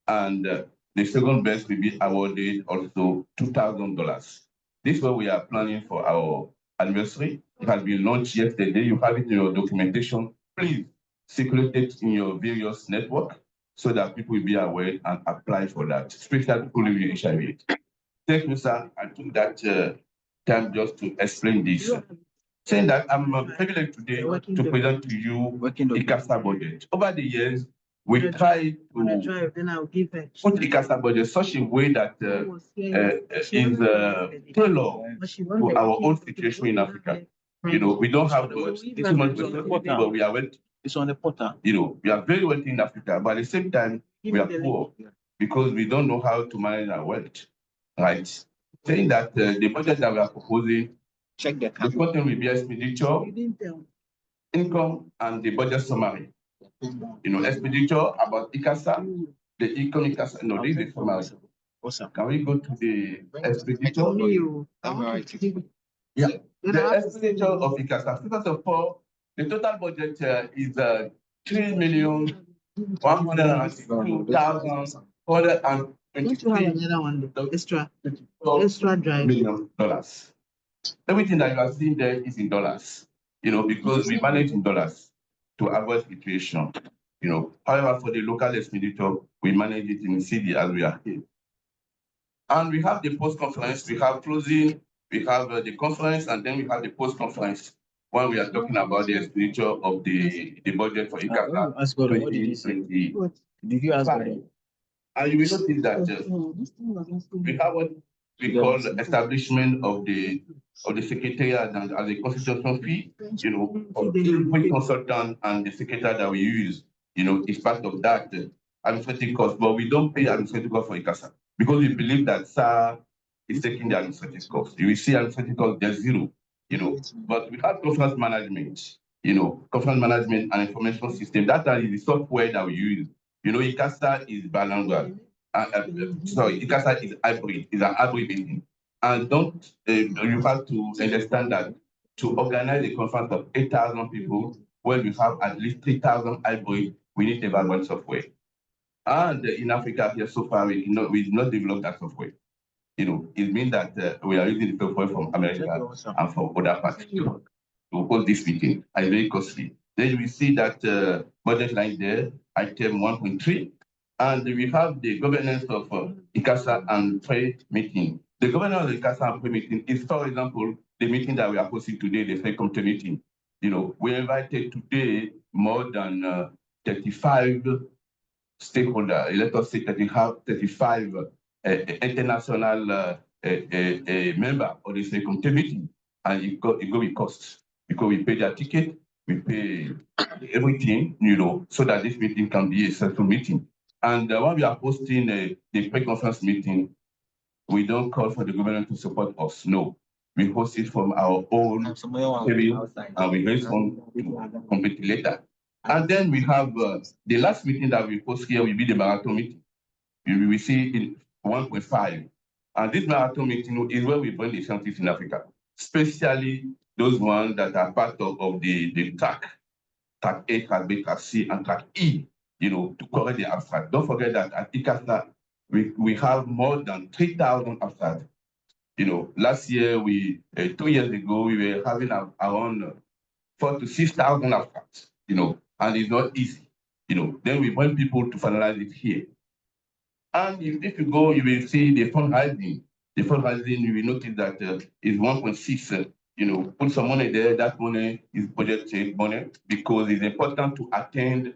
and the second best will be awarded also $2,000. This is what we are planning for our anniversary. It has been launched yesterday. You have it in your documentation. Please circulate it in your various network so that people will be aware and apply for that, especially people living with HIV. Thank you, sir. I took that time just to explain this. Saying that I'm privileged today to present to you ICASA budget. Over the years, we try to put ICASA budget such a way that is tailored to our own situation in Africa. You know, we don't have too much resources, but we are wealthy. It's on the portal. You know, we are very wealthy in Africa, but at the same time, we are poor because we don't know how to manage our wealth. Right? Saying that the budget that we are proposing, check the content will be expenditure, income, and the budget summary. You know, expenditure about ICASA, the income ICASA. No, this is the summary. Can we go to the expenditure? Yeah, the expenditure of ICASA. First of all, the total budget is 3,162,423 extra million dollars. Everything that you are seeing there is in dollars, you know, because we manage in dollars to avoid fluctuation. You know, however, for the local expenditure, we manage it in CD as we are here. And we have the post-conference, we have closing, we have the conference, and then we have the post-conference when we are talking about the expenditure of the budget for ICASA 2020. Did you ask? And you will notice that we have what we call the establishment of the secretariat and as a consultation fee, you know, for every consultant and the secretary that we use, you know, is part of that administrative cost. But we don't pay administrative cost for ICASA because we believe that SAR is taking the administrative cost. You will see administrative cost, there's zero, you know. But we have conference management, you know, conference management and information system. That is the software that we use. You know, ICASA is bilingual. ICASA is hybrid, is an hybrid meeting. And don't you have to understand that to organize a conference of 8,000 people, when we have at least 3,000 hybrid, we need development software. And in Africa here so far, we did not develop that software. You know, it means that we are using the software from America and from other parts to hold this meeting. And it's very costly. Then you will see that budget line there, item 1.3. And we have the governance of ICASA and trade meeting. The governance of the ICASA and trade meeting is, for example, the meeting that we are hosting today, the trade committee meeting. You know, we invited today more than 35 stakeholders. Let us say that we have 35 international members of the trade committee meeting, and it go with costs because we pay their ticket, we pay everything, you know, so that this meeting can be a successful meeting. And when we are hosting the pre-conference meeting, we don't call for the government to support us. No, we host it from our own savings, and we raise funds to complete later. And then we have the last meeting that we host here will be the marathon meeting. We will see in 1.5. And this marathon meeting is where we bring the scientists in Africa, especially those ones that are part of the track A, track B, track C, and track E, you know, to correct the abstract. Don't forget that at ICASA, we have more than 3,000 abstracts. You know, last year, 2 years ago, we were having around 4,000 to 6,000 abstracts, you know, and it's not easy, you know. Then we want people to finalize it here. And if you go, you will see the fundraising. The fundraising, you will notice that is 1.6. You know, put some money there. That money is budgeted money because it's important to attend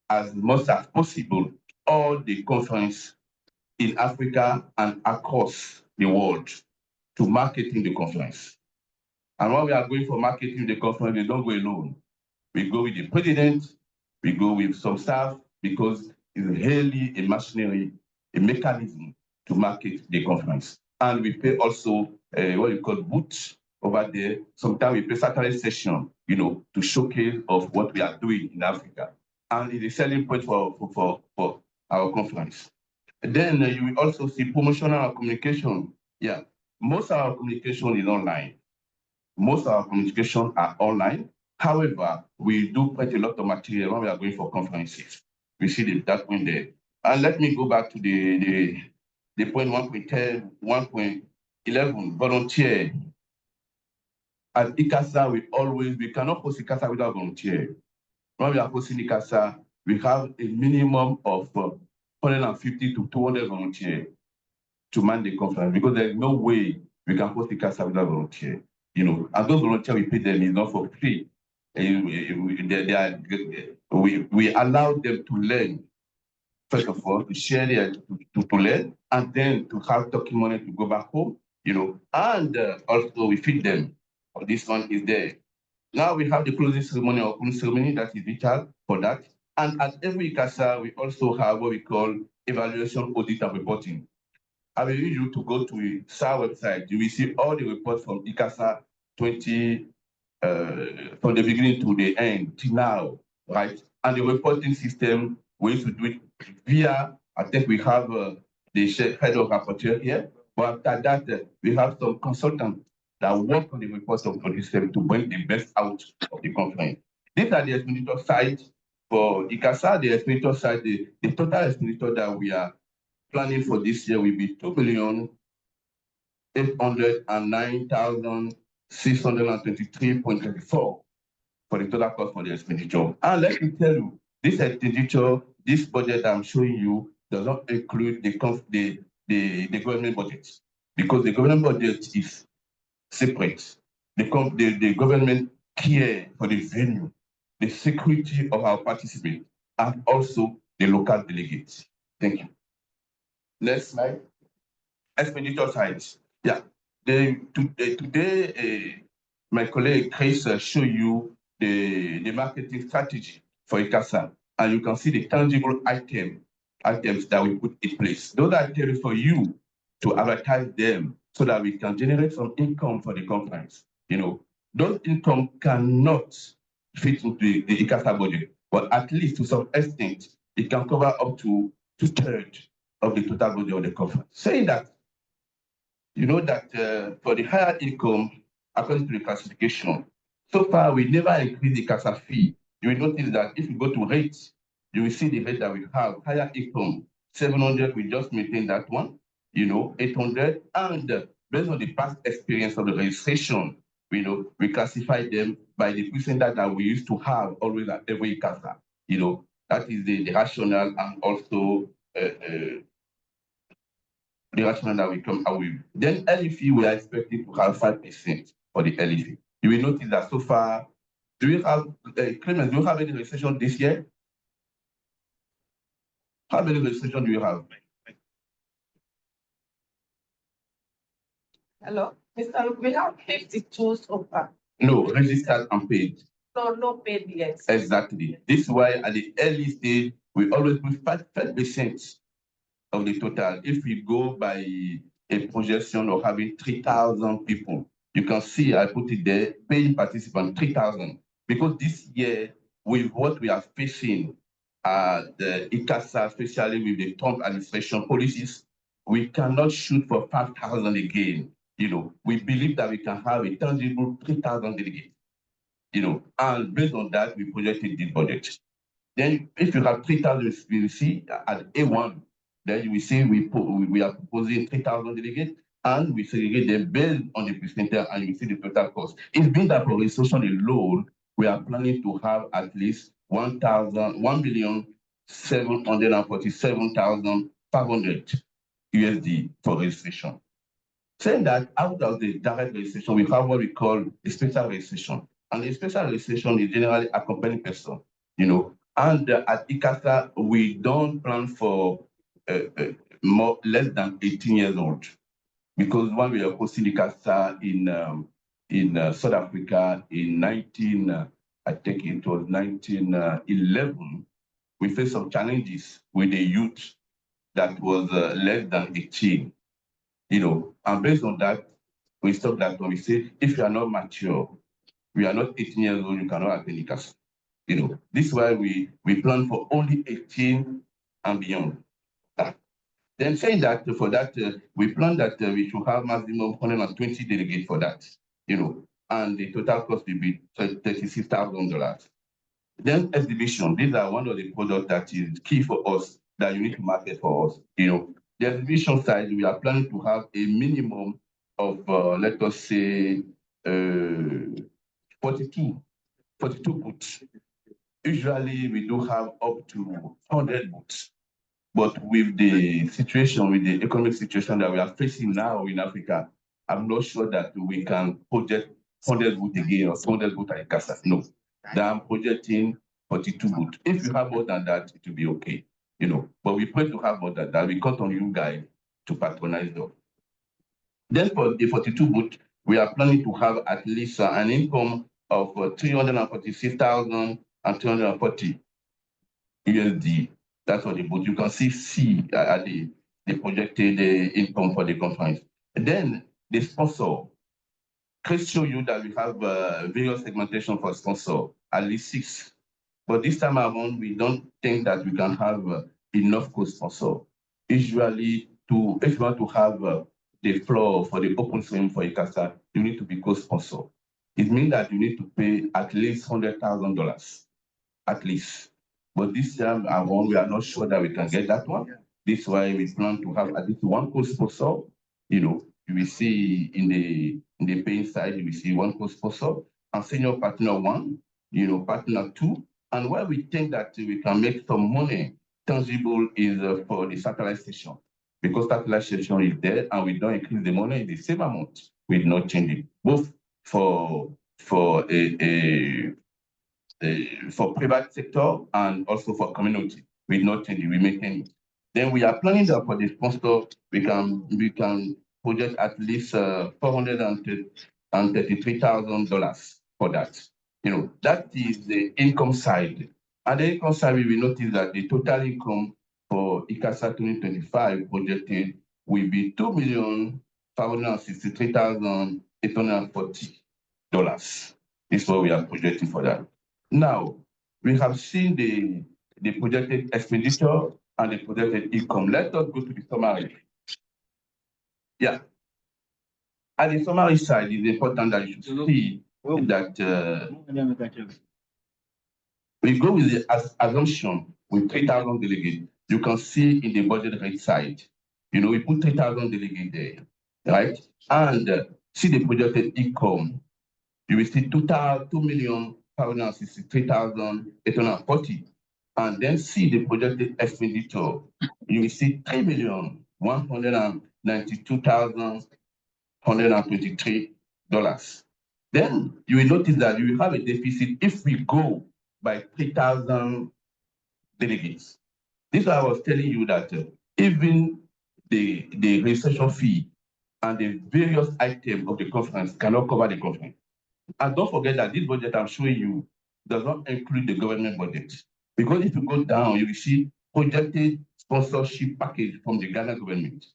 as much as possible all the conference in Africa and across the world to marketing the conference. And when we are going for marketing the conference, we don't go alone. We go with the president, we go with some staff, because it's really a machinery, a mechanism to market the conference. And we pay also what you call booths over there. Sometimes we pay satellite session, you know, to showcase of what we are doing in Africa. And it's a selling point for our conference. Then you will also see promotional communication. Yeah, most of our communication is online. Most of our communication are online. However, we do quite a lot of material when we are going for conferences. We see that point there. And let me go back to the point 1.10, 1.11, volunteer. At ICASA, we cannot post ICASA without volunteer. When we are posting ICASA, we have a minimum of 150 to 200 volunteers to man the conference, because there's no way we can post ICASA without volunteer. You know, and those volunteers we pay them is not for free. We allow them to learn, first of all, to share their, to learn, and then to have talking money to go back home, you know, and also we feed them. This one is there. Now we have the closing ceremony or opening ceremony that is vital for that. And at every ICASA, we also have what we call evaluation, audit, and reporting. I will urge you to go to the SAR website. You will see all the reports from ICASA 20, from the beginning to the end, till now, right? And the reporting system, we used to do it via, I think we have the head of rapporteur here, but after that, we have some consultants that work on the reports of the system to bring the best out of the conference. These are the expenditure side for ICASA. The expenditure side, the total expenditure that we are planning for this year will be 2,809,623.24 for the total cost for the expenditure. And let me tell you, this expenditure, this budget I'm showing you, does not include the government budget, because the government budget is separate. The government care for the venue, the security of our participants, and also the local delegates. Thank you. Next slide. Expenditure side. Yeah. Today, my colleague Chris show you the marketing strategy for ICASA, and you can see the tangible items that we put in place. Those are items for you to advertise them so that we can generate some income for the conference. You know, those income cannot fit into the ICASA budget, but at least to some extent, it can cover up to 2/3 of the total budget of the conference. Saying that, you know that for the higher income, according to the classification, so far we never increased the CASA fee. You will notice that if you go to rates, you will see the rate that we have. Higher income, 700, we just maintain that one, you know, 800. And based on the past experience of the registration, you know, we classify them by the percentage that we used to have always at every CASA. You know, that is the rationale, and also the rationale that we come out with. Then LFE, we are expecting to have 5% for the LFE. You will notice that so far, do we have, Clemens, do you have any registration this year? How many registrations do you have? Hello, Mr. Luke, we have 52 so far. No, registered and paid. So no paid yet. Exactly. This is why at the early stage, we always put 5% of the total. If we go by a projection of having 3,000 people, you can see I put it there, paying participants 3,000. Because this year, with what we are facing, the ICASA, especially with the Trump administration policies, we cannot shoot for 5,000 again. You know, we believe that we can have a tangible 3,000 delegates. You know, and based on that, we projected this budget. Then, if you have 3,000, you will see at A1, then you will see we are proposing 3,000 delegates, and we segregate them based on the percentage, and you see the total cost. It's been that for registration alone, we are planning to have at least 1,747,500 USD for registration. Saying that out of the direct registration, we have what we call a special registration. And the special registration is generally accompanying person, you know. And at ICASA, we don't plan for less than 18 years old, because when we are hosting ICASA in South Africa in I think it was 1911, we faced some challenges with the youth that was less than 18, you know, and based on that, we stopped that when we say, if you are not mature, we are not 18 years old, you cannot attend ICASA. You know, this is why we plan for only 18 and beyond. Then saying that for that, we plan that we should have maximum 120 delegates for that, and the total cost will be $36,000. Then exhibition, these are one of the products that is key for us, that you need to market for us. The exhibition side, we are planning to have a minimum of, let us say, 42 booths. Usually we do have up to 100 booths. But with the situation, with the economic situation that we are facing now in Africa, I'm not sure that we can project 100 booths again or 200 booths at ICASA. No, I'm projecting 42 booths. If you have more than that, it will be okay. But we pray to have more than that. We count on you guys to patronize them. Then for the 42 booths, we are planning to have at least an income of 346,240 USD. That's what the booth. You can see the projected income for the conference. And then the sponsor. Chris showed you that we have various segmentation for sponsor, at least 6. But this time around, we don't think that we can have enough co-sponsor. Usually, if you want to have the floor for the open swim for ICASA, you need to be co-sponsor. It means that you need to pay at least $100,000, at least. But this time around, we are not sure that we can get that one. This is why we plan to have at least one co-sponsor. You will see in the paying side, you will see one co-sponsor, and senior partner 1, partner 2. And where we think that we can make some money tangible is for the satellite station. Because satellite station is there and we don't increase the money in the same amount, we not change it. Both for private sector and also for community. We not change it, we maintain it. Then we are planning that for the sponsor, we can project at least $433,000 for that. That is the income side. And the income side, we will notice that the total income for ICASA 2025 projected will be $2,563,840. This is what we are projecting for that. Now, we have seen the projected expenditure and the projected income. Let us go to the summary. Yeah. At the summary side, it's important that you should see that we go with the assumption with 3,000 delegates. You can see in the budget rate side, we put 3,000 delegates there, right? And see the projected income. You will see $2,563,840. And then see the projected expenditure. You will see $3,192,123. Then you will notice that you will have a deficit if we go by 3,000 delegates. This is why I was telling you that even the registration fee and the various items of the conference cannot cover the conference. And don't forget that this budget I'm showing you does not include the government budget. Because if you go down, you will see projected sponsorship package from the Ghana government.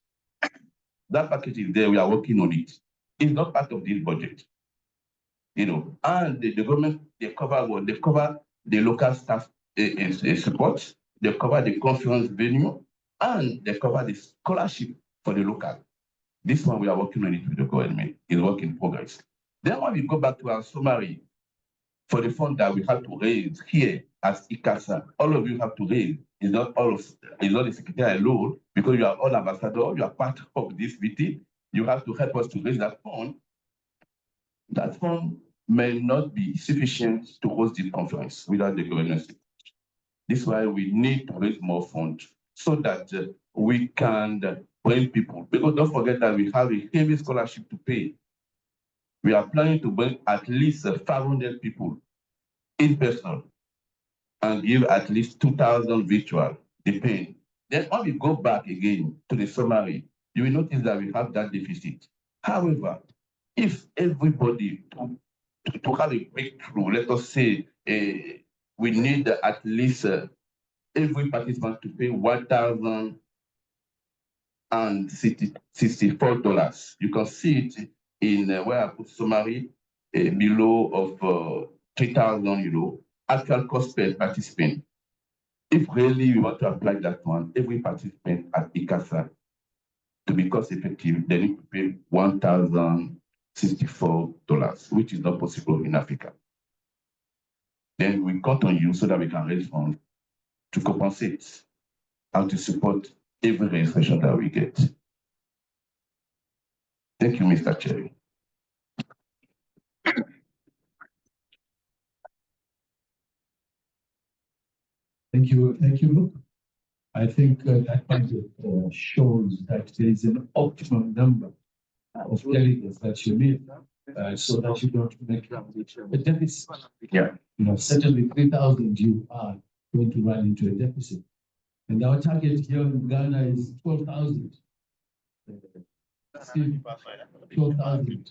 That package is there, we are working on it. It's not part of this budget. And the government, they cover what? They cover the local staff support, they cover the conference venue, and they cover the scholarship for the local. This one we are working on it with the government. It's work in progress. Then when we go back to our summary, for the fund that we have to raise here as ICASA, all of you have to raise. It's not the secretary alone, because you are all ambassadors, you are part of this meeting. You have to help us to raise that fund. That fund may not be sufficient to host the conference without the government. This is why we need to raise more funds so that we can bring people. Because don't forget that we have a heavy scholarship to pay. We are planning to bring at least 500 people in person and give at least 2,000 virtual, depending. Then when we go back again to the summary, you will notice that we have that deficit. However, if everybody to have a breakthrough, let us say we need at least every participant to pay $1,064. You can see it in where I put summary below of 3,000 actual cost per participant. if really we want to apply that one, every participant at ICASA to be cost effective, they need to pay $1,064, which is not possible in Africa. Then we count on you so that we can raise funds to compensate and to support every registration that we get. Thank you, Mr. Chair. Thank you, Luke. I think that budget shows that there is an optimum number of delegates that you need, so that you don't make a deficit. Yeah. You know, certainly 3,000 you are going to run into a deficit. And our target here in Ghana is 12,000. 12,000.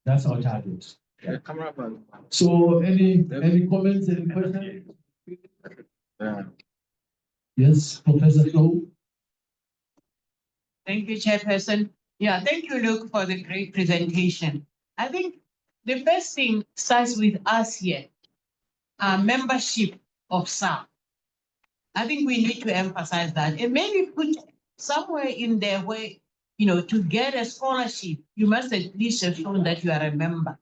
That's our target. Yeah. So any comments, any questions? Yes, Professor Flo. Thank you, Chairperson. Yeah, thank you, Luke, for the great presentation. I think the first thing starts with us here, our membership of SAR. I think we need to emphasize that and maybe put somewhere in there where, you know, to get a scholarship, you must at least have shown that you are a member.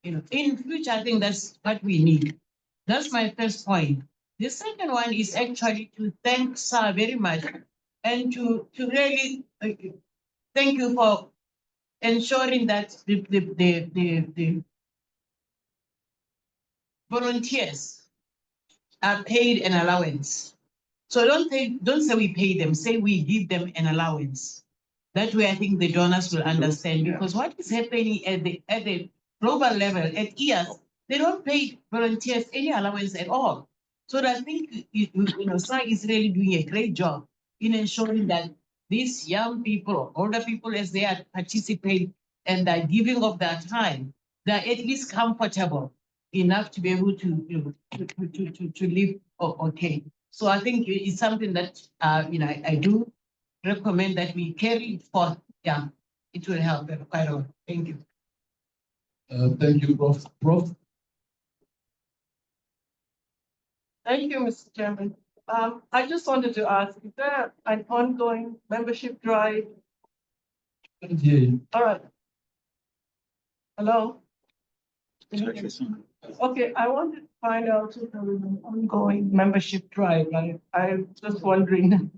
You know, in future, I think that's what we need. That's my first point. The second one is actually to thank SAR very much and to really thank you for ensuring that the volunteers are paid an allowance. So don't say we pay them, say we give them an allowance. That way I think the donors will understand, because what is happening at the global level, at EAS, they don't pay volunteers any allowance at all. So I think SAR is really doing a great job in ensuring that these young people, older people, as they are participate and are giving of their time, they're at least comfortable enough to be able to live okay. So I think it's something that I do recommend that we carry it forth. Yeah, it will help quite a lot. Thank you. Thank you, Prof. Thank you, Mr. Chairman. I just wanted to ask, is there an ongoing membership drive? All right. Hello? Okay, I wanted to find out if there is an ongoing membership drive. I'm just wondering,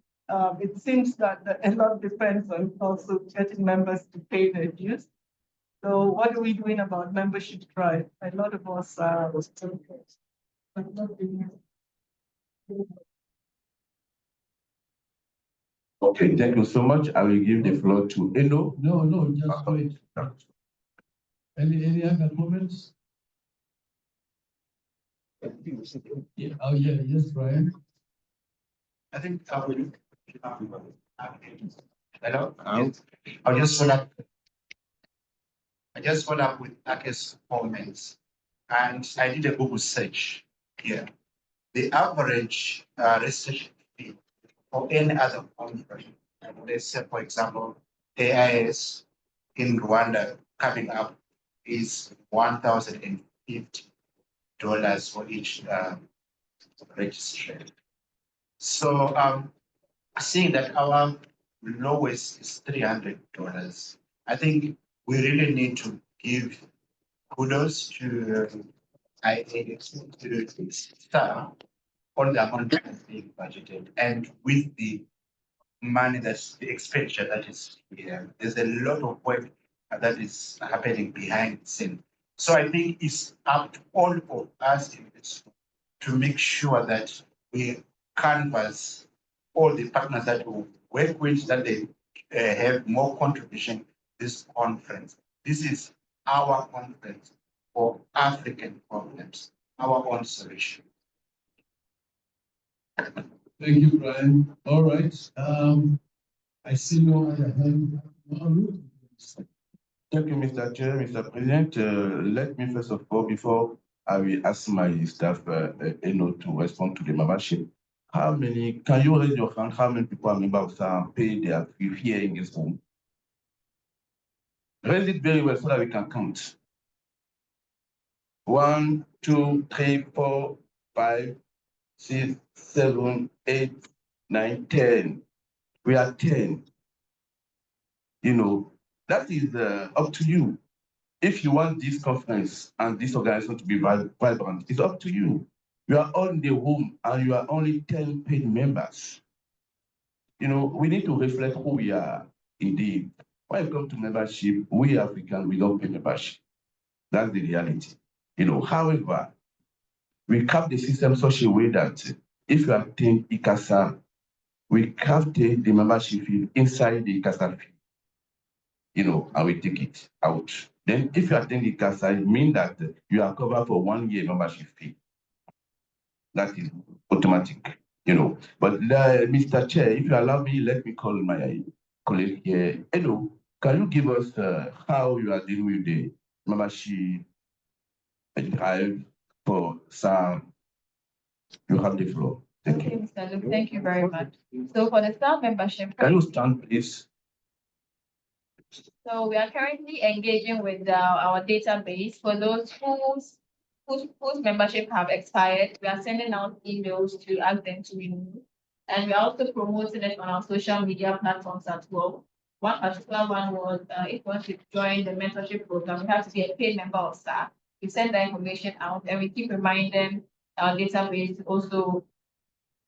it seems that a lot depends on also getting members to pay their dues. So what are we doing about membership drive? A lot of us are Okay, thank you so much. I will give the floor to Eno. No, just wait. Any other comments? Yeah. Oh, yeah, yes, Brian. I think hello. I just follow up with Ake's comments, and I did a Google search here. The average registration fee for any other country, let's say, for example, AIS in Rwanda coming up is $1,050 for each registration. So seeing that our lowest is $300, I think we really need to give kudos to SAR on the amount that is being budgeted, and with the money, that's the expenditure that is here. There's a lot of work that is happening behind the scene. So I think it's up to all of us in this to make sure that we canvass all the partners that we work with, that they have more contribution to this conference. This is our conference for African problems, our own solution. Thank you, Brian. All right. I see no other hand. Thank you, Mr. Chair, Mr. President. Let me first of all, before I will ask my staff, Eno, to respond to the membership. Can you raise your hand, how many people are members of SAR pay their fee here in this room? Raise it very well so that we can count. 1, 2, 3, 4, 5, 6, 7, 8, 9, 10. We are 10. You know, that is up to you. If you want this conference and this organization to be vibrant, it's up to you. You are all in the room and you are only 10 paid members. You know, we need to reflect who we are indeed. When it comes to membership, we Africans, we don't pay membership. That's the reality. You know, however, we cap the system such a way that if you attend ICASA, we capture the membership fee inside the ICASA fee, you know, and we take it out. Then if you attend ICASA, it means that you are covered for 1 year membership fee. That is automatic, you know. But Mr. Chair, if you allow me, let me call my colleague here. Hello, can you give us how you are dealing with the membership drive for SAM? You have the floor. Thank you. Mr. Luke, thank you very much. So for the SAM membership, Can you stand, please? so we are currently engaging with our database for those whose membership have expired. We are sending out emails to ask them to renew. And we're also promoting it on our social media platforms as well. One particular one was if one should join the mentorship program, we have to be a paid member of SAP. We send that information out and we keep reminding our database to also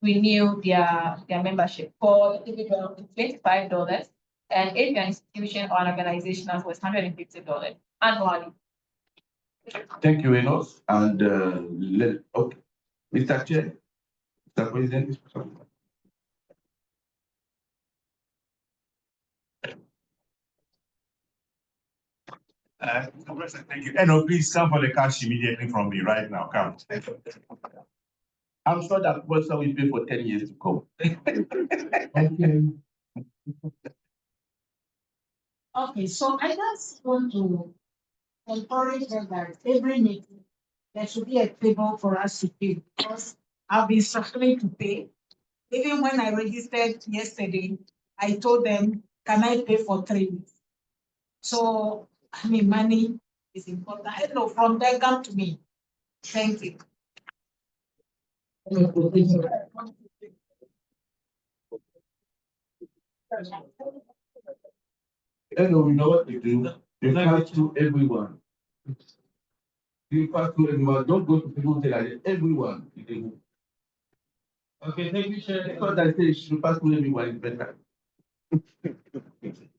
renew their membership. For individuals, it's $25, and if you're an institution or an organization, as well, it's $150 annually. Thank you, Enos. And okay. Mr. Chair, Mr. President. Thank you. No, please come for the cash immediately from me right now. Come. I'm sure that person will pay for 10 years to come. Thank you. Okay, so I just want to encourage them that every meeting, there should be a table for us to pay, because I've been struggling to pay. Even when I registered yesterday, I told them, can I pay for 3 weeks? So, I mean, money is important. I know from there, come to me. Thank you. Hello, you know what you do? You pass to everyone. You pass to everyone. Don't go to people who say like everyone. Okay, thank you, Chair. Because I say you should pass to everyone is better.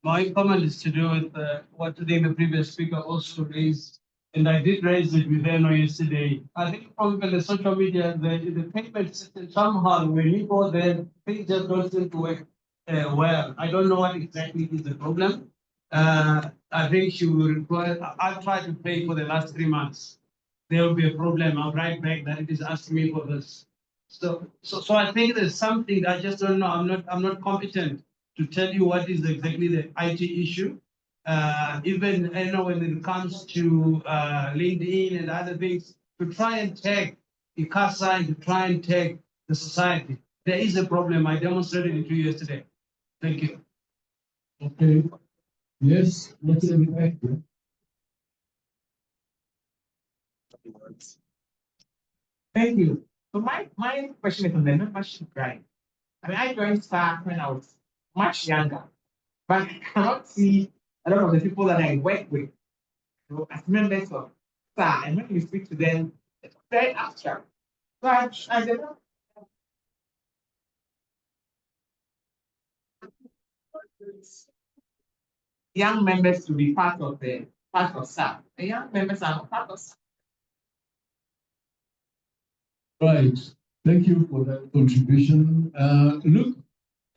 My comment is to do with what today the previous speaker also raised, and I did raise it with Eno yesterday. I think from the social media, the payment system somehow, when you go there, things just don't seem to work well. I don't know what exactly is the problem. I think she will require, I've tried to pay for the last 3 months. There will be a problem. I'll write back that it is asking me for this. So I think there's something I just don't know. I'm not competent to tell you what is exactly the IT issue. Even I know when it comes to LinkedIn and other things, to try and tag ICASA and to try and tag the society. There is a problem. I demonstrated it to you yesterday. Thank you. Okay. Yes, let's have it back. Thank you. So my question is on the membership drive. I mean, I joined SAR when I was much younger, but I cannot see a lot of the people that I work with, you know, as members of SAR, and when you speak to them, it's very abstract. So I don't know. Young members to be part of SAR. The young members are not part of SAR. Right. Thank you for that contribution. Luke,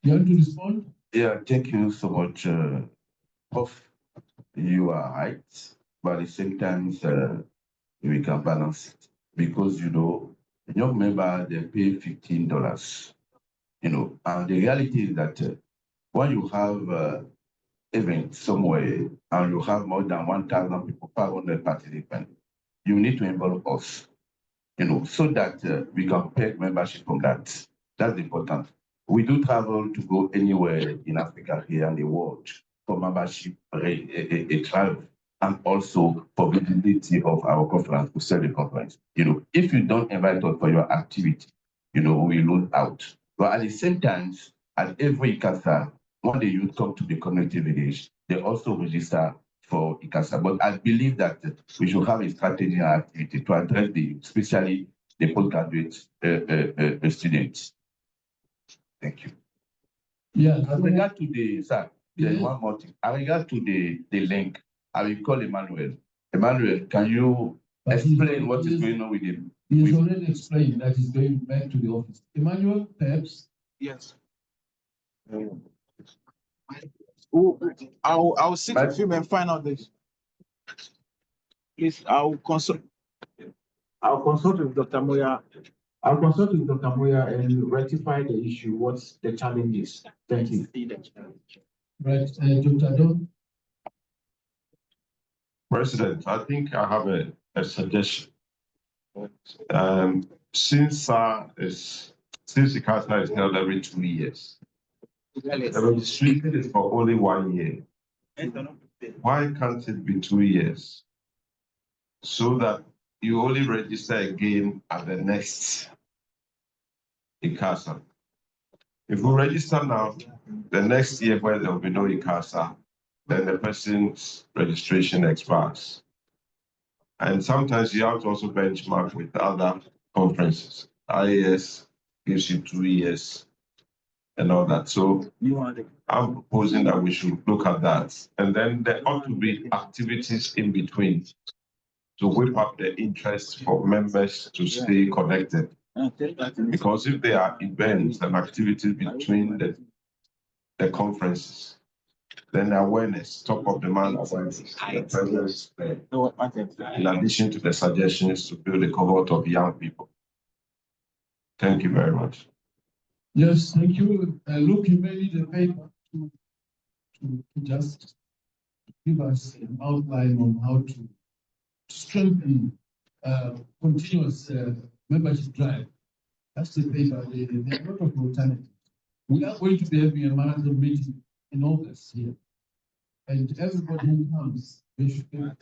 you want to respond? Yeah, thank you so much. You are right, but at the same time, we can balance it because you know, young member they pay $15. You know, and the reality is that when you have event somewhere and you have more than 1,000 people, 500 participants, you need to involve us. You know, so that we can pay membership from that. That's important. We do travel to go anywhere in Africa here and the world for membership, a travel, and also for visibility of our conference, to sell the conference. You know, if you don't invite us for your activity, we loan out. But at the same time, at every ICASA, when the youth come to the community village, they also register for ICASA. But I believe that we should have a strategy and activity to address the youth, especially the postgraduate students. Thank you. Yeah. As regard to the, sir, there's Yes. one more thing. As regard to the link, I will call Emmanuel. Emmanuel, can you explain what is going on with him? He has already explained that he's going back to the office. Emmanuel, perhaps? Yes. I'll sit with him and find out this. Please, I'll consult with Dr. Moya. I'll consult with Dr. Moya and rectify the issue. What's the challenge is? Thank you. Right, Dr. Adon? President, I think I have a suggestion. Since ICASA is held every 2 years, the registration is for only 1 year. Why can't it be 2 years? So that you only register again at the next ICASA. If we register now, the next year where there will be no ICASA, then the person's registration expires. And sometimes you have to also benchmark with other conferences. IAS gives you 2 years and all that. So I'm proposing that we should look at that. And then there ought to be activities in between to whip up the interest for members to stay connected. Because if there are events and activities between the conferences, then awareness, top of the mind awareness, in addition to the suggestions to build a cohort of young people. Thank you very much. Yes, thank you. Look, you may need a paper to just give us an outline on how to strengthen continuous membership drive. That's the paper. There are a lot of alternatives. We are going to be having a marathon meeting in August here. And everybody who comes, they should get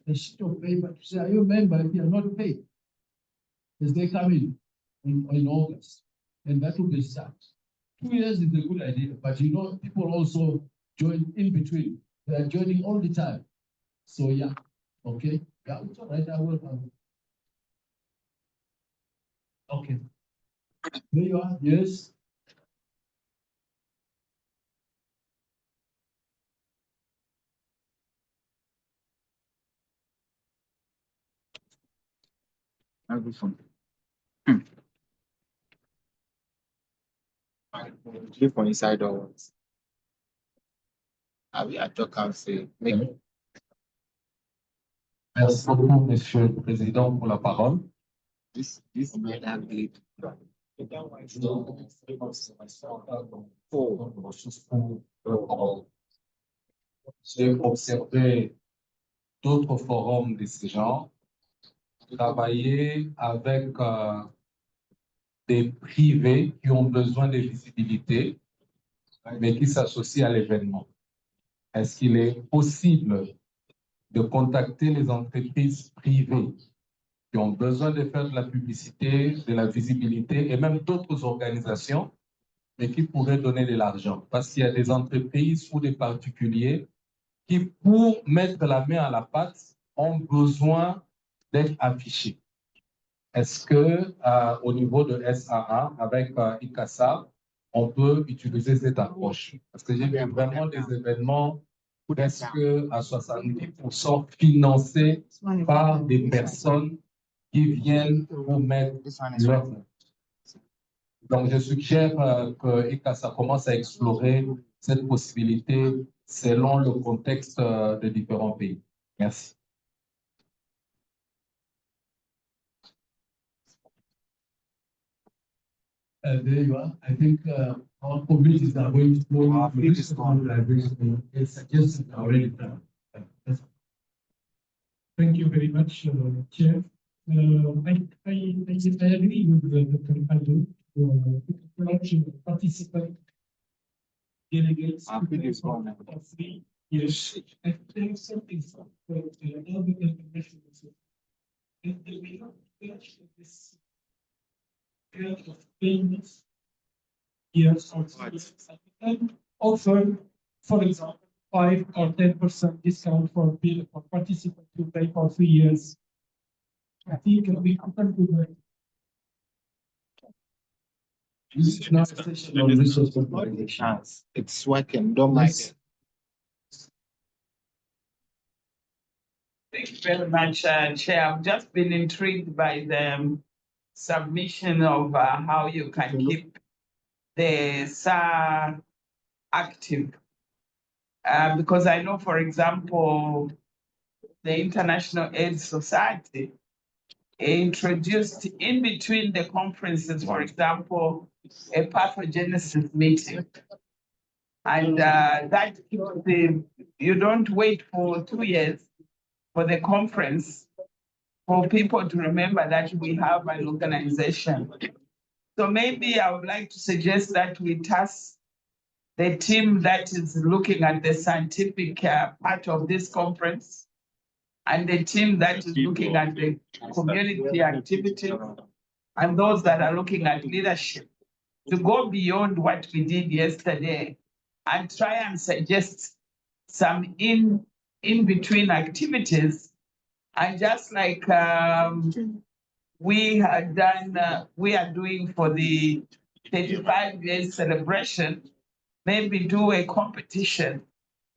a sheet of paper to say, are you a member if you are not paid? As they come in August. And that will be start. 2 years is a good idea, but people also join in between. They are joining all the time. So yeah, okay. Yeah, it's all right. I will. Okay. There you are. Yes. Microphone. Click on inside doors. Merci beaucoup, Monsieur le Président, pour la parole. J'ai observé d'autres forums de ce genre, travailler avec des privés qui ont besoin de visibilité, mais qui s'associent à l'événement. Est-ce qu'il est possible de contacter les entreprises privées qui ont besoin de faire de la publicité, de la visibilité et même d'autres organisations, mais qui pourraient donner de l'argent? Parce qu'il y a des entreprises ou des particuliers qui, pour mettre la main à la pâte, ont besoin d'être affichés. Est-ce que au niveau de SAA, avec ICASA, on peut utiliser cette approche? Parce que j'ai vu vraiment des événements presque à 70% financés par des personnes qui viennent pour mettre leur... Donc, je suggère que ICASA commence à explorer cette possibilité selon le contexte de différents pays. Merci. There you are. I think our committees are going to go into this mobilization. It's suggested already done. Thank you very much, Chair. I agree with Dr. Adu to participant delegates to the 3 years. I think something for all the information. period of payments, years or 2 years, and offer, for example, 5 or 10% discount for bill for participants who pay for 3 years. I think we can do that. This is not a session on resource mobilization. It's working, don't mind it. Thank you very much, Chair. I've just been intrigued by the submission of how you can keep the SAR active. Because I know, for example, the International AIDS Society introduced in between the conferences, for example, a pathogenesis meeting. And that you don't wait for 2 years for the conference for people to remember that we have an organization. So maybe I would like to suggest that we task the team that is looking at the scientific part of this conference and the team that is looking at the community activity and those that are looking at leadership to go beyond what we did yesterday and try and suggest some in-between activities. And just like we had done, we are doing for the 35 years celebration, maybe do a competition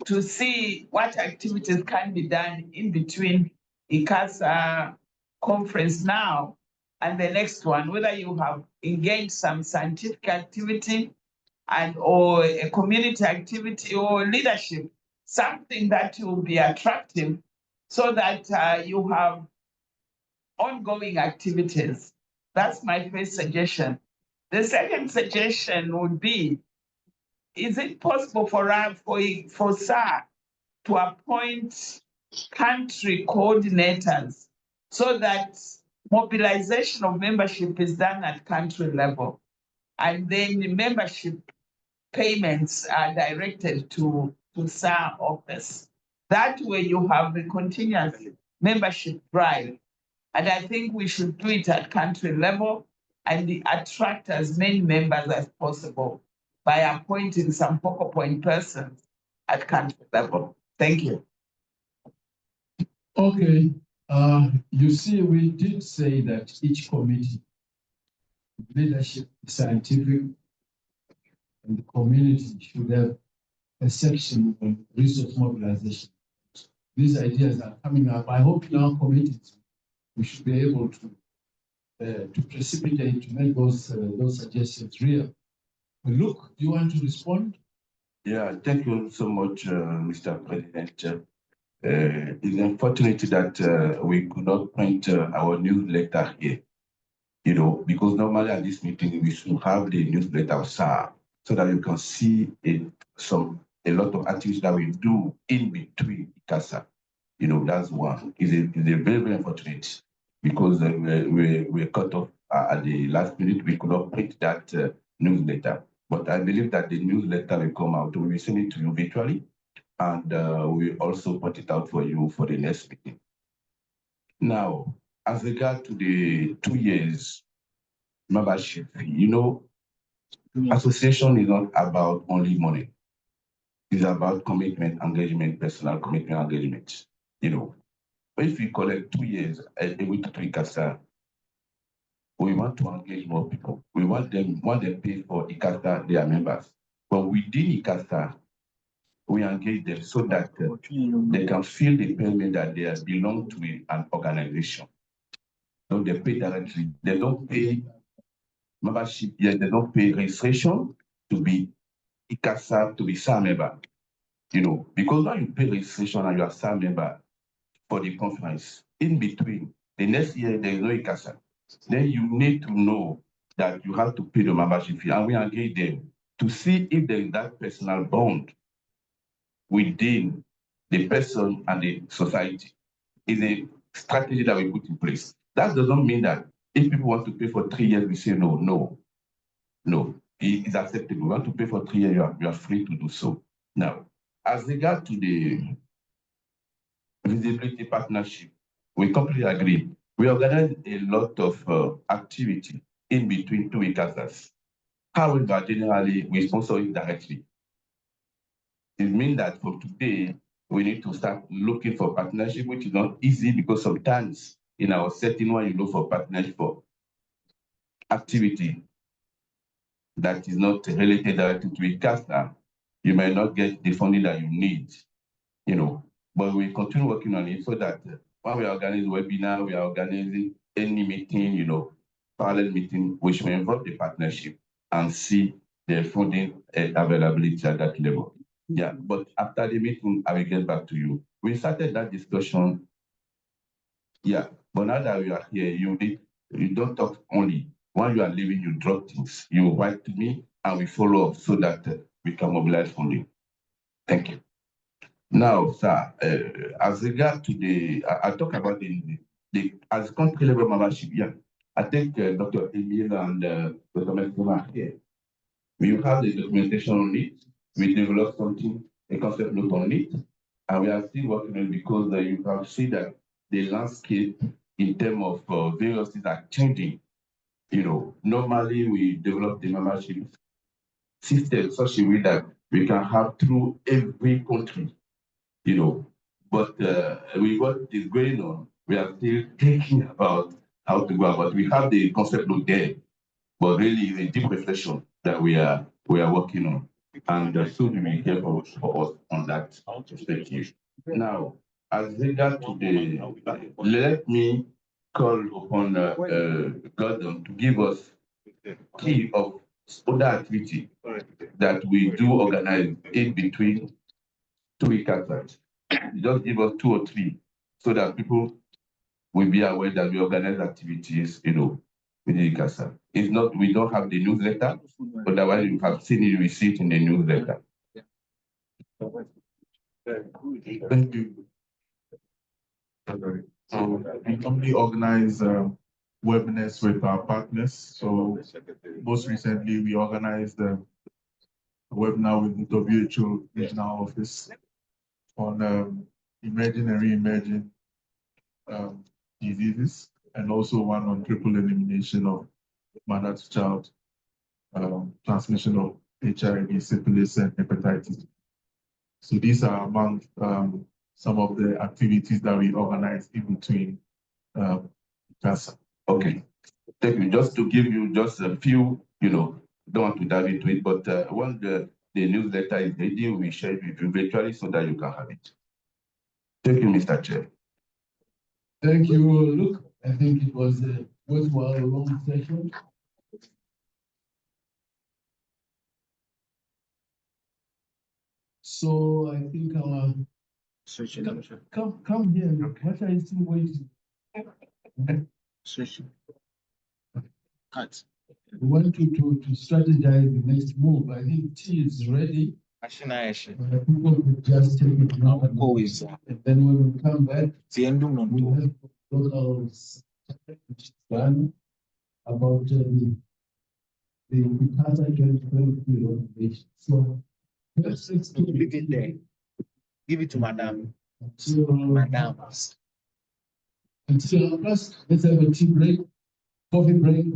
to see what activities can be done in between ICASA conference now and the next one, whether you have engaged some scientific activity and or a community activity or leadership, something that will be attractive so that you have ongoing activities. That's my first suggestion. The second suggestion would be, is it possible for us, for SAR to appoint country coordinators so that mobilization of membership is done at country level? And then the membership payments are directed to SAR office. That way you have a continuous membership drive. And I think we should do it at country level and attract as many members as possible by appointing some focal point persons at country level. Thank you. Okay, you see, we did say that each committee, leadership, scientific, and the community should have a section on resource mobilization. These ideas are coming up. I hope in our committees we should be able to precipitate, to make those suggestions real. Luke, do you want to respond? Yeah, thank you so much, Mr. President. It's unfortunate that we could not print our newsletter here, because normally at this meeting we should have the newsletter of SAR so that you can see a lot of activities that we do in between ICASA. That's one. It's a very, very unfortunate because we're cut off at the last minute. We could not print that newsletter. But I believe that the newsletter will come out. We will send it to you virtually, and we also put it out for you for the next meeting. Now, as regard to the 2 years membership fee, association is not about only money. It's about commitment, engagement, personal commitment, engagement. If we collect 2 years with ICASA, we want to engage more people. We want them pay for ICASA, their members. But within ICASA, we engage them so that they can feel the payment that they belong to an organization. So they pay directly. They don't pay membership yet. They don't pay registration to be ICASA, to be SAR member. Because now you pay registration and you are SAR member for the conference. In between, the next year there is no ICASA. Then you need to know that you have to pay the membership fee, and we engage them to see if there is that personal bond within the person and the society. Is a strategy that we put in place. That does not mean that if people want to pay for 3 years, we say no. It is acceptable. We want to pay for 3 years, you are free to do so. Now, as regard to the visibility partnership, we completely agree. We organize a lot of activity in between two ICASAs. However, generally, we sponsor it directly. It means that from today, we need to start looking for partnership, which is not easy because sometimes in our setting, when you look for partnership for activity that is not related directly to ICASA, you might not get the funding that you need, but we continue working on it so that when we organize a webinar, we are organizing any meeting, parallel meeting, which will involve the partnership and see the funding availability at that level. Yeah, but after the meeting, I will get back to you. We started that discussion. Yeah, but now that we are here, you don't talk only. When you are leaving, you drop things. You write to me and we follow up so that we can mobilize funding. Thank you. Now, sir, as regard to I talk about as country level membership, yeah. I think Dr. Emil and Dr. Mestima are here. We have the documentation on it. We developed something, a concept note on it, and we are still working on it because you can see that the landscape in terms of various things are changing. Normally we develop the membership system such a way that we can have through every country, but with what is going on, we are still thinking about how to go about. We have the concept note there, but really it's a deep reflection that we are working on. And soon you will hear for us on that perspective. Now, as regard to let me call upon Gordon to give us key of other activity that we do organize in between two ICASAs. Just give us 2 or 3 so that people will be aware that we organize activities, with the ICASA. It's not, we don't have the newsletter, otherwise you have seen it, we see it in the newsletter. Thank you. So we normally organize webinars with our partners. So most recently, we organized a webinar with the WHO Regional Office on emerging and re-emerging diseases, and also one on triple elimination of mother-to-child transmission of HIV, syphilis, and hepatitis. So these are among some of the activities that we organize in between ICASA. Okay, thank you. Just to give you just a few, don't want to dive into it, but when the newsletter is ready, we share it with you virtually so that you can have it. Thank you, Mr. Chair. Thank you, Luke. I think it was a worthwhile long session. So I think our come here. What are you still waiting? We want you to strategize the next move. I think tea is ready. People could just take it now. And then when we come back, we'll have local plan about the ICASA 2023 organization. So let's leave it there. Give it to Madam. Madam. Until plus, let's have a tea break, coffee break.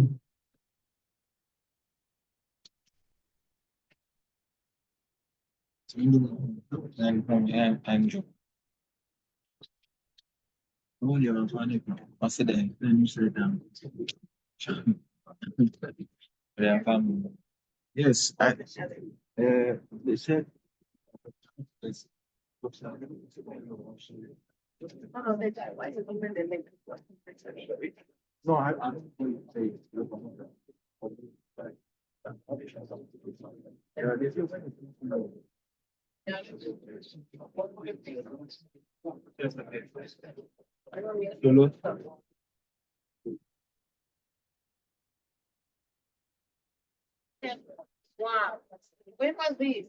Yes, they said. No, I don't say. Wow. When was this?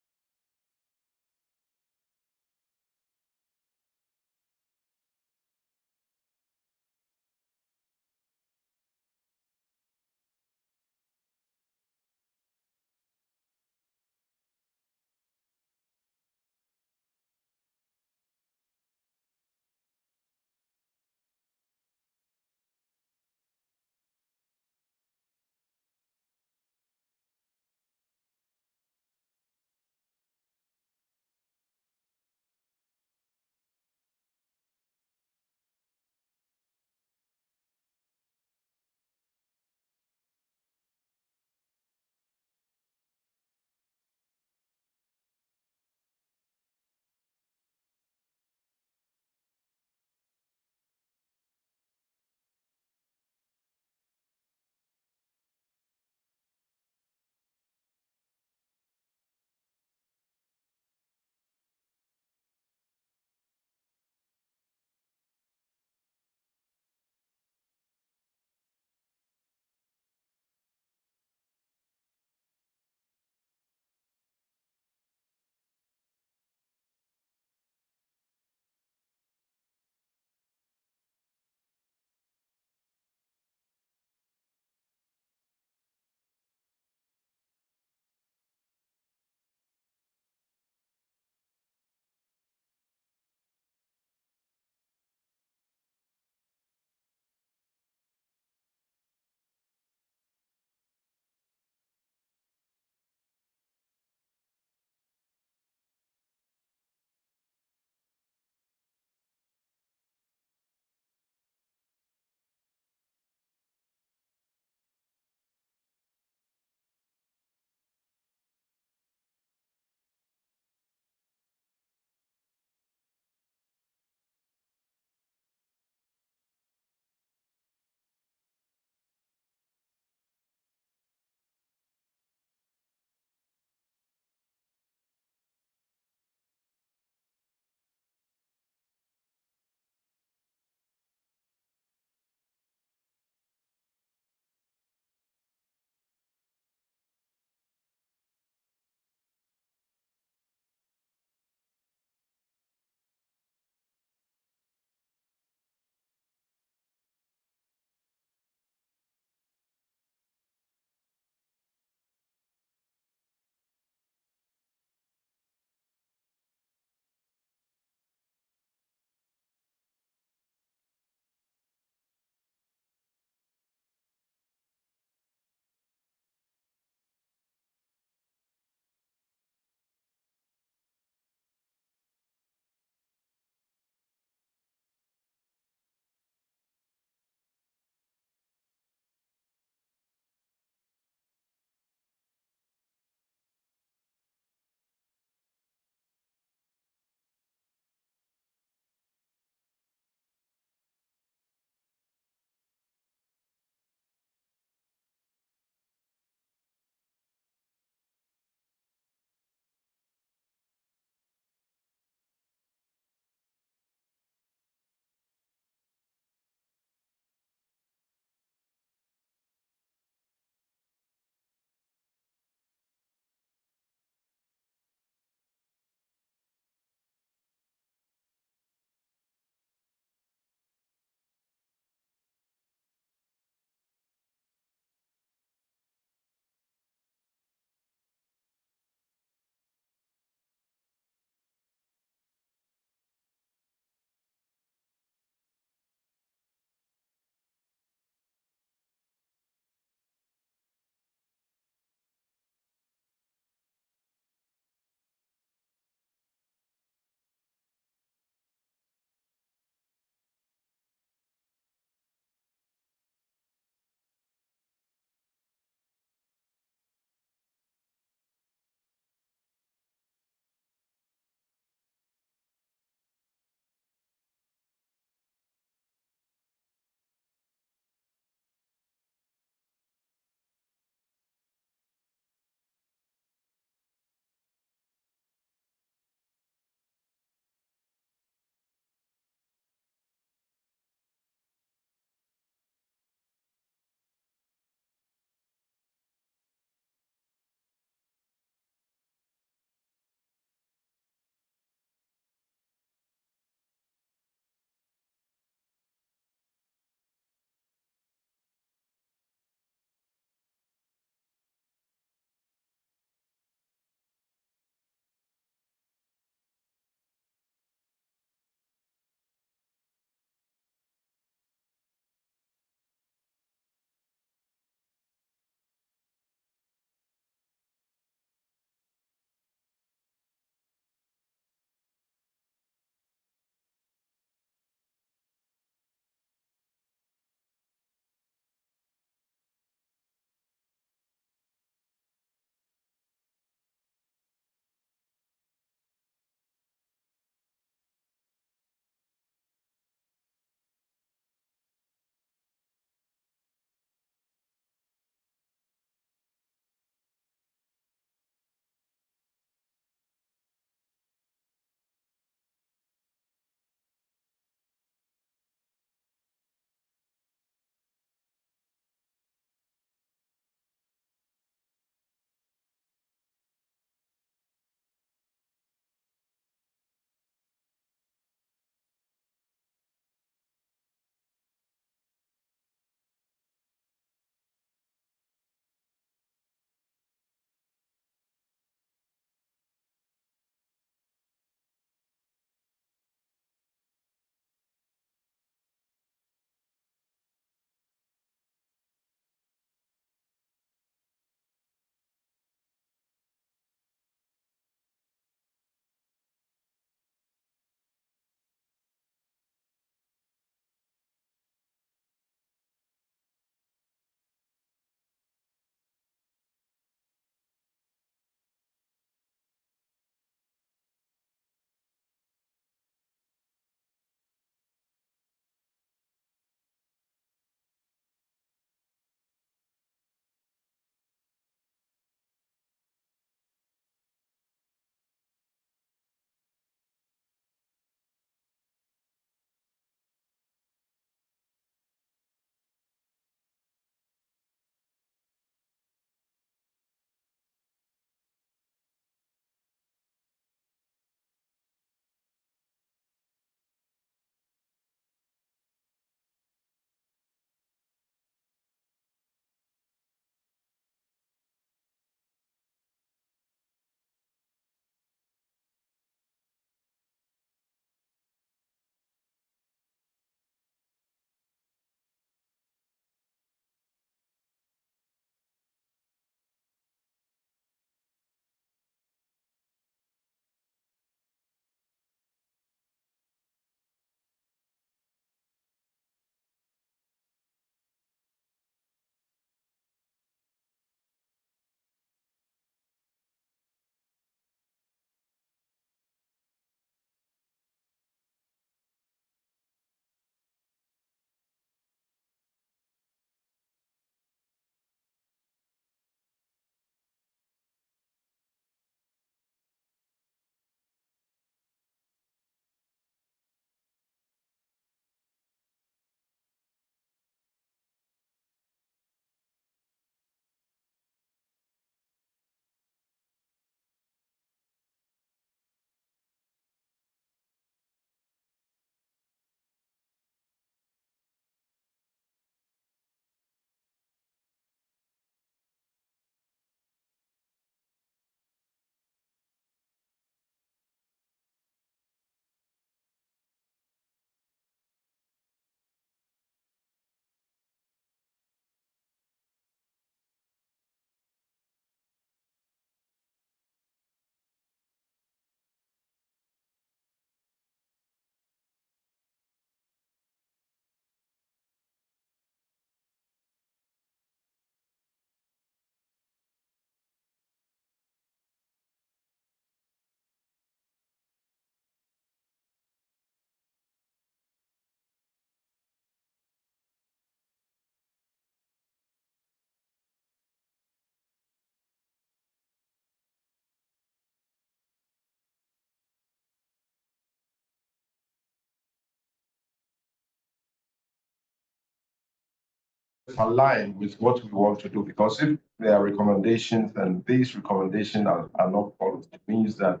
align with what we want to do, because if there are recommendations and these recommendations are not followed, it means that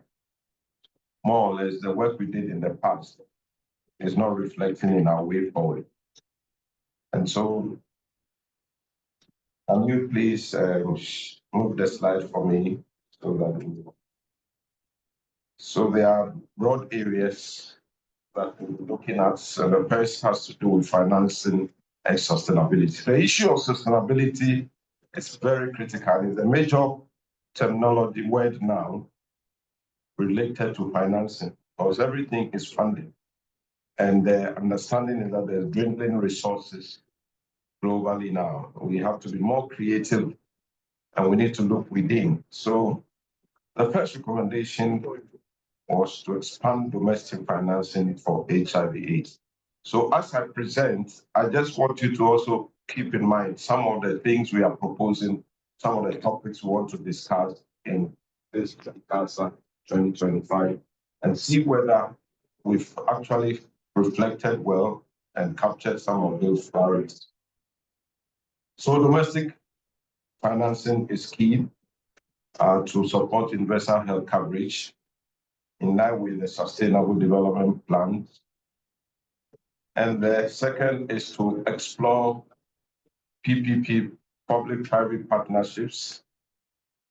more or less the work we did in the past is not reflecting in our way forward. And so, can you please move the slide for me so that there are broad areas that we're looking at. So the first has to do with financing and sustainability. The issue of sustainability is very critical. It's a major terminology word now related to financing, because everything is funding. And the understanding is that there's dwindling resources globally now. We have to be more creative and we need to look within. So the first recommendation was to expand domestic financing for HIV/AIDS. So as I present, I just want you to also keep in mind some of the things we are proposing, some of the topics we want to discuss in this ICASA 2025, and see whether we've actually reflected well and captured some of those priorities. So domestic financing is key to support universal health coverage in line with the Sustainable Development Plans. And the second is to explore PPP, public-private partnerships,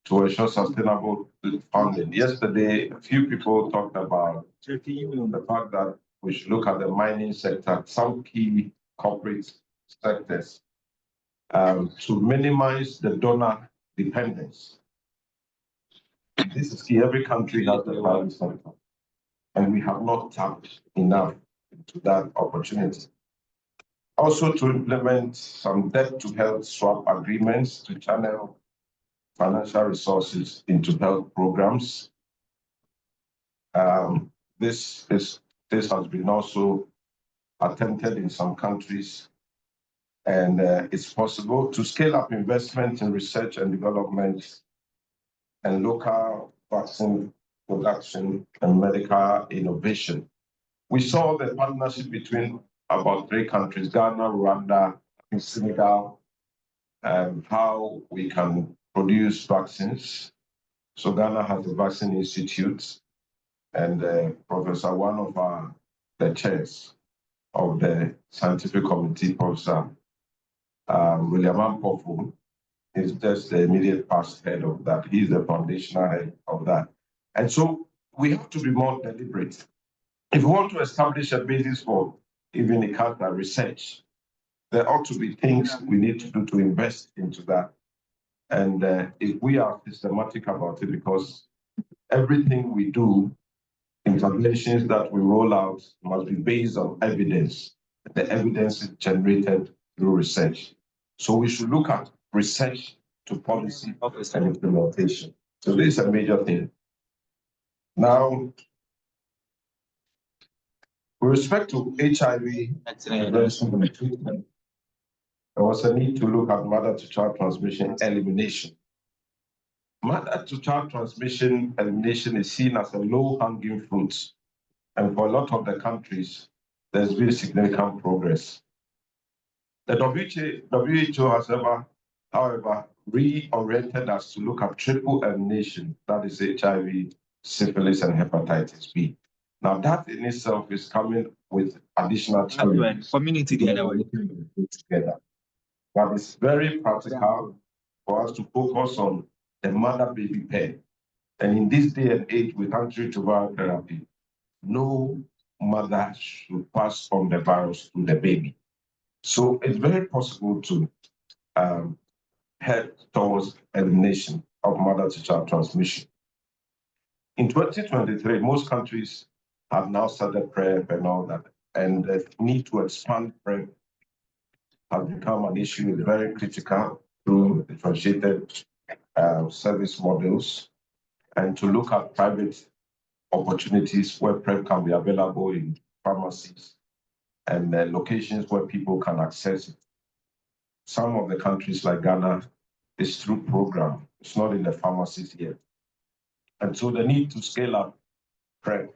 to ensure sustainable funding. Yesterday, a few people talked about the fact that we should look at the mining sector, some key corporate sectors, to minimize the donor dependence. This is key. Every country has the private sector, and we have not tapped enough into that opportunity. Also, to implement some debt-to-health swap agreements to channel financial resources into health programs. This has been also attempted in some countries, and it's possible to scale up investment in research and development and local vaccine production and medical innovation. We saw the partnership between about 3 countries, Ghana, Rwanda, and Senegal, and how we can produce vaccines. So Ghana has a vaccine institute, and Professor, one of the chairs of the scientific committee, Professor William Ampofu, is just the immediate past head of that. He's the foundational head of that. And so we have to be more deliberate. If we want to establish a basis for even ICASA research, there ought to be things we need to do to invest into that. And if we are systematic about it, because everything we do, interventions that we roll out, must be based on evidence. The evidence is generated through research. So we should look at research to policy and implementation. So this is a major thing. Now, with respect to HIV prevention and treatment, there was a need to look at mother-to-child transmission elimination. Mother-to-child transmission elimination is seen as a low-hanging fruit, and for a lot of the countries, there's been significant progress. The WHO has however, reoriented us to look at triple elimination, that is HIV, syphilis, and hepatitis B. Now, that in itself is coming with additional challenges. Community together. But it's very practical for us to focus on the mother-baby pair. And in this day and age with antiretroviral therapy, no mother should pass on the virus to the baby. So it's very possible to head towards elimination of mother-to-child transmission. In 2023, most countries have now started PrEP and all that, and the need to expand PrEP has become an issue. It's very critical through differentiated service models, and to look at private opportunities where PrEP can be available in pharmacies and locations where people can access it. Some of the countries like Ghana is through program. It's not in the pharmacies yet. And so the need to scale up PrEP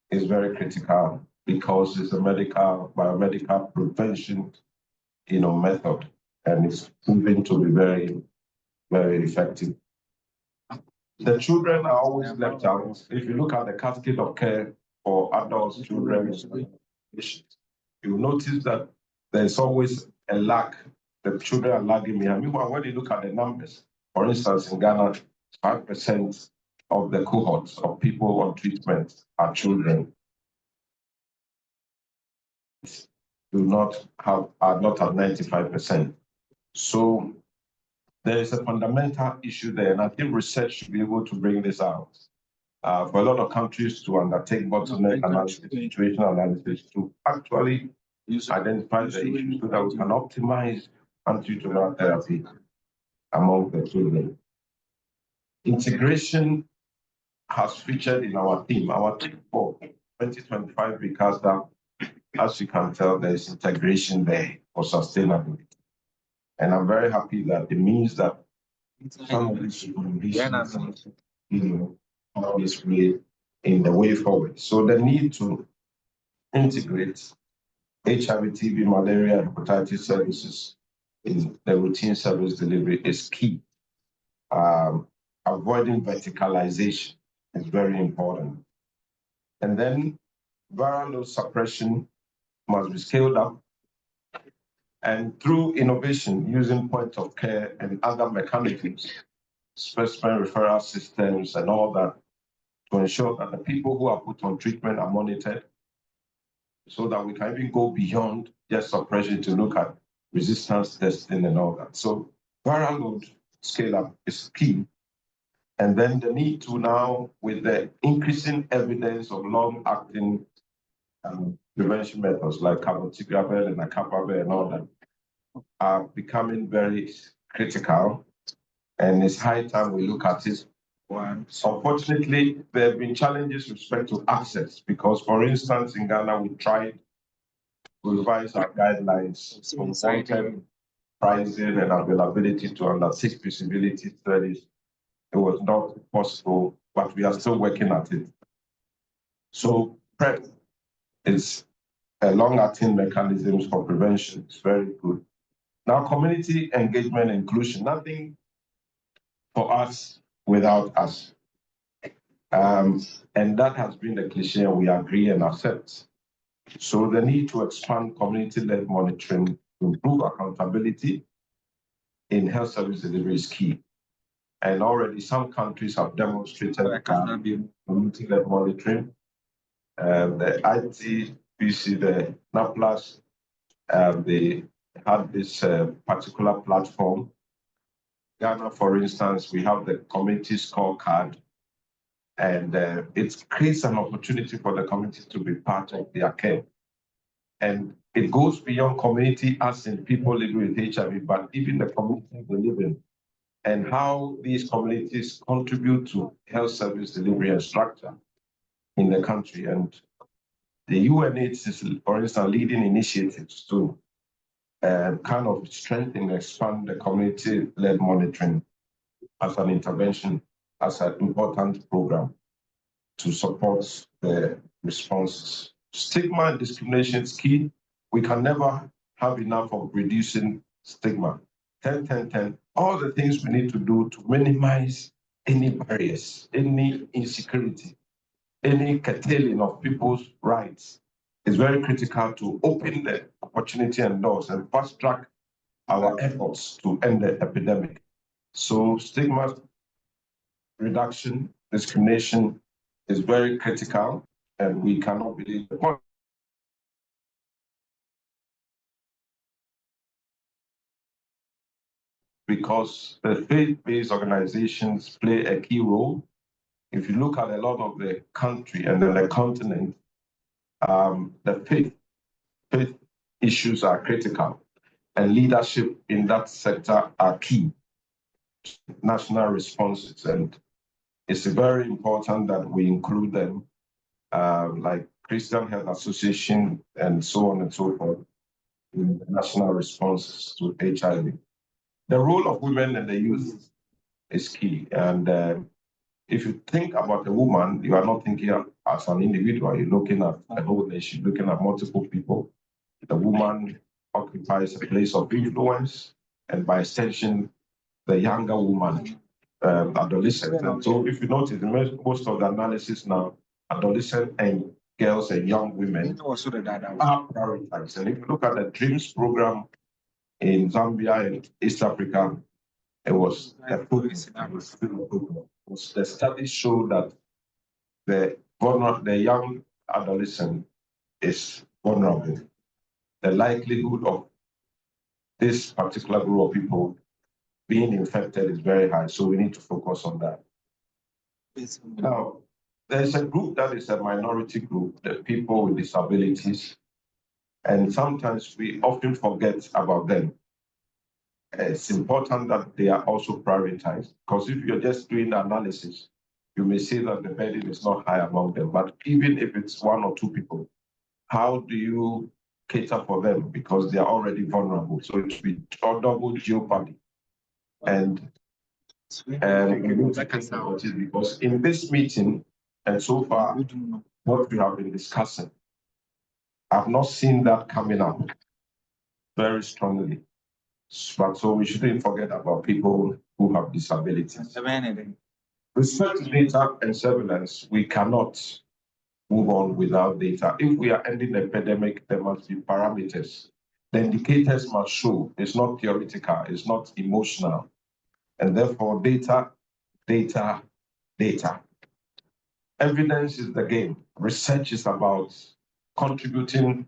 is very critical because it's a biomedical prevention, method. and it's proven to be very, very effective. The children are always left out. If you look at the cascade of care for adults, children, you'll notice that there's always a lack. The children are lagging behind. Meanwhile, when you look at the numbers, for instance, in Ghana, 5% of the cohorts of people on treatment are children. Are not at 95%. So there is a fundamental issue there, and I think research should be able to bring this out. For a lot of countries to undertake bottleneck analysis, situational analysis, to actually identify the issues so that we can optimize antiretroviral therapy among the children. Integration has featured in our theme. Our theme for 2025 ICASA, as you can tell, there is integration there for sustainability. And I'm very happy that it means that some of these recommendations, this way in the way forward. So the need to integrate HIV, TB, malaria, and hepatitis services in the routine service delivery is key. Avoiding verticalization is very important. And then viral load suppression must be scaled up. And through innovation, using point of care and other mechanisms, specimen referral systems and all that, to ensure that the people who are put on treatment are monitored, so that we can even go beyond just suppression to look at resistance testing and all that. So viral load scale up is key. And then the need to now, with the increasing evidence of long-acting prevention methods like cabotegravir and acapavir and all that, are becoming very critical. And it's high time we look at it. Unfortunately, there have been challenges with respect to access, because, for instance, in Ghana, we tried to revise our guidelines on wanted pricing and availability to undertake feasibility studies. It was not possible, but we are still working at it. So PrEP is a long-acting mechanism for prevention. It's very good. Now, community engagement and inclusion, nothing for us without us. And that has been the cliche, and we agree and accept. So the need to expand community-led monitoring to improve accountability in health service delivery is key. And already some countries have demonstrated community-led monitoring. The ITBC, the NAPLAS, they had this particular platform. Ghana, for instance, we have the community scorecard, and it creates an opportunity for the community to be part of their care. And it goes beyond community, as in people living with HIV, but even the community they live in, and how these communities contribute to health service delivery and structure in the country. And the UNH is, for instance, leading initiatives to kind of strengthen and expand the community-led monitoring as an intervention, as an important program to support the responses. Stigma and discrimination is key. We can never have enough of reducing stigma. 10, 10, 10, all the things we need to do to minimize any barriers, any insecurity, any curtailing of people's rights is very critical to open the opportunity and doors and fast track our efforts to end the epidemic. So stigma reduction, discrimination is very critical, and we cannot believe the point. Because the faith-based organizations play a key role. If you look at a lot of the country and the continent, the faith issues are critical, and leadership in that sector are key. National responses, and it's very important that we include them, like Christian Health Association and so on and so forth, in the national responses to HIV. The role of women and the youth is key. And if you think about a woman, you are not thinking as an individual, you're looking at a whole nation, looking at multiple people. The woman occupies a place of influence, and by extension, the younger woman, adolescent. And so if you notice, most of the analysis now, adolescent and girls and young women are prioritized. And if you look at the DREAMS program in Zambia and East Africa, it was a focus. The studies show that the young adolescent is vulnerable. The likelihood of this particular group of people being infected is very high, so we need to focus on that. Now, there's a group that is a minority group, the people with disabilities, and sometimes we often forget about them. It's important that they are also prioritized, because if you're just doing the analysis, you may say that the burden is not high among them, but even if it's one or two people, how do you cater for them? Because they are already vulnerable, so it should be double jeopardy. And we need to think about it, because in this meeting, and so far, what we have been discussing, I've not seen that coming up very strongly. But so we shouldn't forget about people who have disabilities. Respect to data and surveillance, we cannot move on without data. If we are ending the epidemic, there must be parameters. The indicators must show. It's not theoretical, it's not emotional. And therefore, data. Evidence is the game. Research is about contributing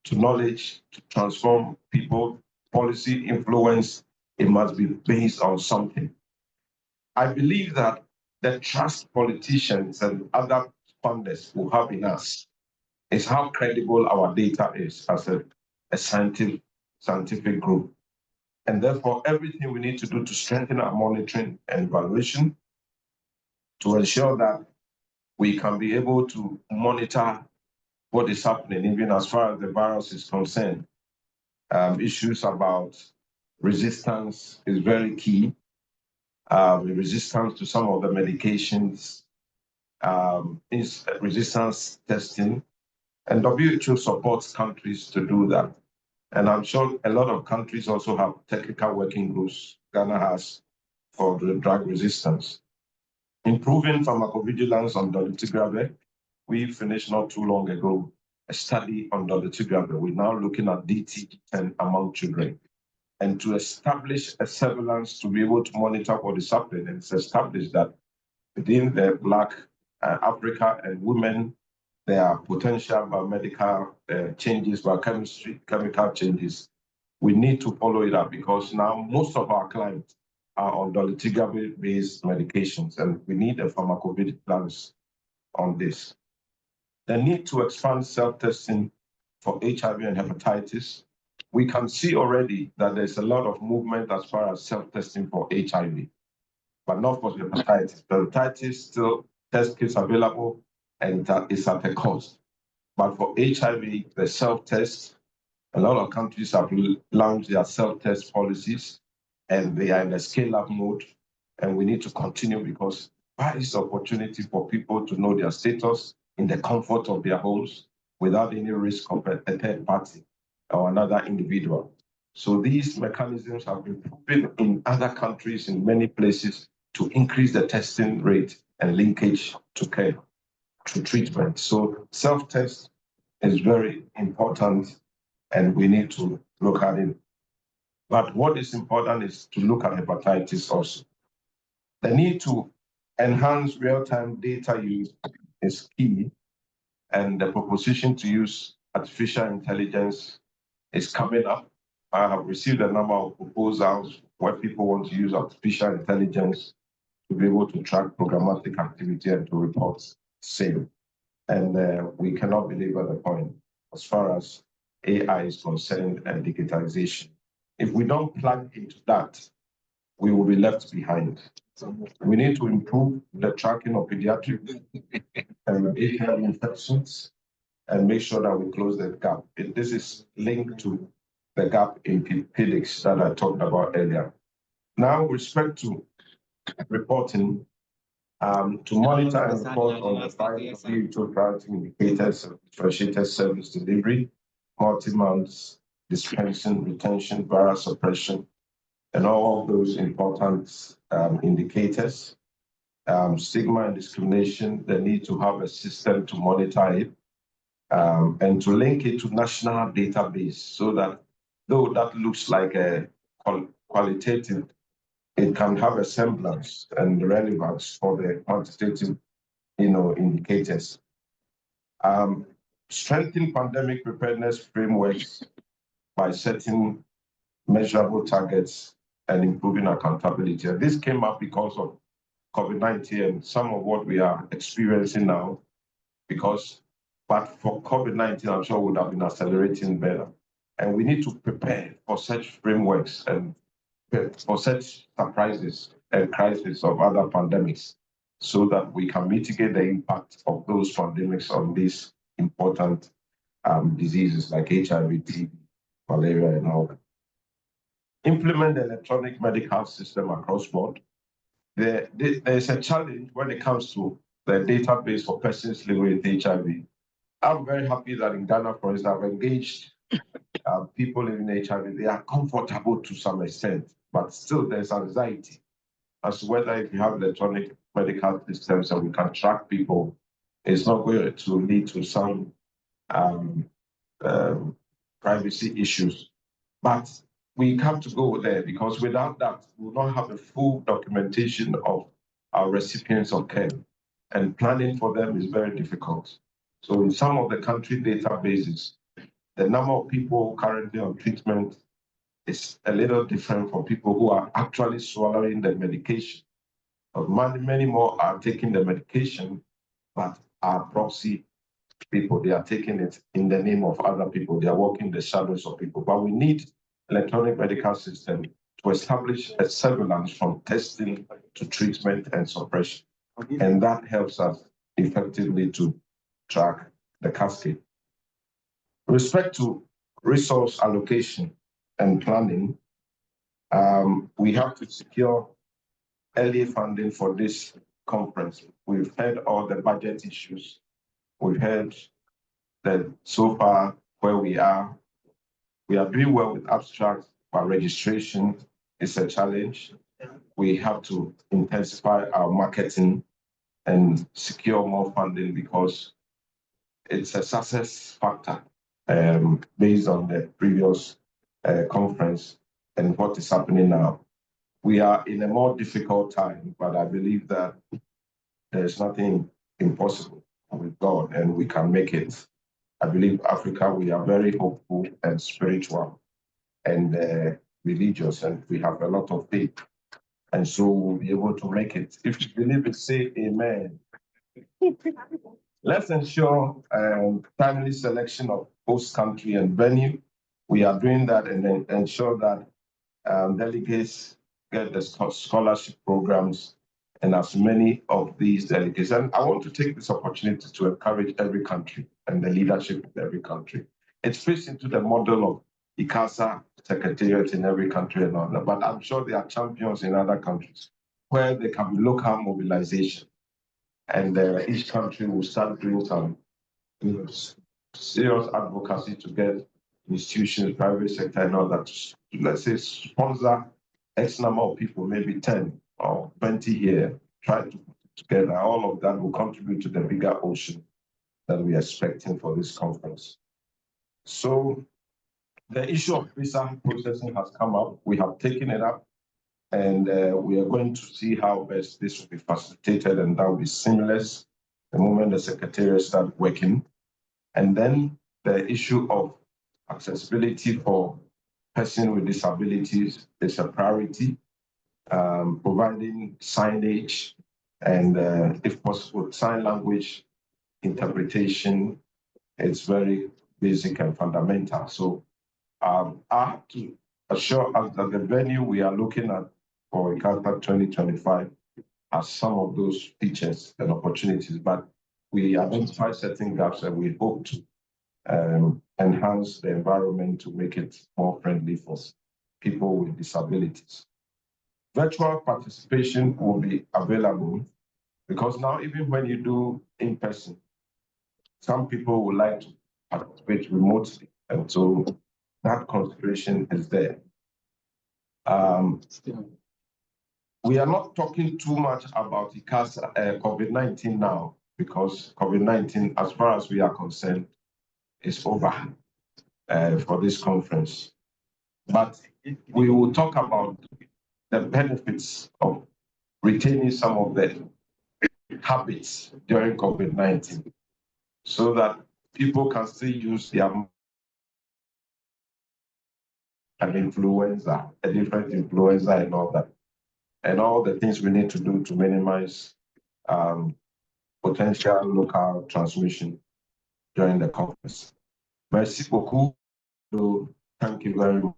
to knowledge, to transform people, policy influence. It must be based on something. I believe that the trust politicians and other funders will have in us is how credible our data is as a scientific group. And therefore, everything we need to do to strengthen our monitoring and evaluation to ensure that we can be able to monitor what is happening, even as far as the virus is concerned. Issues about resistance is very key. Resistance to some of the medications, is resistance testing, and WHO supports countries to do that. And I'm sure a lot of countries also have technical working groups. Ghana has for the drug resistance. Improving pharmacovigilance on dolutegravir. We finished not too long ago a study on dolutegravir. We're now looking at DT10 among children. And to establish a surveillance to be able to monitor what is happening, and it's established that within the Black Africa and women, there are potential biomedical changes, chemical changes. We need to follow it up, because now most of our clients are on dolutegravir-based medications, and we need a pharmacovigilance on this. The need to expand self-testing for HIV and hepatitis. We can see already that there's a lot of movement as far as self-testing for HIV, but not for hepatitis. Hepatitis still test kits available, and that is at a cost. But for HIV, the self-test, a lot of countries have launched their self-test policies, and they are in a scale-up mode, and we need to continue, because that is opportunity for people to know their status in the comfort of their homes without any risk of a third party or another individual. So these mechanisms have been proven in other countries, in many places, to increase the testing rate and linkage to care, to treatment. So self-test is very important, and we need to look at it. But what is important is to look at hepatitis also. The need to enhance real-time data use is key, and the proposition to use artificial intelligence is coming up. I have received a number of proposals where people want to use artificial intelligence to be able to track programmatic activity and to report same. And we cannot belabor the point as far as AI is concerned and digitization. If we don't plug into that, we will be left behind. We need to improve the tracking of pediatric and HIV infections and make sure that we close that gap. This is linked to the gap in pediatrics that I talked about earlier. Now, with respect to reporting, to monitor and report on the WHO priority indicators of differentiated service delivery, multi-months, dispensing, retention, viral suppression, and all those important indicators. Stigma and discrimination, they need to have a system to monitor it and to link it to national database so that though that looks like a qualitative, it can have a semblance and relevance for the quantitative, indicators. Strengthen pandemic preparedness frameworks by setting measurable targets and improving accountability. And this came up because of COVID-19 and some of what we are experiencing now, but for COVID-19, I'm sure would have been accelerating better. And we need to prepare for such frameworks and for such surprises and crises of other pandemics so that we can mitigate the impact of those pandemics on these important diseases like HIV, TB, malaria, and all that. Implement the electronic medical system across board. There's a challenge when it comes to the database for persons living with HIV. I'm very happy that in Ghana, for instance, I've engaged people living with HIV. They are comfortable to some extent, but still there's anxiety as to whether if you have electronic medical systems and we can track people, it's not going to lead to some privacy issues. But we have to go there because without that, we will not have a full documentation of our recipients of care. And planning for them is very difficult. So in some of the country databases, the number of people currently on treatment is a little different from people who are actually swallowing the medication. Many more are taking the medication, but are proxy people. They are taking it in the name of other people. They are walking the shadows of people. But we need electronic medical system to establish a surveillance from testing to treatment and suppression. And that helps us effectively to track the cascade. With respect to resource allocation and planning, we have to secure early funding for this conference. We've heard all the budget issues. We've heard that so far where we are doing well with abstracts, but registration is a challenge. We have to intensify our marketing and secure more funding because it's a success factor based on the previous conference and what is happening now. We are in a more difficult time, but I believe that there's nothing impossible with God and we can make it. I believe Africa, we are very hopeful and spiritual and religious, and we have a lot of faith. And so we'll be able to make it. If you believe it, say amen. Let's ensure timely selection of host country and venue. We are doing that and then ensure that delegates get the scholarship programs and as many of these delegates. And I want to take this opportunity to encourage every country and the leadership of every country. It fits into the model of ICASA secretariat in every country and all that, but I'm sure there are champions in other countries where there can be local mobilization. And each country will start doing some serious advocacy to get institutions, private sector and all that, let's say sponsor X number of people, maybe 10 or 20 here, try to put it together. All of that will contribute to the bigger ocean that we are expecting for this conference. So the issue of visa processing has come up. We have taken it up and we are going to see how best this will be facilitated and that will be seamless the moment the secretariat start working. And then the issue of accessibility for persons with disabilities is a priority. Providing signage and, if possible, sign language interpretation is very basic and fundamental. So I have to assure us that the venue we are looking at for ICASA 2025 has some of those features and opportunities, but we identify certain gaps and we hope to enhance the environment to make it more friendly for people with disabilities. Virtual participation will be available because now even when you do in person, some people would like to participate remotely. And so that consideration is there. We are not talking too much about ICASA, COVID-19 now, because COVID-19, as far as we are concerned, is over for this conference. But we will talk about the benefits of retaining some of the habits during COVID-19 so that people can still use their an influenza, a different influenza and all that, and all the things we need to do to minimize potential local transmission during the conference. Merci beaucoup. So, thank you very much.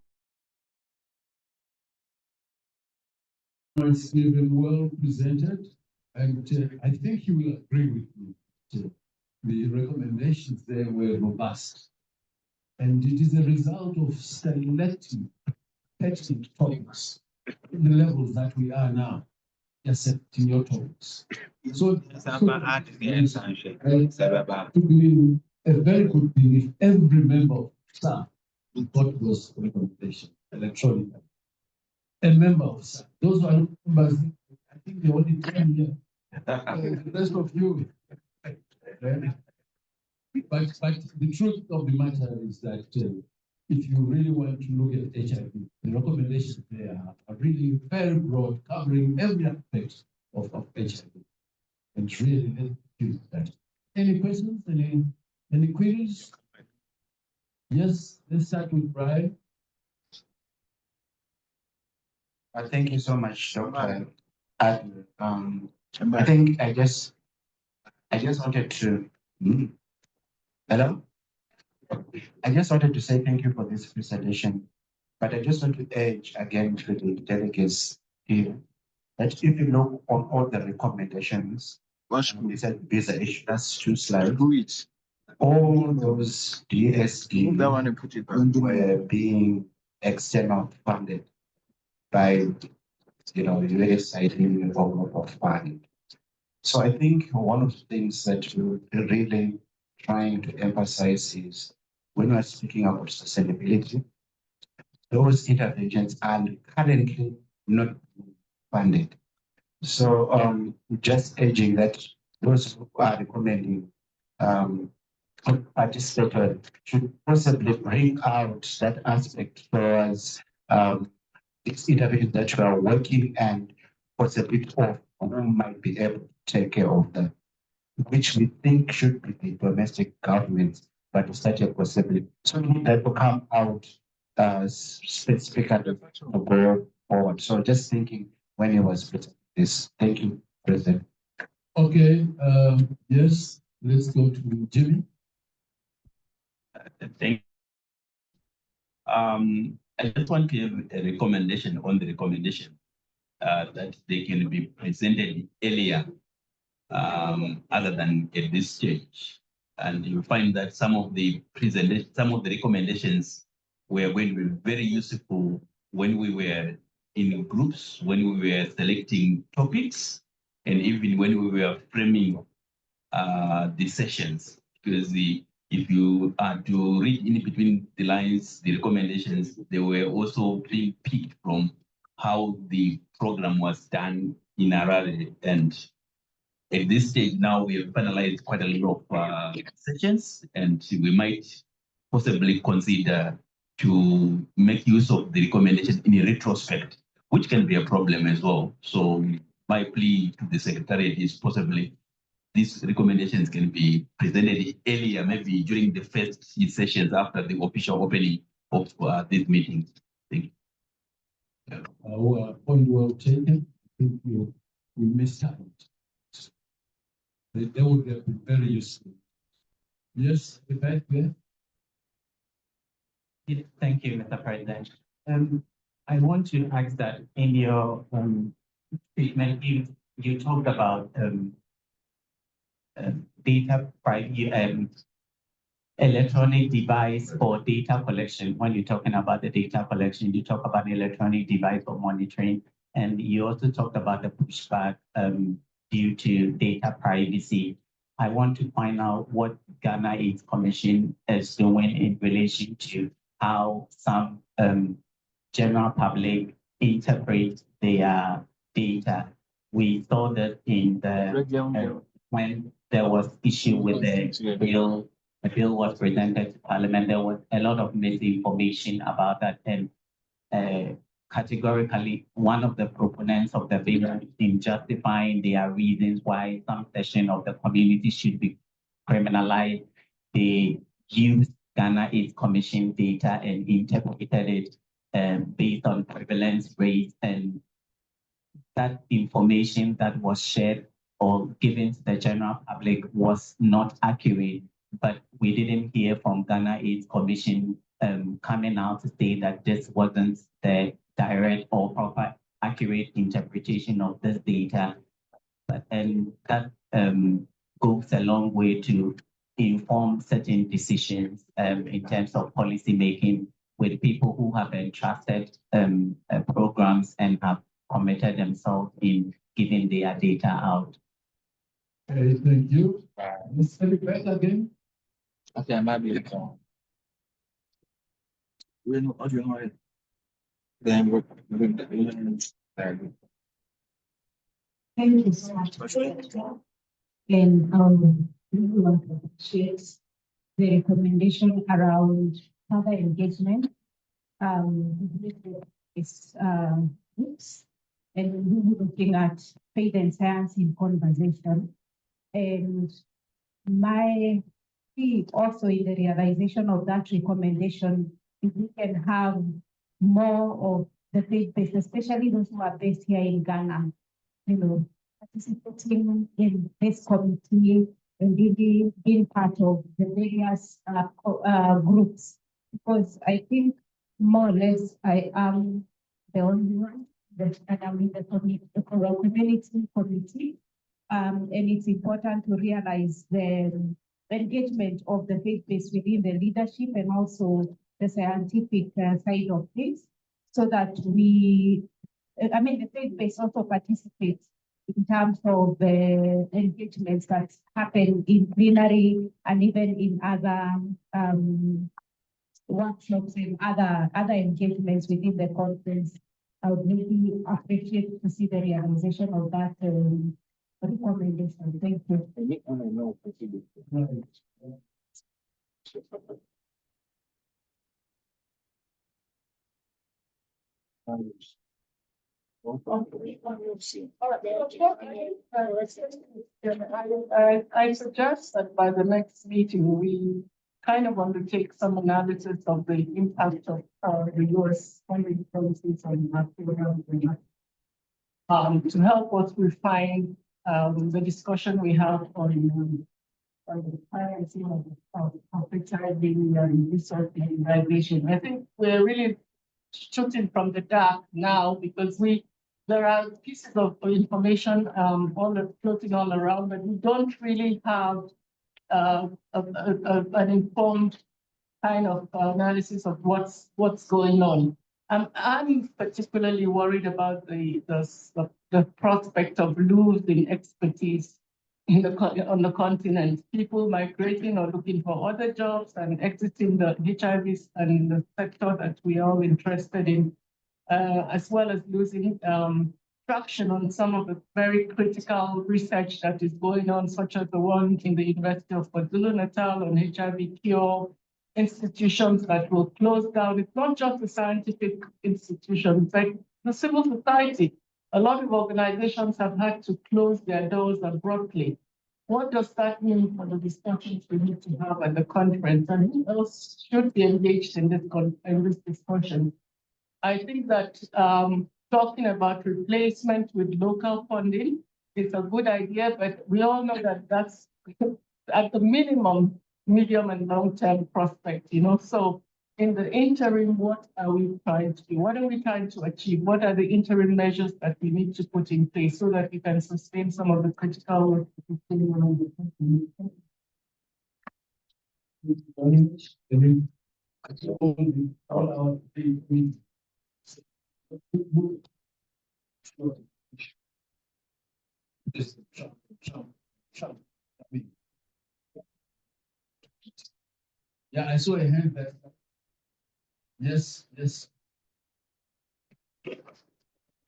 It's been well presented, and I think you will agree with me. The recommendations there were robust, and it is a result of selecting pertinent topics in the levels that we are now, accepting your topics. So to be a very good thing if every member of staff got those recommendations electronically. A member of staff. Those who are members, I think the only 10 here. The rest of you. But the truth of the matter is that if you really want to look at HIV, the recommendations there are really very broad, covering every aspect of HIV. And really, let's do that. Any questions? Any queries? Yes, let's start with Brian. Thank you so much, Dr. Adler. I think I just wanted to. Hello? I just wanted to say thank you for this presentation, but I just want to urge again to the delegates here that if you look on all the recommendations, we said these are just 2 slides. All those DSD were being external funded by USAID of funding. So I think one of the things that we're really trying to emphasize is when we're speaking about sustainability, those interventions are currently not funded. So just urging that those who are recommending participate should possibly bring out that aspect towards these interventions that we are working and possibly of who might be able to take care of them, which we think should be the domestic governments, but such a possibility. So that will come out specifically to go forward. So just thinking when it was presented this. Thank you, President. Okay, yes, let's go to Jimmy. Thank you. I just want to give a recommendation on the recommendation that they can be presented earlier other than at this stage. And you find that some of the recommendations were going to be very useful when we were in groups, when we were selecting topics, and even when we were framing the sessions. Because if you are to read in between the lines, the recommendations, they were also being picked from how the program was done in Harare. And at this stage now, we have finalized quite a lot of sessions, and we might possibly consider to make use of the recommendation in a retrospect, which can be a problem as well. So my plea to the Secretariat is possibly these recommendations can be presented earlier, maybe during the first sessions after the official opening of these meetings. Thank you. Point well taken. I think we missed out. They would have been very useful. Yes, the back there. Yes, thank you, Mr. President. I want to ask that in your statement, you talked about data privacy, electronic device for data collection. When you're talking about the data collection, you talk about electronic device for monitoring, and you also talked about the pushback due to data privacy. I want to find out what Ghana AIDS Commission is doing in relation to how some general public interpret their data. We saw that in the when there was issue with the bill was presented to Parliament, there was a lot of misinformation about that, and categorically, one of the proponents of the bill in justifying their reasons why some section of the community should be criminalized, they used Ghana AIDS Commission data and interpreted it based on prevalence rates, and that information that was shared or given to the general public was not accurate. But we didn't hear from Ghana AIDS Commission coming out to say that this wasn't the direct or proper accurate interpretation of this data. And that goes a long way to inform certain decisions in terms of policy making with people who have entrusted programs and have committed themselves in giving their data out. Thank you. Ms. Philip, again. Okay, I might be the call. We know audio noise. Then we're Thank you so much. And we want to appreciate the recommendation around further engagement. It's groups, and we will be looking at faith and science in conversation. And my key also in the realization of that recommendation, if we can have more of the faith-based, especially those who are based here in Ghana, participating in this committee and really being part of the various groups, because I think more or less I am the only one that I'm in the community committee. And it's important to realize the engagement of the faith-based within the leadership and also the scientific side of things, so that the faith-based also participates in terms of the engagements that happen in plenary and even in other workshops and other engagements within the conference. I would really appreciate to see the realization of that recommendation. Thank you. I suggest that by the next meeting, we kind of undertake some analysis of the impact of the US funding policies on that program to help us refine the discussion we have on the financing of HIV and research and immunization. I think we're really shooting from the dark now because there are pieces of information floating all around, but we don't really have an informed kind of analysis of what's going on. I'm particularly worried about the prospect of losing expertise on the continent. People migrating or looking for other jobs and exiting the HIV and the sector that we are all interested in, as well as losing traction on some of the very critical research that is going on, such as the one in the University of KwaZulu-Natal on HIV cure, institutions that will close down. It's not just the scientific institutions, like the civil society. A lot of organizations have had to close their doors abruptly. What does that mean for the discussions we need to have at the conference? And who else should be engaged in this discussion? I think that talking about replacement with local funding is a good idea, but we all know that that's at the minimum, medium and long-term prospect, So in the interim, what are we trying to do? What are we trying to achieve? What are the interim measures that we need to put in place so that we can sustain some of the critical work that is going on in Yeah, I saw a hand there. Yes.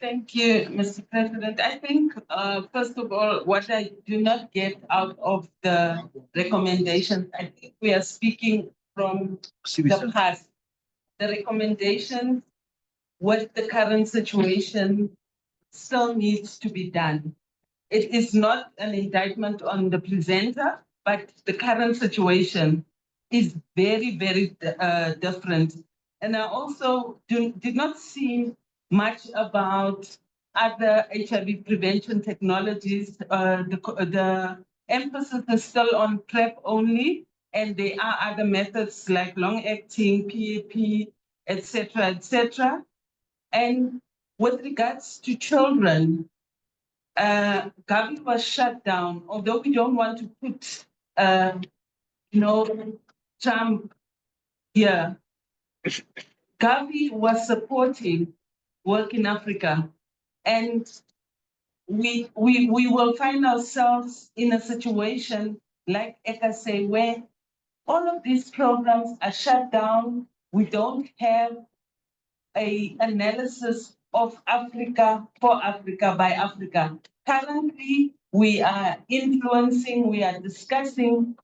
Thank you, Mr. President. I think, first of all, what I do not get out of the recommendations, I think we are speaking from the past. The recommendations with the current situation still needs to be done. It is not an indictment on the presenter, but the current situation is very, very different. And I also did not see much about other HIV prevention technologies. The emphasis is still on PrEP only, and there are other methods like long-acting, PAP, etc., etc. And with regards to children, Gavi was shut down, although we don't want to put, Trump here. Gavi was supporting work in Africa, and we will find ourselves in a situation like ICASA where all of these programs are shut down. We don't have an analysis of Africa for Africa by Africa. Currently, we are influencing, we are discussing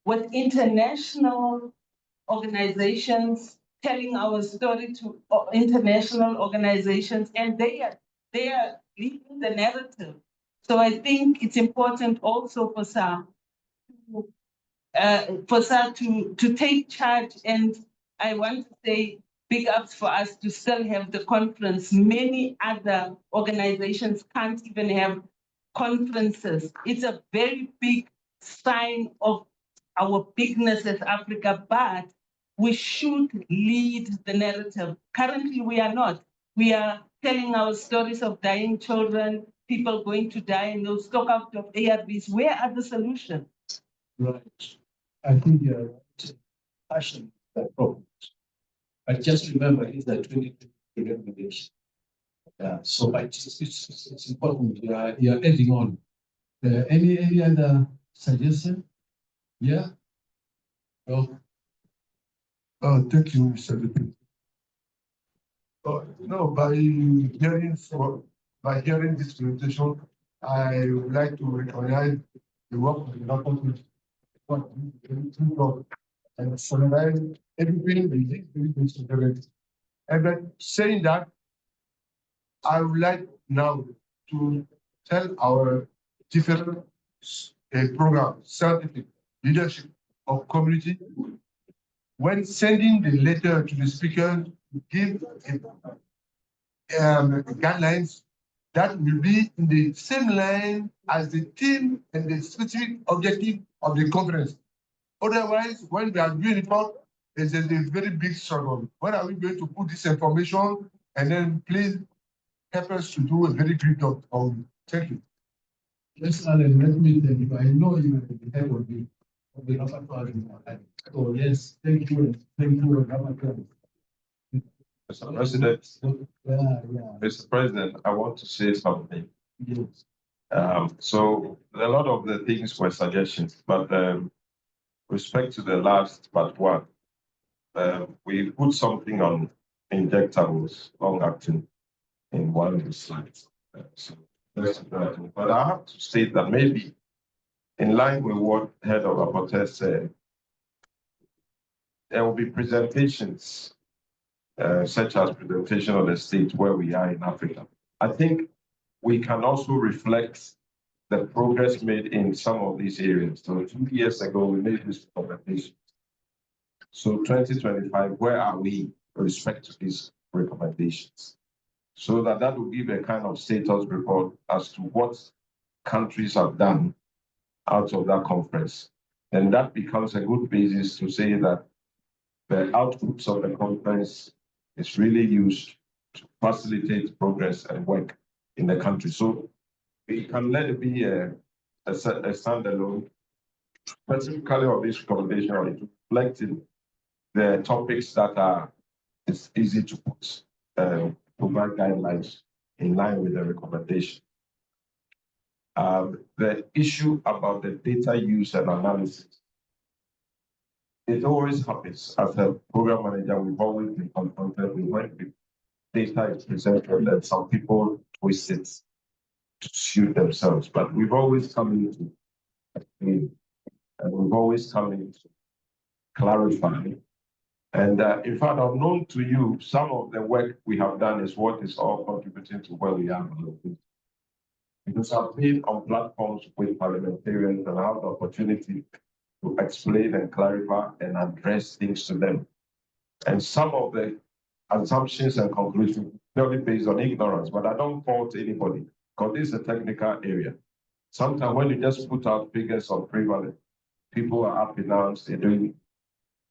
with international organizations, telling our story to international organizations, and they are leading the narrative. So I think it's important also for SAR to take charge, and I want to say big ups for us to still have the conference. Many other organizations can't even have conferences. It's a very big sign of our bigness as Africa, but we should lead the narrative. Currently, we are not. We are telling our stories of dying children, people going to die, and they'll stock out of ARVs. Where are the solutions? Right. I think you're right. Passion, that problem. But just remember, it's the 2020 recommendation. So it's important. You're adding on. Any other suggestion? Yeah. Well. Thank you, Mr. Deputy. No, by hearing this presentation, I would like to recognize the work of the department and summarize everything we did. And then saying that, I would like now to tell our different programs, scientific leadership of community, when sending the letter to the speaker, give guidelines that will be in the same line as the theme and the specific objective of the conference. Otherwise, when we are doing report, there's a very big struggle. When are we going to put this information? And then please help us to do a very good job. Thank you. Yes, Alan, let me tell you, I know you are the head of the rapporteur. So yes, thank you, rapporteur. Mr. President, Mr. President, I want to say something. Yes. So a lot of the things were suggestions, but respect to the last but one, we put something on injectables, long-acting, in one of the slides. But I have to state that maybe in line with what Head of Rapporteur said, there will be presentations, such as presentation of the state where we are in Africa. I think we can also reflect the progress made in some of these areas. So 2 years ago, we made this recommendation. So 2025, where are we with respect to these recommendations? So that will give a kind of status report as to what countries have done out of that conference. And that becomes a good basis to say that the outputs of the conference is really used to facilitate progress and work in the country. So we can let it be a standalone, specifically of this recommendation, or reflecting the topics that it's easy to put, provide guidelines in line with the recommendation. The issue about the data use and analysis, it always happens as a program manager. We've always been confronted with when data is presented and some people twist it to suit themselves. But we've always come into and we've always come in to clarify. And in fact, unknown to you, some of the work we have done is what is all contributing to where we are. Because I've been on platforms with parliamentarians and I have the opportunity to explain and clarify and address things to them. And some of the assumptions and conclusions purely based on ignorance, but I don't fault anybody because this is a technical area. Sometimes when you just put out figures on prevalence, people are up in arms, they're doing it.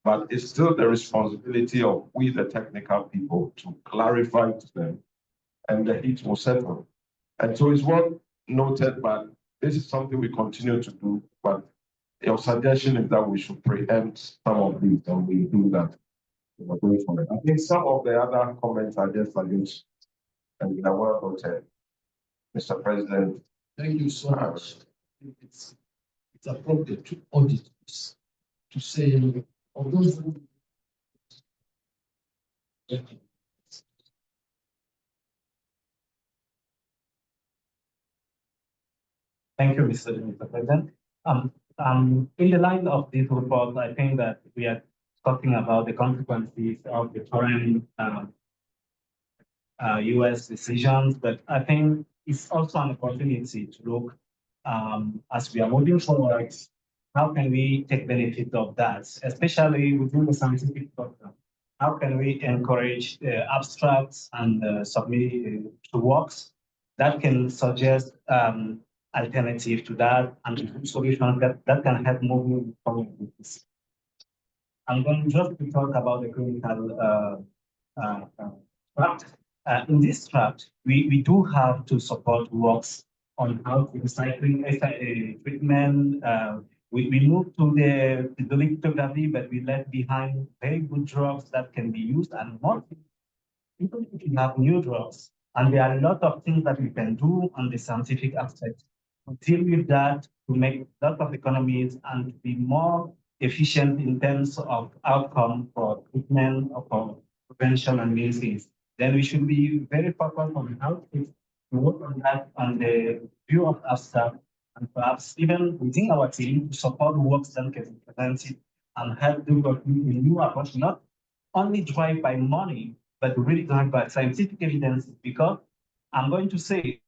But it's still the responsibility of we, the technical people, to clarify to them, and the heat will settle. And so it's one noted, but this is something we continue to do. But your suggestion is that we should preempt some of these, and we do that. We're going for it. I think some of the other comments are just against, and we are well noted. Mr. President. Thank you so much. It's appropriate to audit this, to say, of those who Thank you, Mr. President. In the line of this report, I think that we are talking about the consequences of the current US decisions, but I think it's also an opportunity to look as we are moving forward, how can we take benefit of that, especially within the scientific program? How can we encourage abstracts and submit to works that can suggest alternative to that and solutions that can help moving forward with this? I'm going just to talk about the clinical tract. In this tract, we do have to support works on how to recycling treatment. We moved to the lithography, but we left behind very good drugs that can be used, and more even if you have new drugs. And there are a lot of things that we can do on the scientific aspect to deal with that, to make a lot of economies and to be more efficient in terms of outcome for treatment or for prevention and medicines. Then we should be very focused on how to work on that on the view of our staff, and perhaps even within our team to support works that can be presented and help develop a new approach, not only driven by money, but really driven by scientific evidence. Because I'm going to say,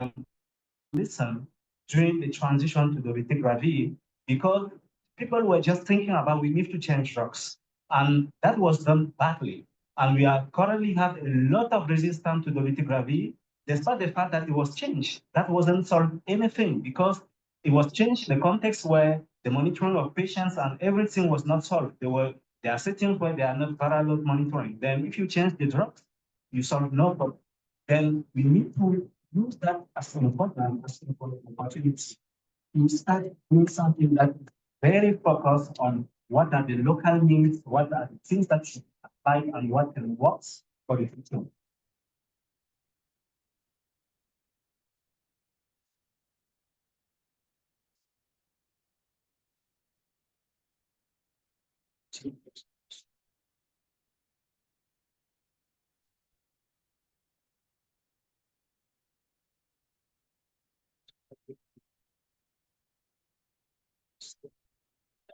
listen, during the transition to the lithography, because people were just thinking about we need to change drugs, and that was done badly. And we are currently have a lot of resistance to the lithography, despite the fact that it was changed. That wasn't solved anything because it was changed in the context where the monitoring of patients and everything was not solved. There are settings where they are not parallel monitoring. Then if you change the drugs, you solve no problem. Then we need to use that as an important opportunity to start doing something that is very focused on what are the local needs, what are the things that should apply, and what can work for the future.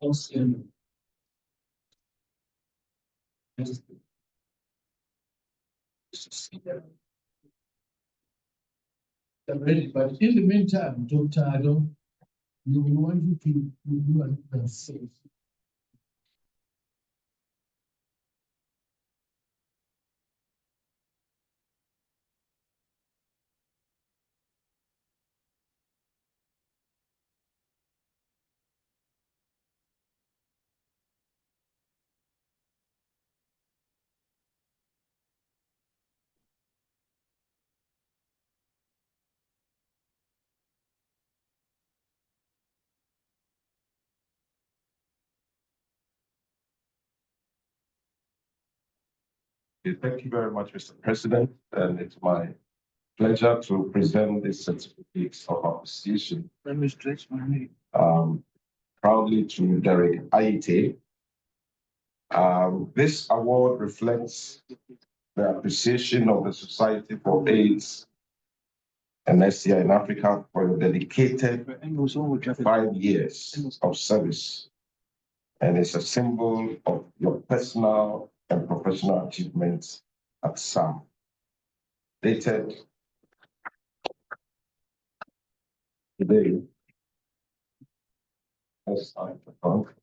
But in the meantime, Dr. Adam, we want you to do an say. Thank you very much, Mr. President, and it's my pleasure to present this certificate of appreciation. Let me stretch my knee. Proudly to Derek Aite. This award reflects the appreciation of the Society for AIDS and SCI in Africa for your dedicated 5 years of service. And it's a symbol of your personal and professional achievements at SAM. Dated today. That's time to talk.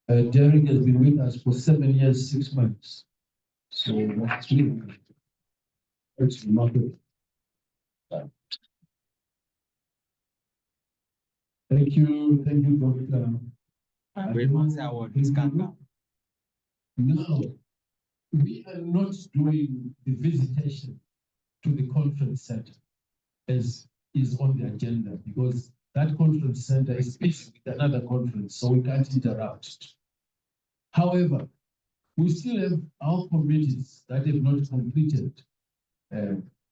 Derek has been with us for 7 years, 6 months. So that's really, it's remarkable. Thank you, Dr. Now, we are not doing the visitation to the conference center as is on the agenda because that conference center is busy with another conference, so we can't interrupt it. However, we still have our committees that have not completed,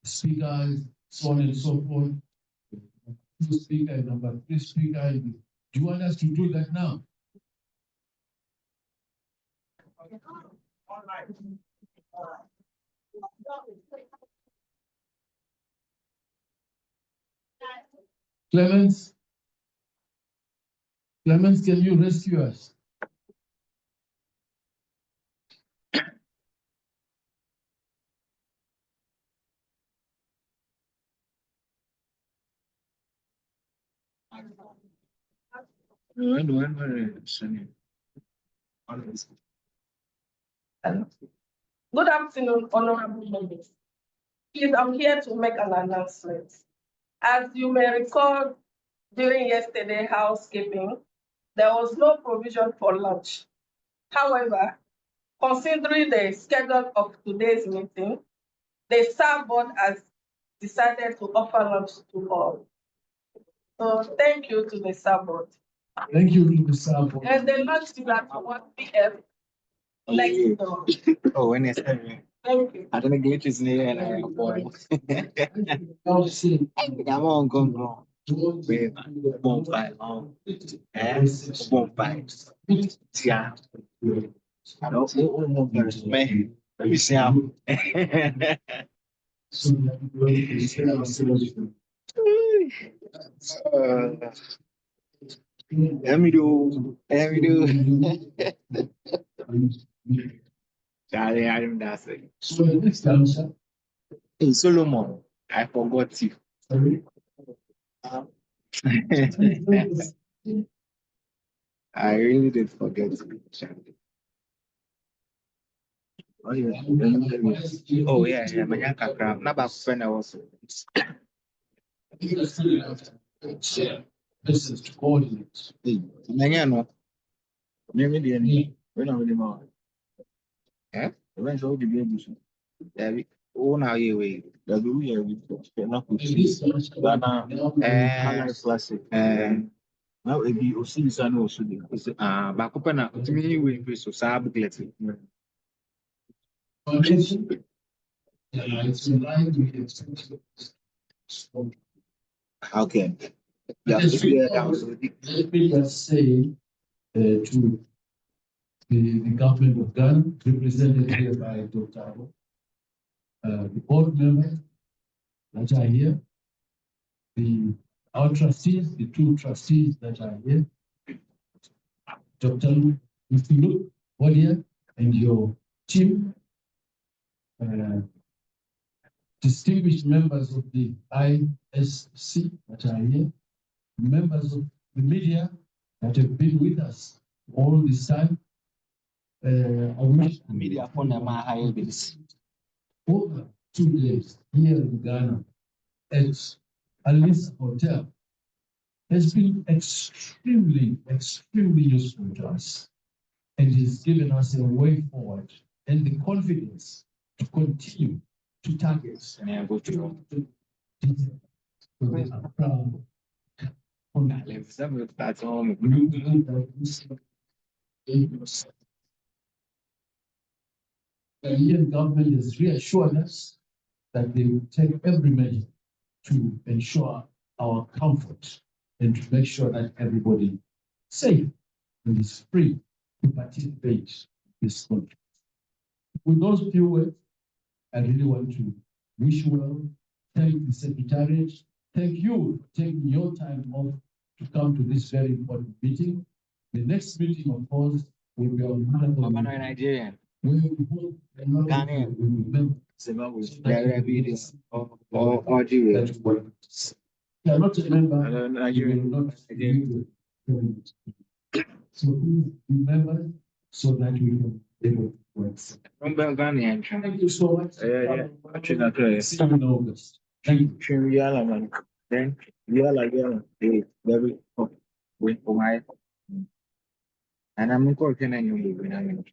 speakers, so on and so forth. 2 speaker, number 3 speaker. Do you want us to do that now? Clemens, can you rescue us? Good afternoon, honorable members. Please, I'm here to make an announcement. As you may recall, during yesterday's housekeeping, there was no provision for lunch. However, considering the schedule of today's meeting, the SAR board has decided to offer lunch to all. So thank you to the SAR board. Thank you to the SAR board. And the lunch is at 1 p.m. next door. Oh, when it's thank you. I don't know glitch is near and I boy. I'm on go. With bonfire on bonfire. Yeah. I don't know man. Let me see how. Let me do. Charlie, I don't know. So the next answer. Hey, Solomon, I forgot you. Sorry. I really did forget you, Charlie. Oh yeah, my kakra. Na ba friend I was. This is to coordinate. Manya no. Maybe the any. We don't really know. Eh? When so the baby. David. Oh now you wait. The we are with not classic. Now it be Osi Sano Osudi. Bakupana to me we so booklet. It's in line with Okay. Let me just say to the government of Ghana, represented here by Dr. Abo, the board members that are here, our trustees, the 2 trustees that are here, Dr. Luke, Wadia, and your team, distinguished members of the ISC that are here, members of the media that have been with us all this time. I wish media for my high bills. Over 2 days here in Ghana at Alice Hotel has been extremely useful to us and has given us a way forward and the confidence to continue to target. And I go to that's all. The Indian government has reassured us that they will take every measure to ensure our comfort and to make sure that everybody is safe and is free to participate in this conference. With those few words, I really want to wish you well, thank the Secretariat, thank you for taking your time off to come to this very important meeting. The next meeting, of course, will be on Monday. Nigerian. We will hold another Ghanaian. we will remember. You are not a member, you will not be so please remember so that we can be able to work. Thank you so much. See you in August. Then yala. Wait, and I'm going to